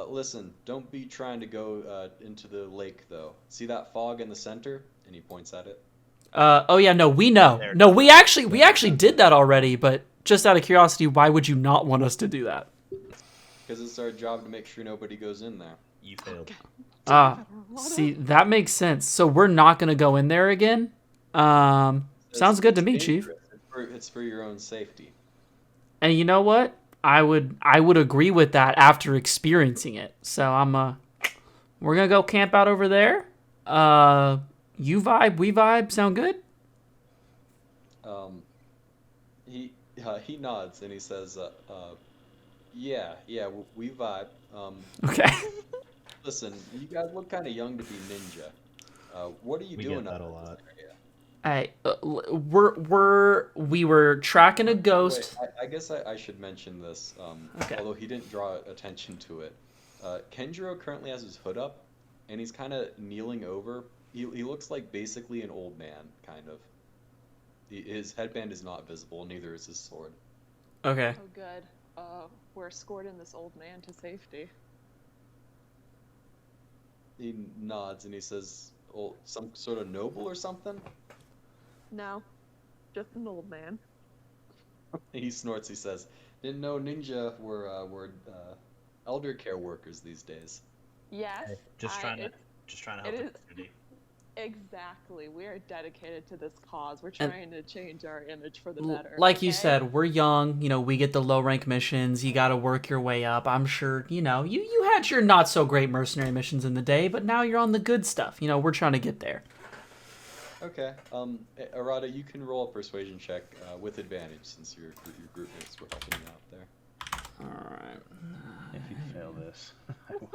Listen, don't be trying to go into the lake though. See that fog in the center?" And he points at it. Oh yeah, no, we know. No, we actually did that already, but just out of curiosity, why would you not want us to do that? Because it's our job to make sure nobody goes in there. You failed. See, that makes sense. So we're not going to go in there again? Sounds good to me, Chief. It's for your own safety. And you know what? I would agree with that after experiencing it. So we're going to go camp out over there. You vibe, we vibe, sound good? He nods and he says, yeah, we vibe. Okay. Listen, you guys look kind of young to be ninja. What are you doing? We get that a lot. Hey, we were tracking a ghost. Wait, I guess I should mention this, Okay. although he didn't draw attention to it. Kenjiro currently has his hood up, and he's kind of kneeling over. He looks like basically an old man, kind of. His headband is not visible, neither is his sword. Okay. Oh, good. We're escorting this old man to safety. He nods and he says, "Oh, some sort of noble or something?" No, just an old man. He snorts. He says, "Didn't know ninja were elder care workers these days." Yes. Just trying to help the community. Exactly. We are dedicated to this cause. We're trying to change our image for the better. Like you said, we're young. You know, we get the low rank missions. You got to work your way up. I'm sure, you know, you had your not so great mercenary missions in the day, but now you're on the good stuff. You know, we're trying to get there. Okay. Arata, you can roll a persuasion check with advantage since your group mates were helping you out there. Alright. If you fail this, I will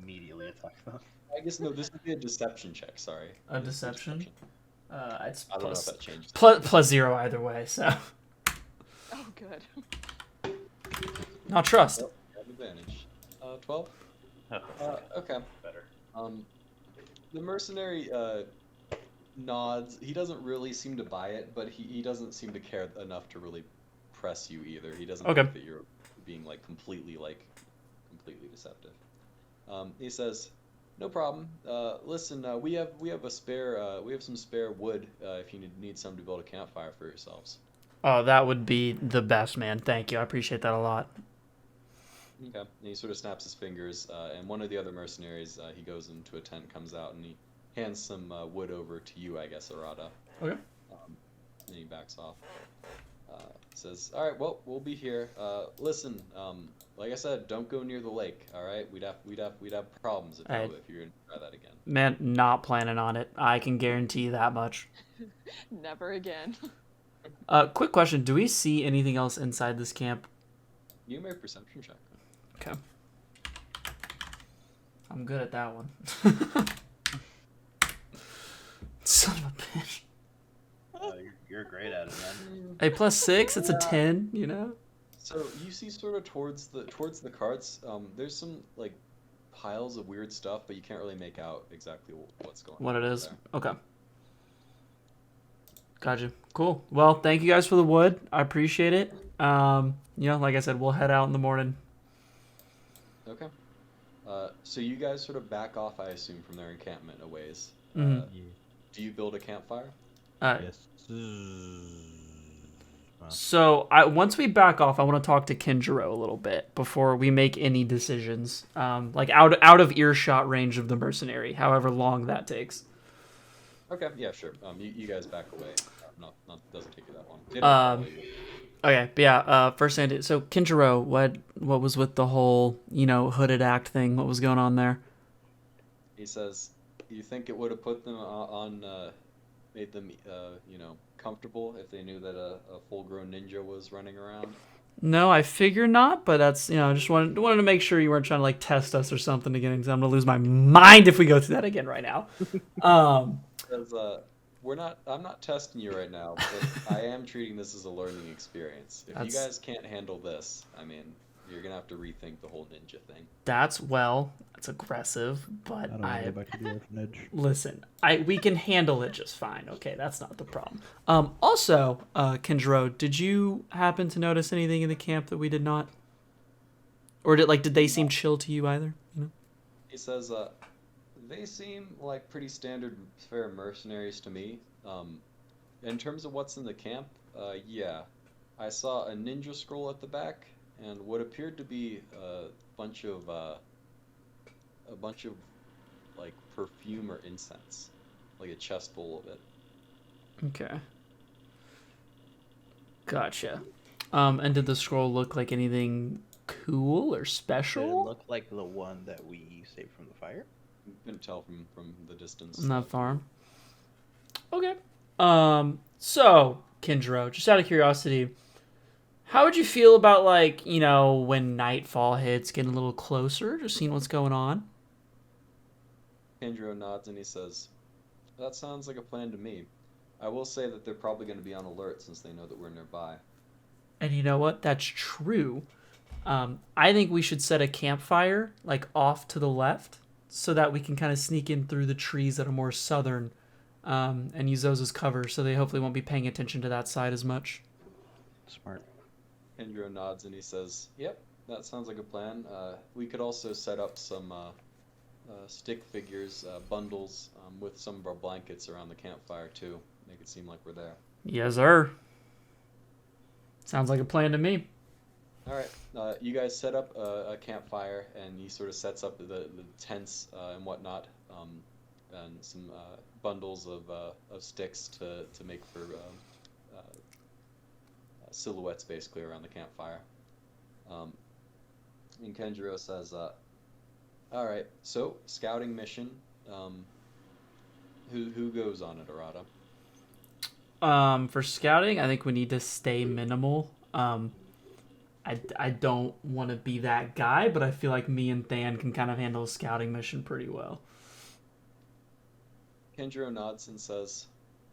immediately attack them. I guess no. This would be a deception check. Sorry. A deception? It's I don't know if that changes. plus 0 either way, so. Oh, good. Not trust. Nope, you have advantage. 12. Oh, Okay. better. The mercenary nods. He doesn't really seem to buy it, but he doesn't seem to care enough to really press you either. He doesn't Okay. think that you're being completely deceptive. He says, "No problem. Listen, we have some spare wood if you need some to build a campfire for yourselves." Oh, that would be the best, man. Thank you. I appreciate that a lot. Okay. And he sort of snaps his fingers, and one of the other mercenaries, he goes into a tent, comes out, and he hands some wood over to you, I guess, Arata. Okay. And he backs off. Says, "All right, well, we'll be here. Listen, like I said, don't go near the lake. All right, we'd have problems if you were to try that again." Man, not planning on it. I can guarantee you that much. Never again. Quick question. Do we see anything else inside this camp? You make a perception check. Okay. I'm good at that one. Son of a bitch. You're great at it, man. A plus 6, it's a 10, you know? So you see, sort of towards the carts, there's some piles of weird stuff, but you can't really make out exactly what's going on. What it is. there. Okay. Gotcha. Cool. Well, thank you guys for the wood. I appreciate it. Like I said, we'll head out in the morning. Okay. So you guys sort of back off, I assume, from their encampment a ways. Mhm. Do you build a campfire? Yes. So once we back off, I want to talk to Kenjiro a little bit before we make any decisions. Out of earshot range of the mercenary, however long that takes. Okay. Yeah. Sure. You guys back away. Not doesn't take you that long. They don't follow you. Okay, but yeah. First, so Kenjiro, what was with the whole hooded act thing? What was going on there? He says, "You think it would have put them made them comfortable if they knew that a full-grown ninja was running around?" No, I figure not, but that's just wanted to make sure you weren't trying to test us or something again, because I'm gonna lose my mind if we go through that again right now. Because I'm not testing you right now, but I am treating this as a learning experience. If you guys can't handle this, I mean, you're gonna have to rethink the whole ninja thing. That's aggressive, but I don't want to go back to the orphanage. listen, we can handle it just fine. Okay, that's not the problem. Also, Kenjiro, did you happen to notice anything in the camp that we did not? Or did they seem chill to you either? He says, they seem like pretty standard fare mercenaries to me. In terms of what's in the camp, yeah. I saw a ninja scroll at the back, and what appeared to be a bunch of perfume or incense, like a chest full of it. Okay. Gotcha. And did the scroll look like anything cool or Did it special? look like the one that we saved from the fire? You couldn't tell from the distance. Not far. Okay. So, Kenjiro, just out of curiosity, how would you feel about when nightfall hits, getting a little closer, just seeing what's going on? Kenjiro nods and he says, "That sounds like a plan to me. I will say that they're probably going to be on alert since they know that we're nearby." And you know what? That's true. I think we should set a campfire off to the left so that we can kind of sneak in through the trees that are more southern and use those as cover, so they hopefully won't be paying attention to that side as much. Smart. Kenjiro nods and he says, "Yep, that sounds like a plan. We could also set up some stick figures, bundles, with some of our blankets around the campfire too. Make it seem like we're there." Yes, sir. Sounds like a plan to me. All right, you guys set up a campfire, and he sort of sets up the tents and whatnot, and some bundles of sticks to make for silhouettes basically around the campfire. And Kenjiro says, "All right, so scouting mission. Who goes on it, Arata?" For scouting, I think we need to stay minimal. I don't want to be that guy, but I feel like me and Than can kind of handle a scouting mission pretty well. Kenjiro nods and says,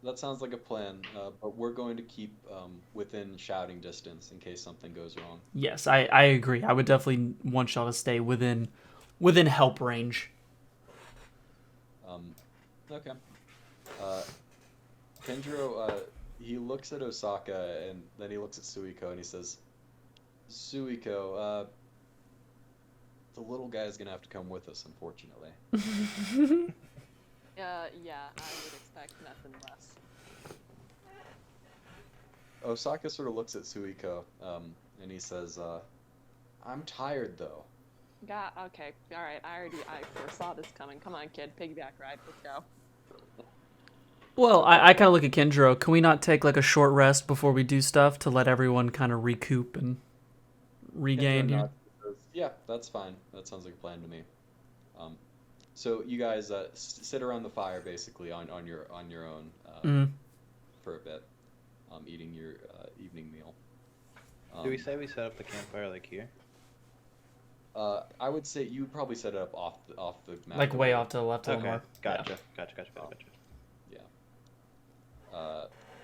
"That sounds like a plan, but we're going to keep within shouting distance in case something goes wrong." Yes, I agree. I would definitely want y'all to stay within help range. Okay. Uh, Kenjiro, he looks at Osaka and then he looks at Suiko and he says, "Suiko, the little guy is gonna have to come with us, unfortunately." Yeah, I would expect nothing less. Osaka sort of looks at Suiko, and he says, "I'm tired though." Okay, alright, I foresaw this coming. Come on, kid, piggyback ride, let's go. Well, I kind of look at Kenjiro. Can we not take like a short rest before we do stuff to let everyone kind of recoup and regain Kenjiro here? nods and says, "Yeah, that's fine. That sounds like a plan to me." So you guys sit around the fire basically on your own for a bit, eating your evening meal. Do we say we set up the campfire like here? I would say you would probably set it up off the map. Like way off to the left a little Okay, more. gotcha.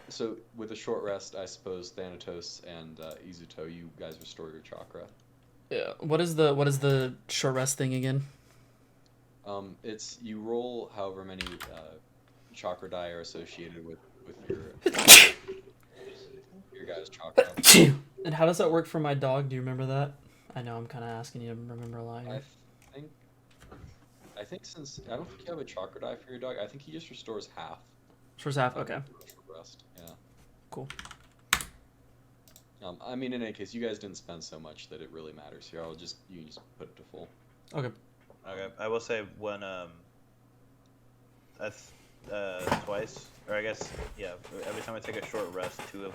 So with a short rest, I suppose Thanatos and Izuto, you guys restore your chakra. Yeah. What is the short rest thing again? It's you roll however many chakra die are associated with your guys' chakra. And how does that work for my dog? Do you remember that? I know I'm kind of asking you to remember a lot here. I think since I don't think you have a chakra die for your dog, I think he just restores half. First half, okay. Rest, yeah. Cool. I mean, in any case, you guys didn't spend so much that it really matters here. You can just put it to full. Okay. Okay, I will say when that's twice, or I guess yeah. Every time I take a short rest, one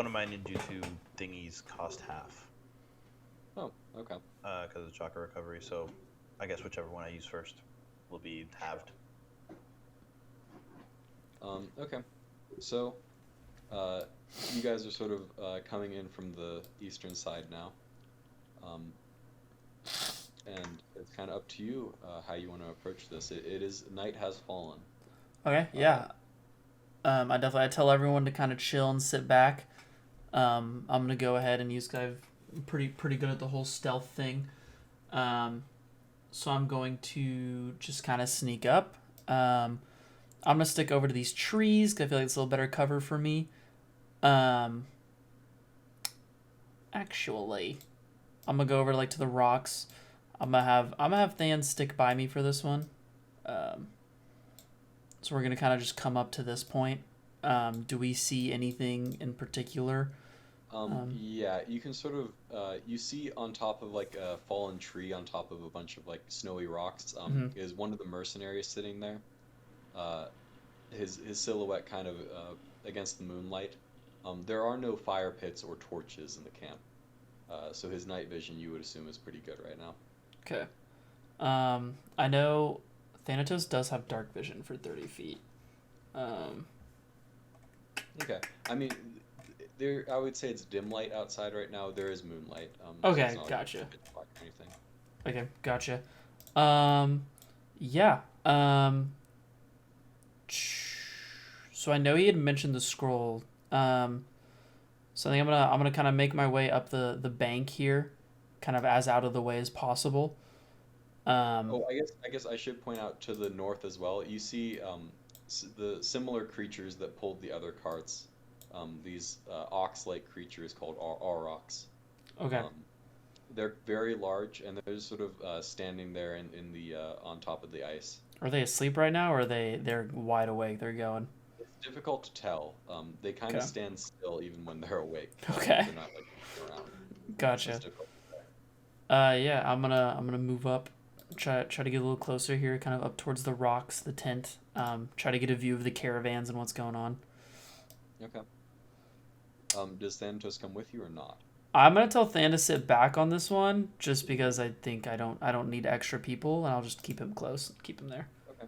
of my ninjutsu thingies cost half. Oh, okay. Because of chakra recovery. So, I guess whichever one I use first will be halved. Okay. So, you guys are sort of coming in from the eastern side now. And it's kind of up to you how you want to approach this. It is night has fallen. Okay. Yeah. I tell everyone to kind of chill and sit back. I'm gonna go ahead and use. I'm pretty good at the whole stealth thing. So I'm going to just kind of sneak up. I'm gonna stick over to these trees because I feel like it's a little better cover for me. Actually, I'm gonna go over like to the rocks. I'm gonna have Than stick by me for this one. So we're gonna kind of just come up to this point. Do we see anything in particular? Yeah, you can sort of you see on top of like a fallen tree on top of a bunch of like snowy rocks is one of the mercenaries sitting there. His silhouette kind of against the moonlight. There are no fire pits or torches in the camp, so his night vision you would assume is pretty good right now. Okay. I know Thanatos does have dark vision for 30 feet. Okay. I mean, I would say it's dim light outside right now. There is moonlight. Okay, it's not gotcha. Like pitch black or anything. Okay, gotcha. Yeah. So I know he had mentioned the scroll. So I think I'm gonna kind of make my way up the bank here, kind of as out of the way as possible. I guess I should point out to the north as well. You see the similar creatures that pulled the other carts. These ox-like creatures called aurochs. Okay. They're very large, and they're just sort of standing there in the on top of the ice. Are they asleep right now, or they're wide awake? They're going. It's difficult to tell. They kind of stand still even when they're awake. Okay. They're not like moving around. Gotcha. It's difficult to say. Yeah, I'm gonna move up, try to get a little closer here, kind of up towards the rocks, the tent. Try to get a view of the caravans and what's going on. Okay. Does Thanatos come with you or not? I'm gonna tell Than to sit back on this one, just because I think I don't need extra people, and I'll just keep him close, keep him there. Okay.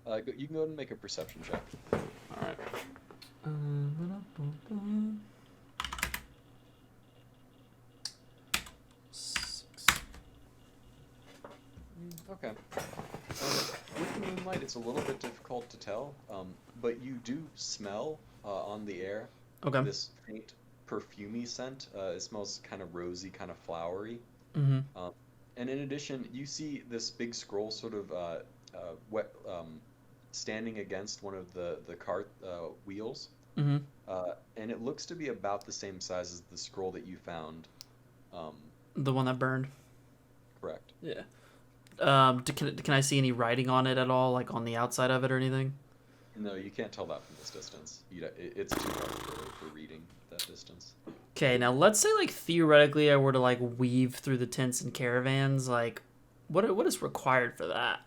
You can go ahead and make a perception check. All right. Okay. With the moonlight, it's a little bit difficult to tell, but you do smell on the air Okay. this faint, perfumey scent. It smells kind of rosy, kind of flowery. Mm-hmm. And in addition, you see this big scroll sort of standing against one of the cart wheels, Mm-hmm. and it looks to be about the same size as the scroll that you found. The one that burned. Correct. Yeah. Can I see any writing on it at all, like on the outside of it or anything? No, you can't tell that from this distance. It's too hard for reading that distance. Okay, now let's say like theoretically I were to like weave through the tents and caravans, like what is required for that?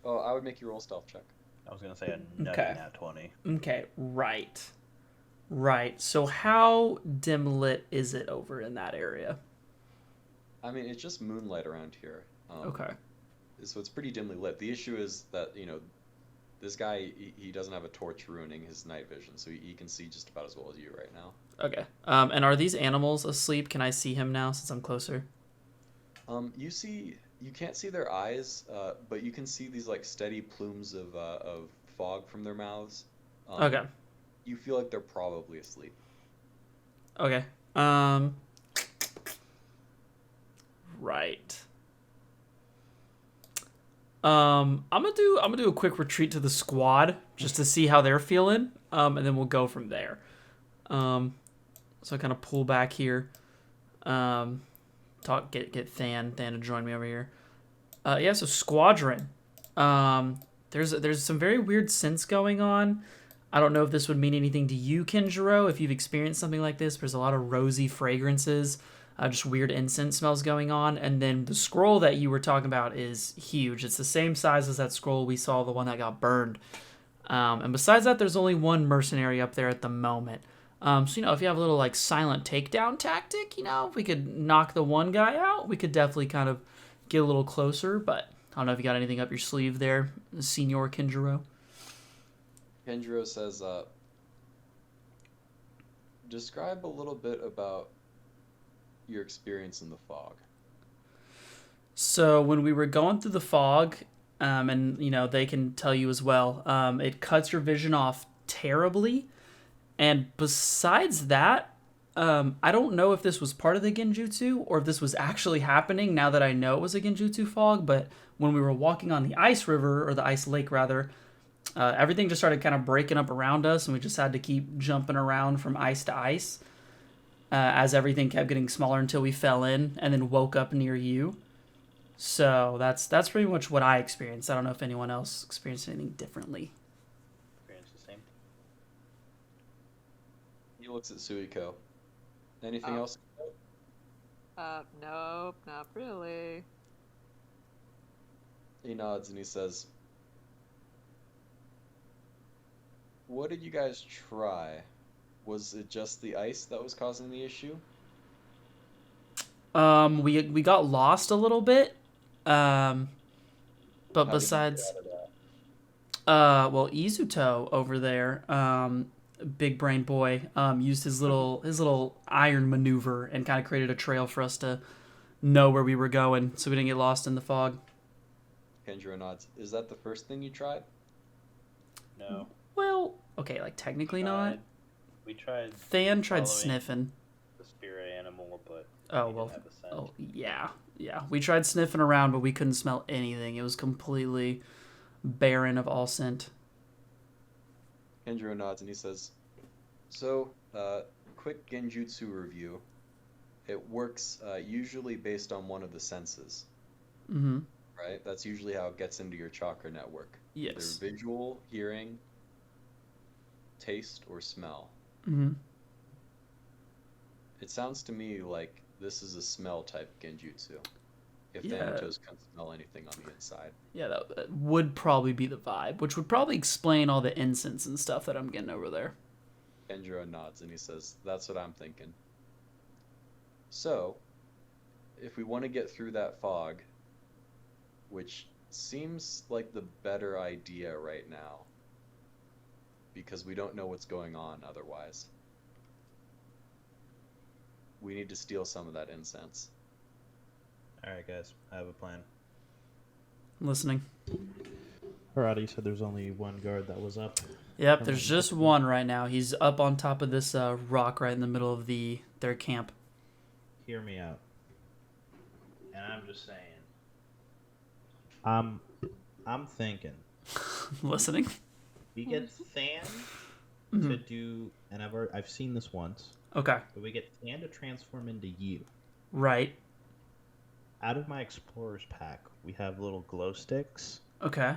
Oh, I would make you roll a stealth check. I was gonna say a nutty Okay. nat 20. Okay, right. Right. So how dim lit is it over in that area? I mean, it's just moonlight around here. Okay. So it's pretty dimly lit. The issue is that, this guy, he doesn't have a torch ruining his night vision, so he can see just about as well as you right now. Okay. And are these animals asleep? Can I see him now since I'm closer? You can't see their eyes, but you can see these like steady plumes of fog from their mouths. Okay. You feel like they're probably asleep. Okay. Right. I'm gonna do a quick retreat to the squad just to see how they're feeling, and then we'll go from there. So I kind of pull back here, get Than to join me over here. Yeah, so squadron. There's some very weird scents going on. I don't know if this would mean anything to you, Kenjiro, if you've experienced something like this. There's a lot of rosy fragrances, just weird incense smells going on. And then the scroll that you were talking about is huge. It's the same size as that scroll we saw, the one that got burned. And besides that, there's only one mercenary up there at the moment. So, if you have a little, like, silent takedown tactic, if we could knock the one guy out, we could definitely kind of get a little closer. But I don't know if you got anything up your sleeve there, Senior Kenjiro. Kenjiro says, describe a little bit about your experience in the fog. So when we were going through the fog, and they can tell you as well, it cuts your vision off terribly. And besides that, I don't know if this was part of the genjutsu or if this was actually happening now that I know it was a genjutsu fog, but when we were walking on the ice river, or the ice lake rather, everything just started kind of breaking up around us, and we just had to keep jumping around from ice to ice as everything kept getting smaller until we fell in and then woke up near you. So that's pretty much what I experienced. I don't know if anyone else experienced anything differently. Experience the same. He looks at Suiko. Anything else? Nope, not really. He nods and he says, what did you guys try? Was it just the ice that was causing the issue? We got lost a little bit. But How did you besides, get out of that? well, Izuto over there, big brain boy, used his little iron maneuver and kind of created a trail for us to know where we were going, so we didn't get lost in the fog. Kenjiro nods. Is that the first thing you tried? No. Well, okay, like technically not. We tried Than tried following sniffing. the spirit animal, but Oh, we well, didn't have a scent. oh, yeah. We tried sniffing around, but we couldn't smell anything. It was completely barren of all scent. Kenjiro nods and he says, so, quick genjutsu review. It works usually based on one of the senses, Mm-hmm. right? That's usually how it gets into your chakra network. Yes. Either visual, hearing, taste, or smell. Mm-hmm. It sounds to me like this is a smell type genjutsu. If Yeah. Thanatos can smell anything on the inside. Yeah, that would probably be the vibe, which would probably explain all the incense and stuff that I'm getting over there. Kenjiro nods and he says, that's what I'm thinking. So, if we want to get through that fog, which seems like the better idea right now. Because we don't know what's going on otherwise. We need to steal some of that incense. Alright, guys. I have a plan. Listening. Harada, you said there's only one guard that was up. Yep, there's just one right now. He's up on top of this rock right in the middle of their camp. Hear me out. And I'm just saying. I'm thinking. Listening. We get Than to do, and I've seen this once. Okay. But we get Than to transform into you. Right. Out of my explorer's pack, we have little glow sticks. Okay.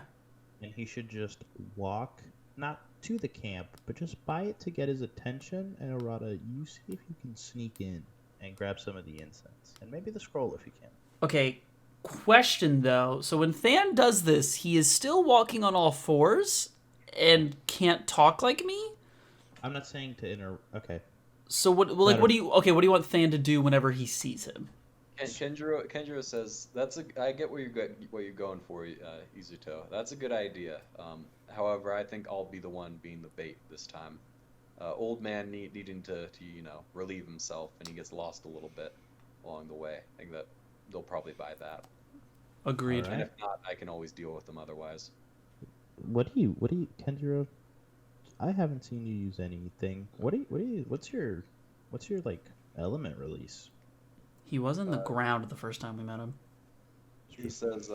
And he should just walk, not to the camp, but just by it to get his attention. And Arata, you see if you can sneak in and grab some of the incense. And maybe the scroll if you can. Okay. Question, though. So when Than does this, he is still walking on all fours and can't talk like me? I'm not saying to Okay. So what do you want Than to do whenever he sees him? Kenjiro says I get what you're going for, Izuto. That's a good idea. However, I think I'll be the one being the bait this time. Old man needing to relieve himself, and he gets lost a little bit along the way. I think that they'll probably buy that. Agreed. All right. And if not, I can always deal with them otherwise. What do you, Kenjiro? I haven't seen you use anything. What's your like element release? He was in the ground the first time we met him. He says,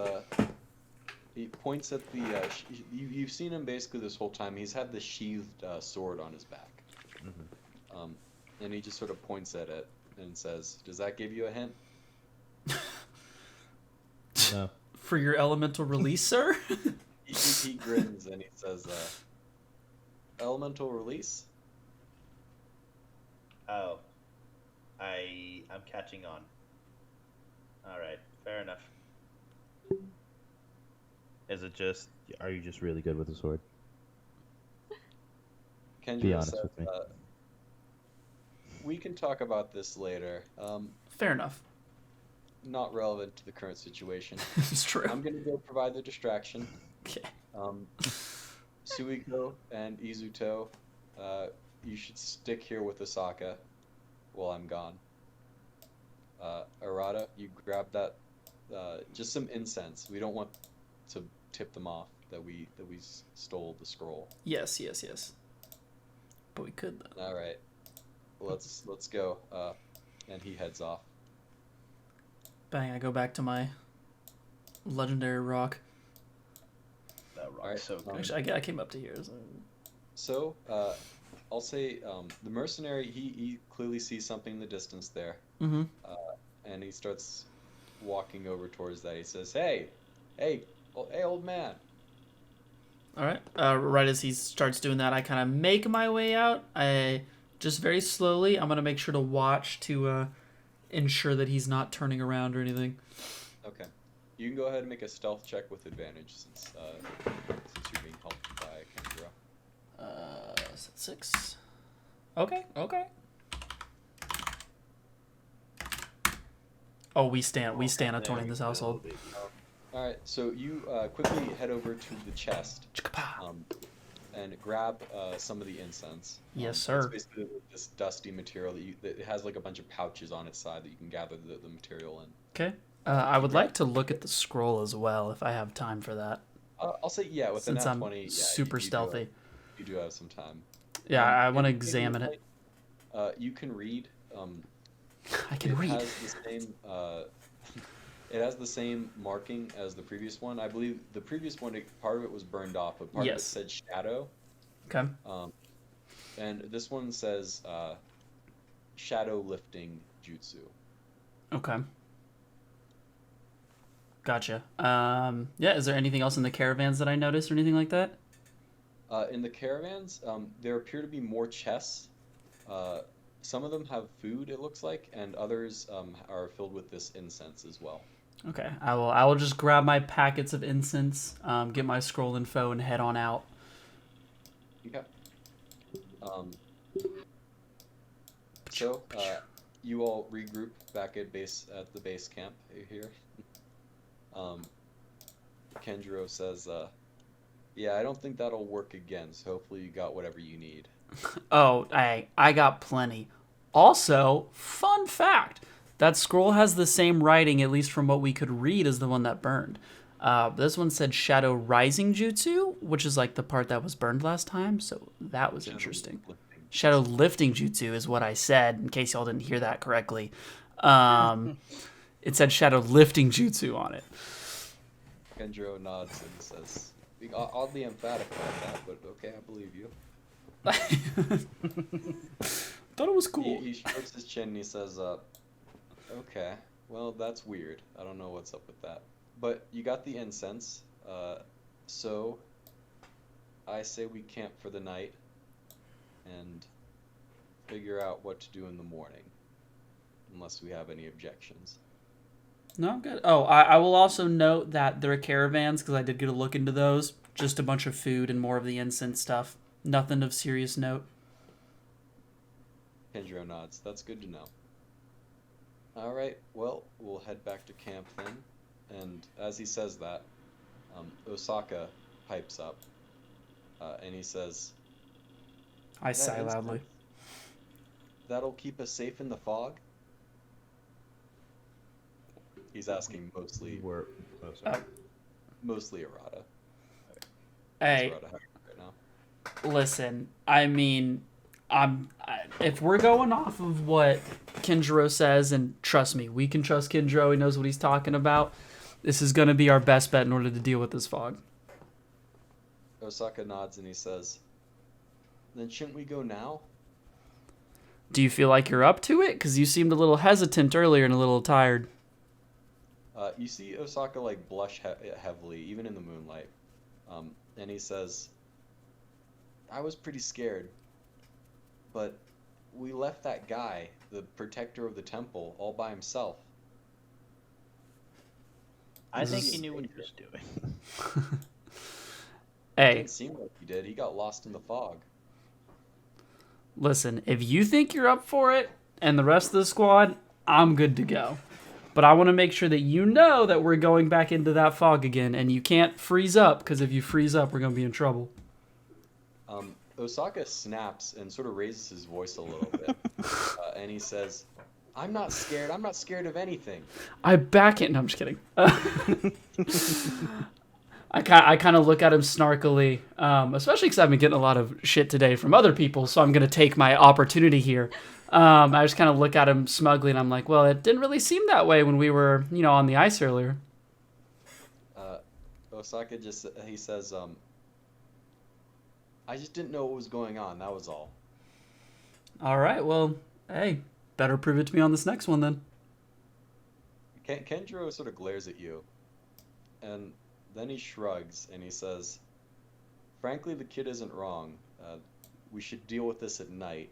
he points at the, you've seen him basically this whole time. He's had the sheathed sword on his back. Mm-hmm. And he just sort of points at it and says, does that give you a hint? No. For your elemental release, sir? He grins and he says, elemental release? Oh. I'm catching on. Alright, fair enough. Are you just really good with the sword? Kenjiro Be honest says, with me. we can talk about this later. Fair enough. Not relevant to the current situation. It's true. I'm gonna go provide the distraction. Okay. Suiko and Izuto, you should stick here with Osaka while I'm gone. Arata, you grab that, just some incense. We don't want to tip them off that we stole the scroll. Yes. But we could though. All right, let's go. And he heads off. Bang! I go back to my legendary rock. That rock's Alright, so good. Actually, I came up to here. So, I'll say the mercenary, he clearly sees something in the distance there. Mm-hmm. And he starts walking over towards that. He says, hey, old man. All right. Right as he starts doing that, I kind of make my way out. I just very slowly. I'm gonna make sure to watch to ensure that he's not turning around or anything. Okay. You can go ahead and make a stealth check with advantage since you're being helped by Kenjiro. 6. Okay. Oh, we stand a 20 in this household. All right. So you quickly head over to the chest and grab some of the incense. Yes, sir. It's basically this dusty material that it has like a bunch of pouches on its side that you can gather the material in. Okay. I would like to look at the scroll as well if I have time for that. I'll say with Since an I'm 20. super stealthy. You do have some time. Yeah, I want to in examine it. You can read. I can read. Has the same, it has the same marking as the previous one. I believe the previous one, part of it was burned off, but part of it said shadow. Okay. And this one says shadow lifting jutsu. Okay. Gotcha. Yeah, is there anything else in the caravans that I noticed or anything like that? In the caravans, there appear to be more chests. Some of them have food, it looks like, and others are filled with this incense as well. Okay, I will just grab my packets of incense, get my scroll info, and head on out. Okay. So you all regroup back at the base camp here. Kenjiro says, yeah, I don't think that'll work again, so hopefully you got whatever you need. Oh, I got plenty. Also, fun fact, that scroll has the same writing, at least from what we could read, as the one that burned. This one said Shadow Rising Jutsu, which is like the part that was burned last time, so that was interesting. Shadow Lifting Jutsu is what I said, in case y'all didn't hear that correctly. It said Shadow Lifting Jutsu on it. Kenjiro nods and says, being oddly emphatic about that, but okay, I believe you. Thought it was cool. He strokes his chin and he says, okay, well, that's weird. I don't know what's up with that. But you got the incense, so I say we camp for the night and figure out what to do in the morning, unless we have any objections. No, I'm good. Oh, I will also note that there are caravans, because I did get a look into those. Just a bunch of food and more of the incense stuff. Nothing of serious note. Kenjiro nods. That's good to know. Alright, well, we'll head back to camp then. And as he says that, Osaka pipes up. And he says, I sigh incense, loudly. that'll keep us safe in the fog? He's asking mostly Arata. Hey, Arata right now. listen, I mean, if we're going off of what Kenjiro says, and trust me, we can trust Kenjiro, he knows what he's talking about, this is going to be our best bet in order to deal with this fog. Osaka nods and he says, then shouldn't we go now? Do you feel like you're up to it? Because you seemed a little hesitant earlier and a little tired. You see Osaka like blush heavily, even in the moonlight. And he says, I was pretty scared, but we left that guy, the protector of the temple, all by himself. I think he knew what he was doing. It Hey, didn't seem like he did. He got lost in the fog. listen, if you think you're up for it and the rest of the squad, I'm good to go. But I want to make sure that you know that we're going back into that fog again, and you can't freeze up, because if you freeze up, we're going to be in trouble. Osaka snaps and sort of raises his voice a little bit. And he says, I'm not scared. I'm not scared of anything. I back it. No, I'm just kidding. I kind of look at him snarkily, especially because I've been getting a lot of shit today from other people, so I'm going to take my opportunity here. I just kind of look at him smugly, and I'm like, well, it didn't really seem that way when we were, on the ice earlier. Osaka he says, I just didn't know what was going on. That was all. All right, well, hey, better prove it to me on this next one then. Kenjiro sort of glares at you, and then he shrugs and he says, frankly, the kid isn't wrong. We should deal with this at night.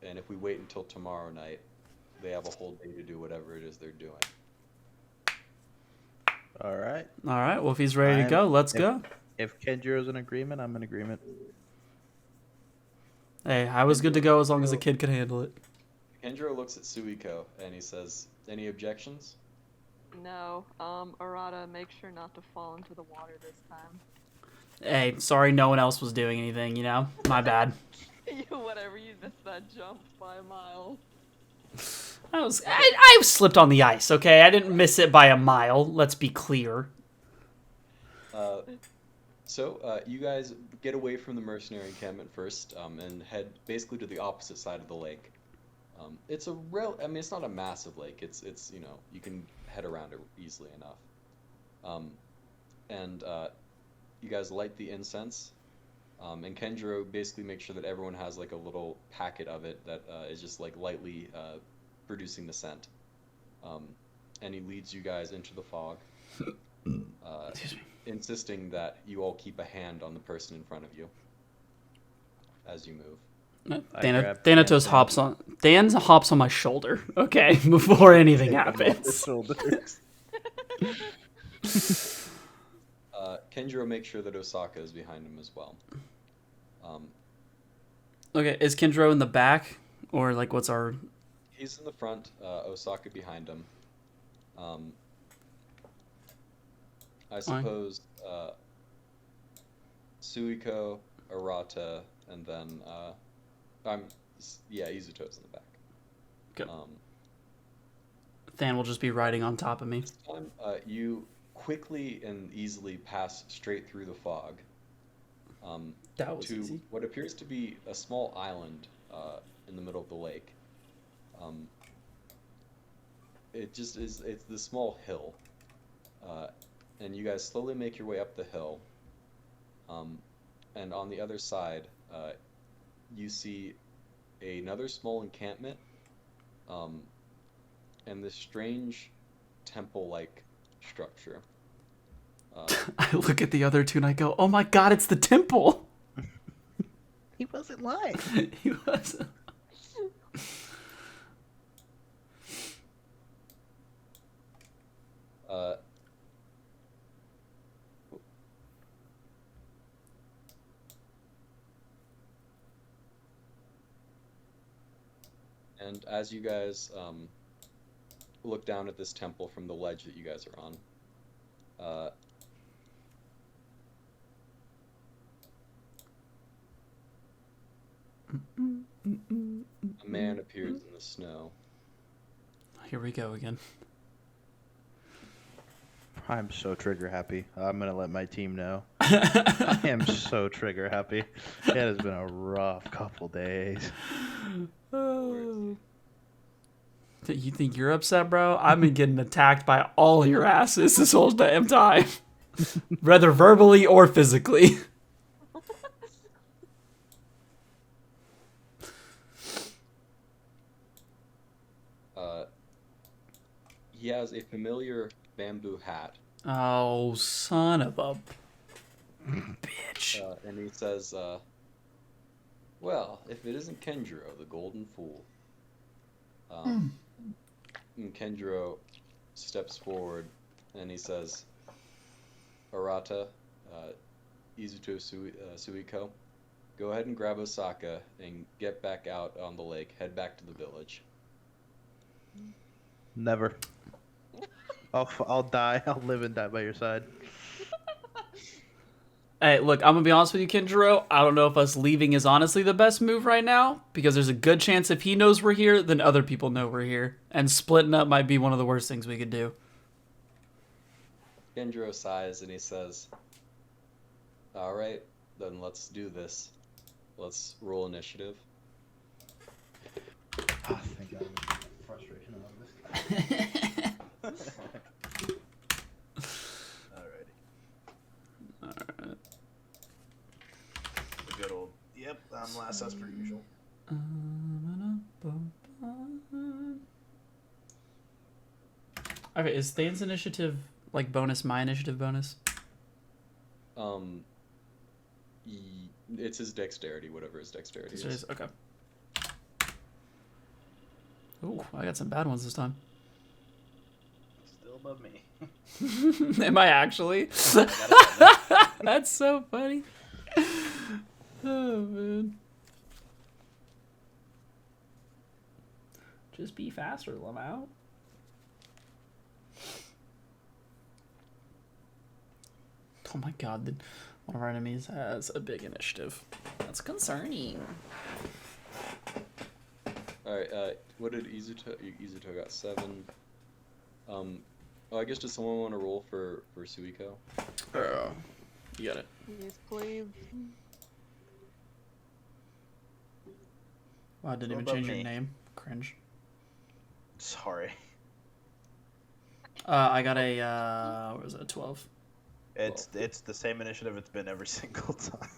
And if we wait until tomorrow night, they have a whole day to do whatever it is they're doing. All right. All right, well, if he's ready to go, let's go. If Kenjiro's in agreement, I'm in agreement. Hey, I was good to go as long as the kid could handle it. Kenjiro looks at Suiko and he says, any objections? No, Arata, make sure not to fall into the water this time. Hey, sorry no one else was doing anything, My bad. Whatever, you missed that jump by a mile. I slipped on the ice, okay? I didn't miss it by a mile, let's be clear. So you guys get away from the mercenary encampment first and head basically to the opposite side of the lake. It's it's not a massive lake. It's you can head around it easily enough. And you guys light the incense. And Kenjiro basically makes sure that everyone has like a little packet of it that is just like lightly producing the scent. And he leads you guys into the fog, insisting that you all keep a hand on the person in front of you as you move. Thanatos hops on my shoulder, okay, before anything happens. Kenjiro makes sure that Osaka is behind him as well. Okay, is Kenjiro in the back, or like what's our? He's in the front. Osaka behind him. I Fine. suppose Suiko, Arata, and then Izuto's in the back. Good. Than will just be riding on top of me. This time, you quickly and easily pass straight through the fog That was to easy. what appears to be a small island in the middle of the lake. It just is, it's the small hill. And you guys slowly make your way up the hill. And on the other side, you see another small encampment, and this strange temple-like structure. I look at the other two and I go, "Oh my God, it's the temple." He wasn't lying. He was. And as you guys look down at this temple from the ledge that you guys are on, a man appears in the snow. Here we go again. I'm so trigger happy. I'm gonna let my team know. I am so trigger happy. It has been a rough couple days. You think you're upset, bro? I've been getting attacked by all your asses this whole damn time. Whether verbally or physically. He has a familiar bamboo hat, Oh, son of a bitch. and he says, well, if it isn't Kenjiro, the Golden Fool. And Kenjiro steps forward, and he says, Arata, Suiko, go ahead and grab Osaka and get back out on the lake. Head back to the village. Never. I'll die. I'll live and die by your side. Hey, look, I'm gonna be honest with you, Kenjiro. I don't know if us leaving is honestly the best move right now, because there's a good chance if he knows we're here, then other people know we're here. And splitting up might be one of the worst things we could do. Kenjiro sighs and he says, alright, then let's do this. Let's roll initiative. Oh, thank God. Frustration out of this guy. Alrighty. Alright. Good old. Yep, I'm last as per usual. Okay, is Than's initiative like bonus my initiative bonus? It's his dexterity, whatever his dexterity is. Okay. Ooh, I got some bad ones this time. Still above me. Am I actually? That's so funny. Oh, man. Just be faster, Lamau. Oh my god, one of our enemies has a big initiative. That's concerning. Alright, what did Izuto? Izuto got 7. I guess does someone want to roll for Suiko? You got it. Yes, please. Wow, I didn't even What about change your me? name. Cringe. Sorry. I got a, what was it, a 12? It's the same initiative it's been every single time.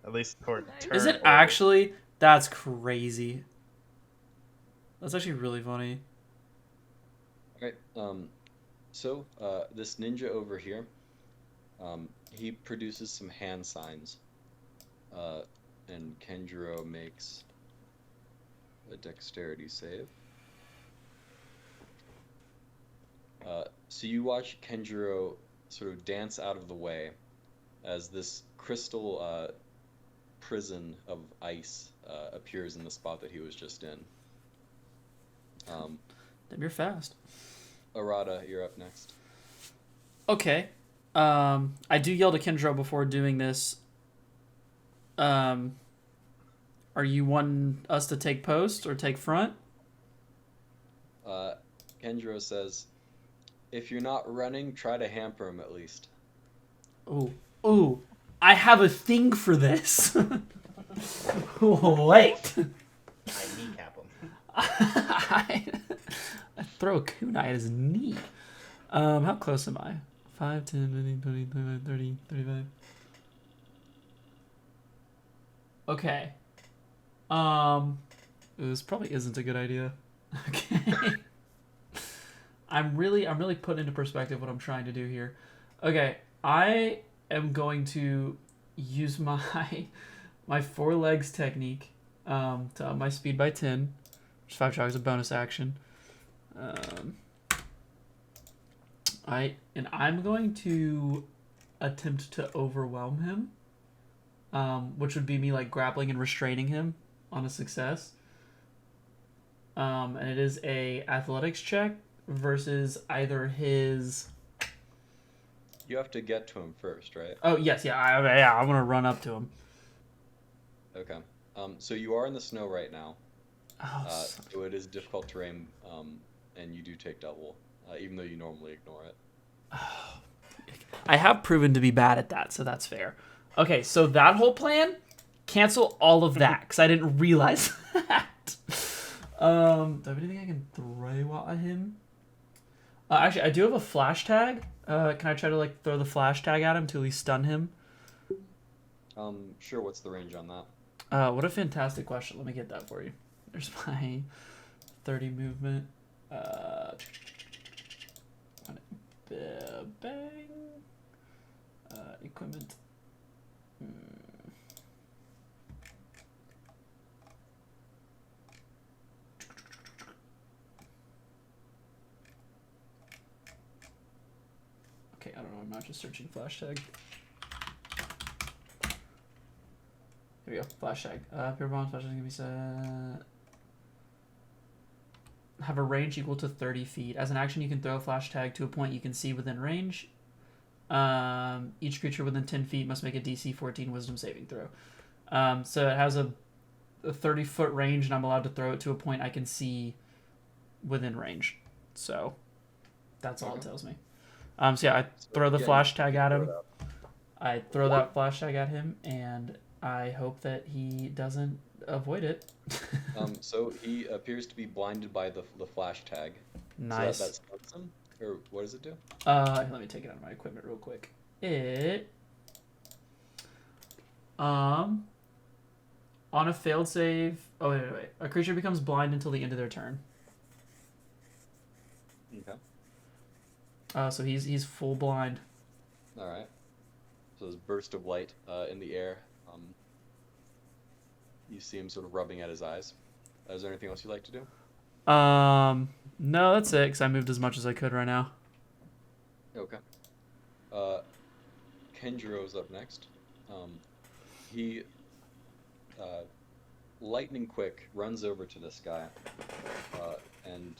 At least toward turn. Is it order. actually? That's crazy. That's actually really funny. Alright, so, this ninja over here, he produces some hand signs, and Kenjiro makes a dexterity save. So you watch Kenjiro sort of dance out of the way as this crystal prison of ice appears in the spot that he was just in. Damn, you're fast. Arata, you're up next. Okay. I do yell to Kenjiro before doing this. Are you wanting us to take post or take front? Kenjiro says, if you're not running, try to hamper him at least. Ooh, I have a thing for this. Wait. I kneecap him. I throw a kunai at his knee. How close am I? 5, 10, 15, 20, 25, 30, 35. Okay. This probably isn't a good idea. Okay. I'm really putting into perspective what I'm trying to do here. Okay, I am going to use my 4 legs technique to up my speed by 10. Which 5 shock is a bonus action. I'm going to attempt to overwhelm him, which would be me like grappling and restraining him on a success. And it is a athletics check versus either his. You have to get to him first, right? Oh yes, I'm gonna run up to him. Okay. So you are in the snow right now. Oh, So it is difficult terrain, and you do take double, even though you normally ignore it. I have proven to be bad at that, so that's fair. Okay, so that whole plan, cancel all of that because I didn't realize that. Do I have anything I can throw at him? Actually, I do have a flash tag. Can I try to like throw the flash tag at him to at least stun him? Sure. What's the range on that? What a fantastic question. Let me get that for you. There's my 30 movement. Bang. Equipment. Okay, I don't know. I'm not just searching flash tag. Here we go. Flash tag. Pure bomb flash tag can be set. Have a range equal to 30 feet. As an action, you can throw a flash tag to a point you can see within range. Each creature within 10 feet must make a DC 14 Wisdom saving throw. So it has a 30-foot range, and I'm allowed to throw it to a point I can see within range. So that's all it tells me. So yeah, I throw the flash tag at him. I throw that flash tag at him, and I hope that he doesn't avoid it. So he appears to be blinded by the flash tag. Nice. So that stuns him? Or what does it do? Let me take it out of my equipment real quick. On a failed save. Oh wait. A creature becomes blind until the end of their turn. Okay. So he's full blind. All right. So this burst of light in the air. You see him sort of rubbing at his eyes. Is there anything else you'd like to do? No, that's it. Because I moved as much as I could right now. Okay. Kenjiro's up next. He, lightning quick, runs over to this guy and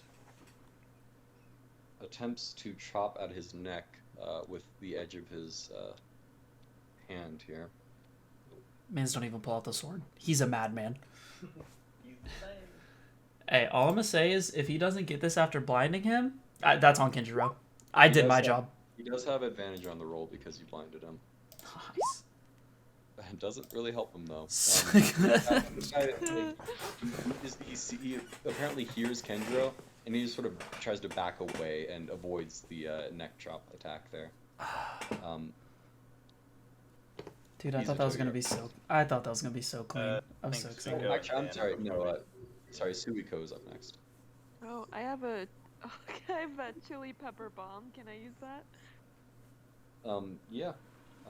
attempts to chop at his neck with the edge of his hand here. Mans don't even pull out the sword. He's a madman. Hey, all I'm gonna say is if he doesn't get this after blinding him, that's on Kenjiro. I did my job. He does have advantage on the roll because you blinded him. Nice. It doesn't really help him though. He apparently hears Kenjiro, and he just sort of tries to back away and avoids the neck chop attack there. Dude, I thought that was gonna be so. I thought that was gonna be so clean. I was so excited. Actually, I'm sorry. No, sorry. Suiko's up next. Oh, I have a chili pepper bomb. Can I use that? Yeah.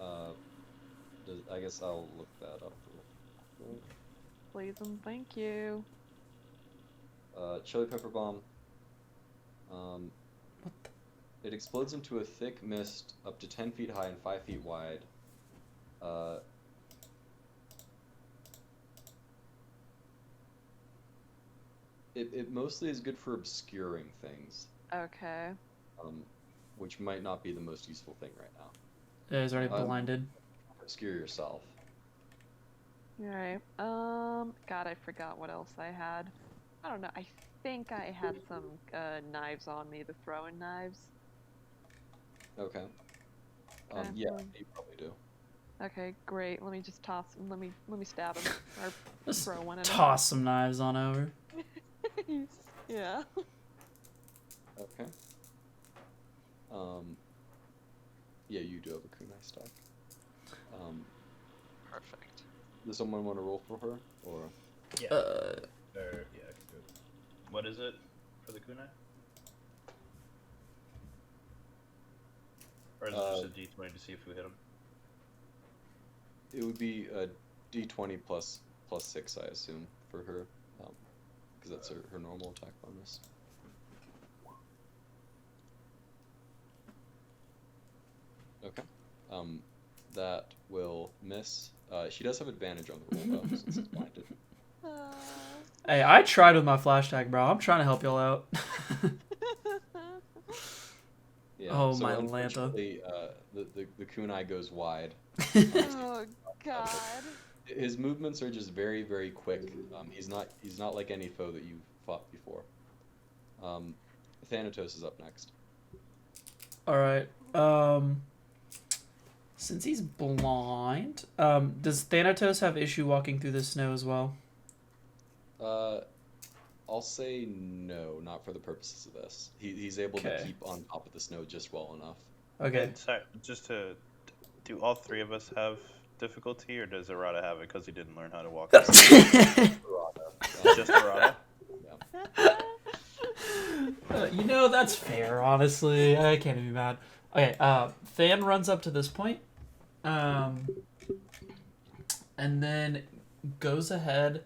I guess I'll look that up. Please and thank you. Chili pepper bomb. What the? It explodes into a thick mist up to 10 feet high and 5 feet wide. It mostly is good for obscuring things, Okay. which might not be the most useful thing right now. Yeah, he's already Um, blinded. Obscure yourself. Alright. God, I forgot what else I had. I don't know. I think I had some knives on me, the throwing knives. Okay. Okay, Yeah, well- you probably do. Okay, great. Let me just toss him. Let me stab him or Just throw one at toss some knives on over. him. Yeah. Okay. Yeah, you do have a kunai stack. Perfect. Does someone want to roll for her, or? Yeah. Uh, Yeah, I can do it. What is it for the kunai? Or is it just a d20 to see if we hit him? It would be a d20 plus 6, I assume, for her, because that's her normal attack bonus. Okay. That will miss. She does have advantage on the roll, though, since it's blinded. Hey, I tried with my flash tag, bro. I'm trying to help y'all out. Yeah, Oh, so my Lanta. unfortunately, the kunai goes wide. Oh God. His movements are just very, very quick. He's not like any foe that you've fought before. Thanatos is up next. All right. Since he's blind, does Thanatos have issue walking through the snow as well? I'll say no, not for the purposes of this. He's able to keep on top of the snow just well enough. Okay. And sorry, just to, do all three of us have difficulty, or does Arata have it because he didn't learn how to walk? Just Arata? You know, that's fair, honestly. I can't even be mad. Okay, Than runs up to this point. And then goes ahead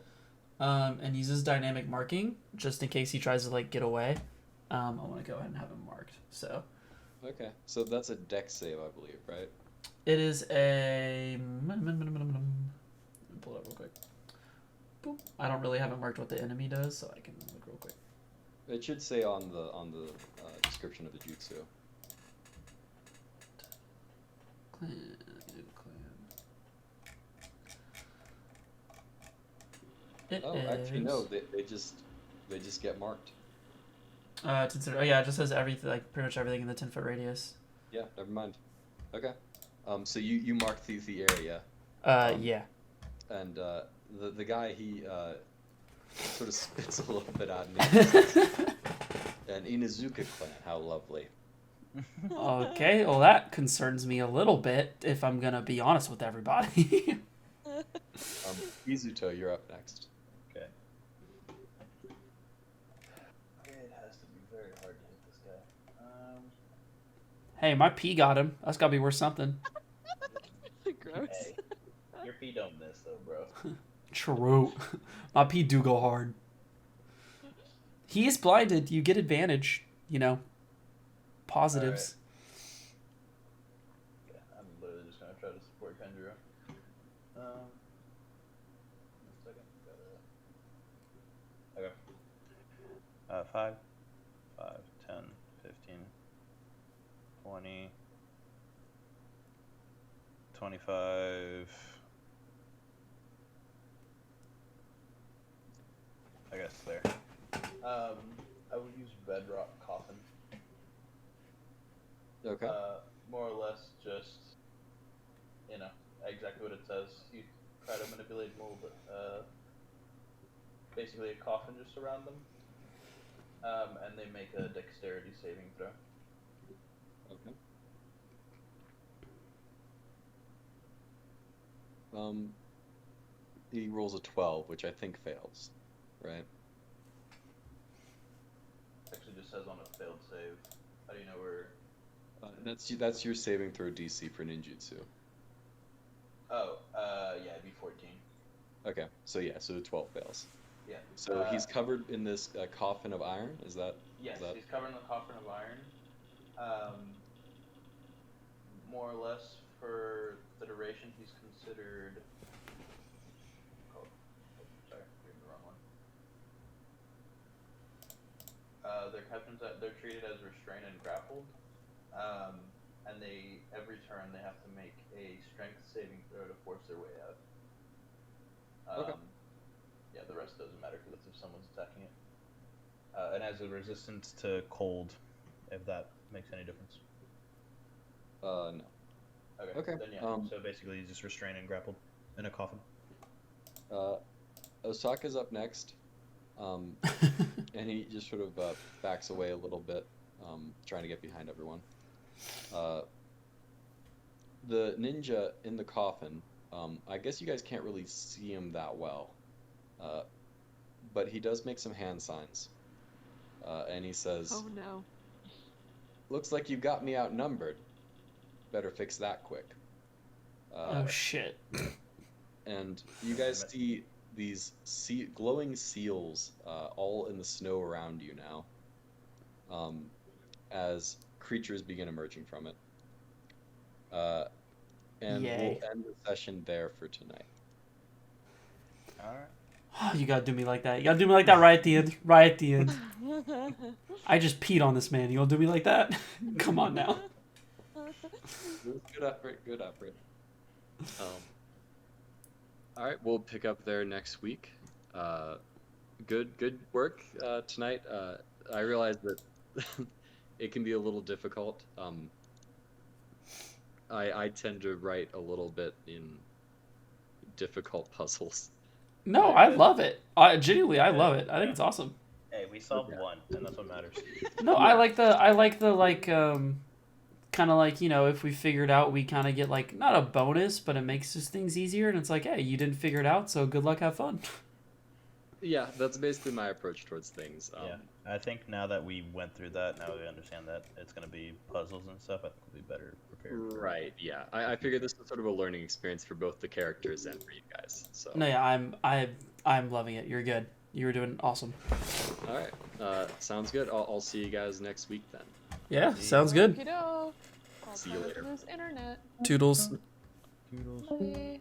and uses dynamic marking just in case he tries to like get away. I want to go ahead and have him marked. So Okay, so that's a dex save, I believe, right? it is a. Let me pull it up real quick. Boom. I don't really have it marked what the enemy does, so I can look real quick. It should say on the description of the jutsu. Clan. Actually no, they just get marked. Yeah, it just says everything, like pretty much everything in the 10-foot radius. Yeah, never mind. Okay. So you marked the area. Yeah. And the guy, he sort of spits a little bit out. An Inuzuka clan, how lovely. Okay, well that concerns me a little bit, if I'm gonna be honest with everybody. Izuto, you're up next. Okay. It has to be very hard to hit this guy. Hey, my P got him. That's gotta be worth something. Gross. Hey, your feet don't miss though, bro. True. My P do go hard. He is blinded. You get advantage. You know, positives. Yeah, I'm literally just gonna try to support Kenjiro. One second. Okay. 5, 10, 15, 20, 25. I guess there. I would use bedrock coffin. Okay. More or less just, exactly what it says. You try to manipulate mold, basically a coffin just around them. And they make a dexterity saving throw. Okay. He rolls a 12, which I think fails, right? Actually just says on a failed save. How do you know where... That's your saving throw DC for ninjutsu. Oh, yeah, it'd be 14. Okay, so 12 fails. Yeah. So he's covered in this coffin of iron, is that? Yes, he's covered in the coffin of iron. More or less for the duration, he's considered... Oh, sorry, reading the wrong one. They're treated as restrained and grappled. and every turn they have to make a strength saving throw to force their way out. Okay. Yeah, the rest doesn't matter because it's if someone's attacking it. And has a resistance to cold, if that makes any difference. No. Okay, Then yeah. So basically, he's just restrained and grappled in a coffin. Osaka's up next, and he just sort of backs away a little bit, trying to get behind everyone. The ninja in the coffin, I guess you guys can't really see him that well, but he does make some hand signs, and he says, Oh no. "Looks like you got me outnumbered. Better fix that quick." Oh shit. And you guys see these glowing seals all in the snow around you now, as creatures begin emerging from it. And Yay. we'll end the session there for tonight. Alright. You gotta do me like that. You gotta do me like that right at the end. Right at the end. I just peed on this man. You gonna do me like that? Come on now. Good effort. Good effort. All right, we'll pick up there next week. Good work tonight. I realize that it can be a little difficult. I tend to write a little bit in difficult puzzles. No, I love it. Genuinely, I love it. I think it's awesome. Hey, we solved one, and that's what matters. No, I like the kind of like, you know, if we figure it out, we kind of get like not a bonus, but it makes just things easier. And it's like, hey, you didn't figure it out, so good luck, have fun. Yeah, that's basically my approach towards things. Yeah, I think now that we went through that, now we understand that it's going to be puzzles and stuff. I think we'll be better prepared. Right. Yeah. I figured this was sort of a learning experience for both the characters and for you guys. So. No, yeah, I'm loving it. You're good. You were doing awesome. All right. Sounds good. I'll see you guys next week then. Yeah, sounds good. Okey-doke. I'll See you turn later. to this internet. Toodles. Toodles. Bye.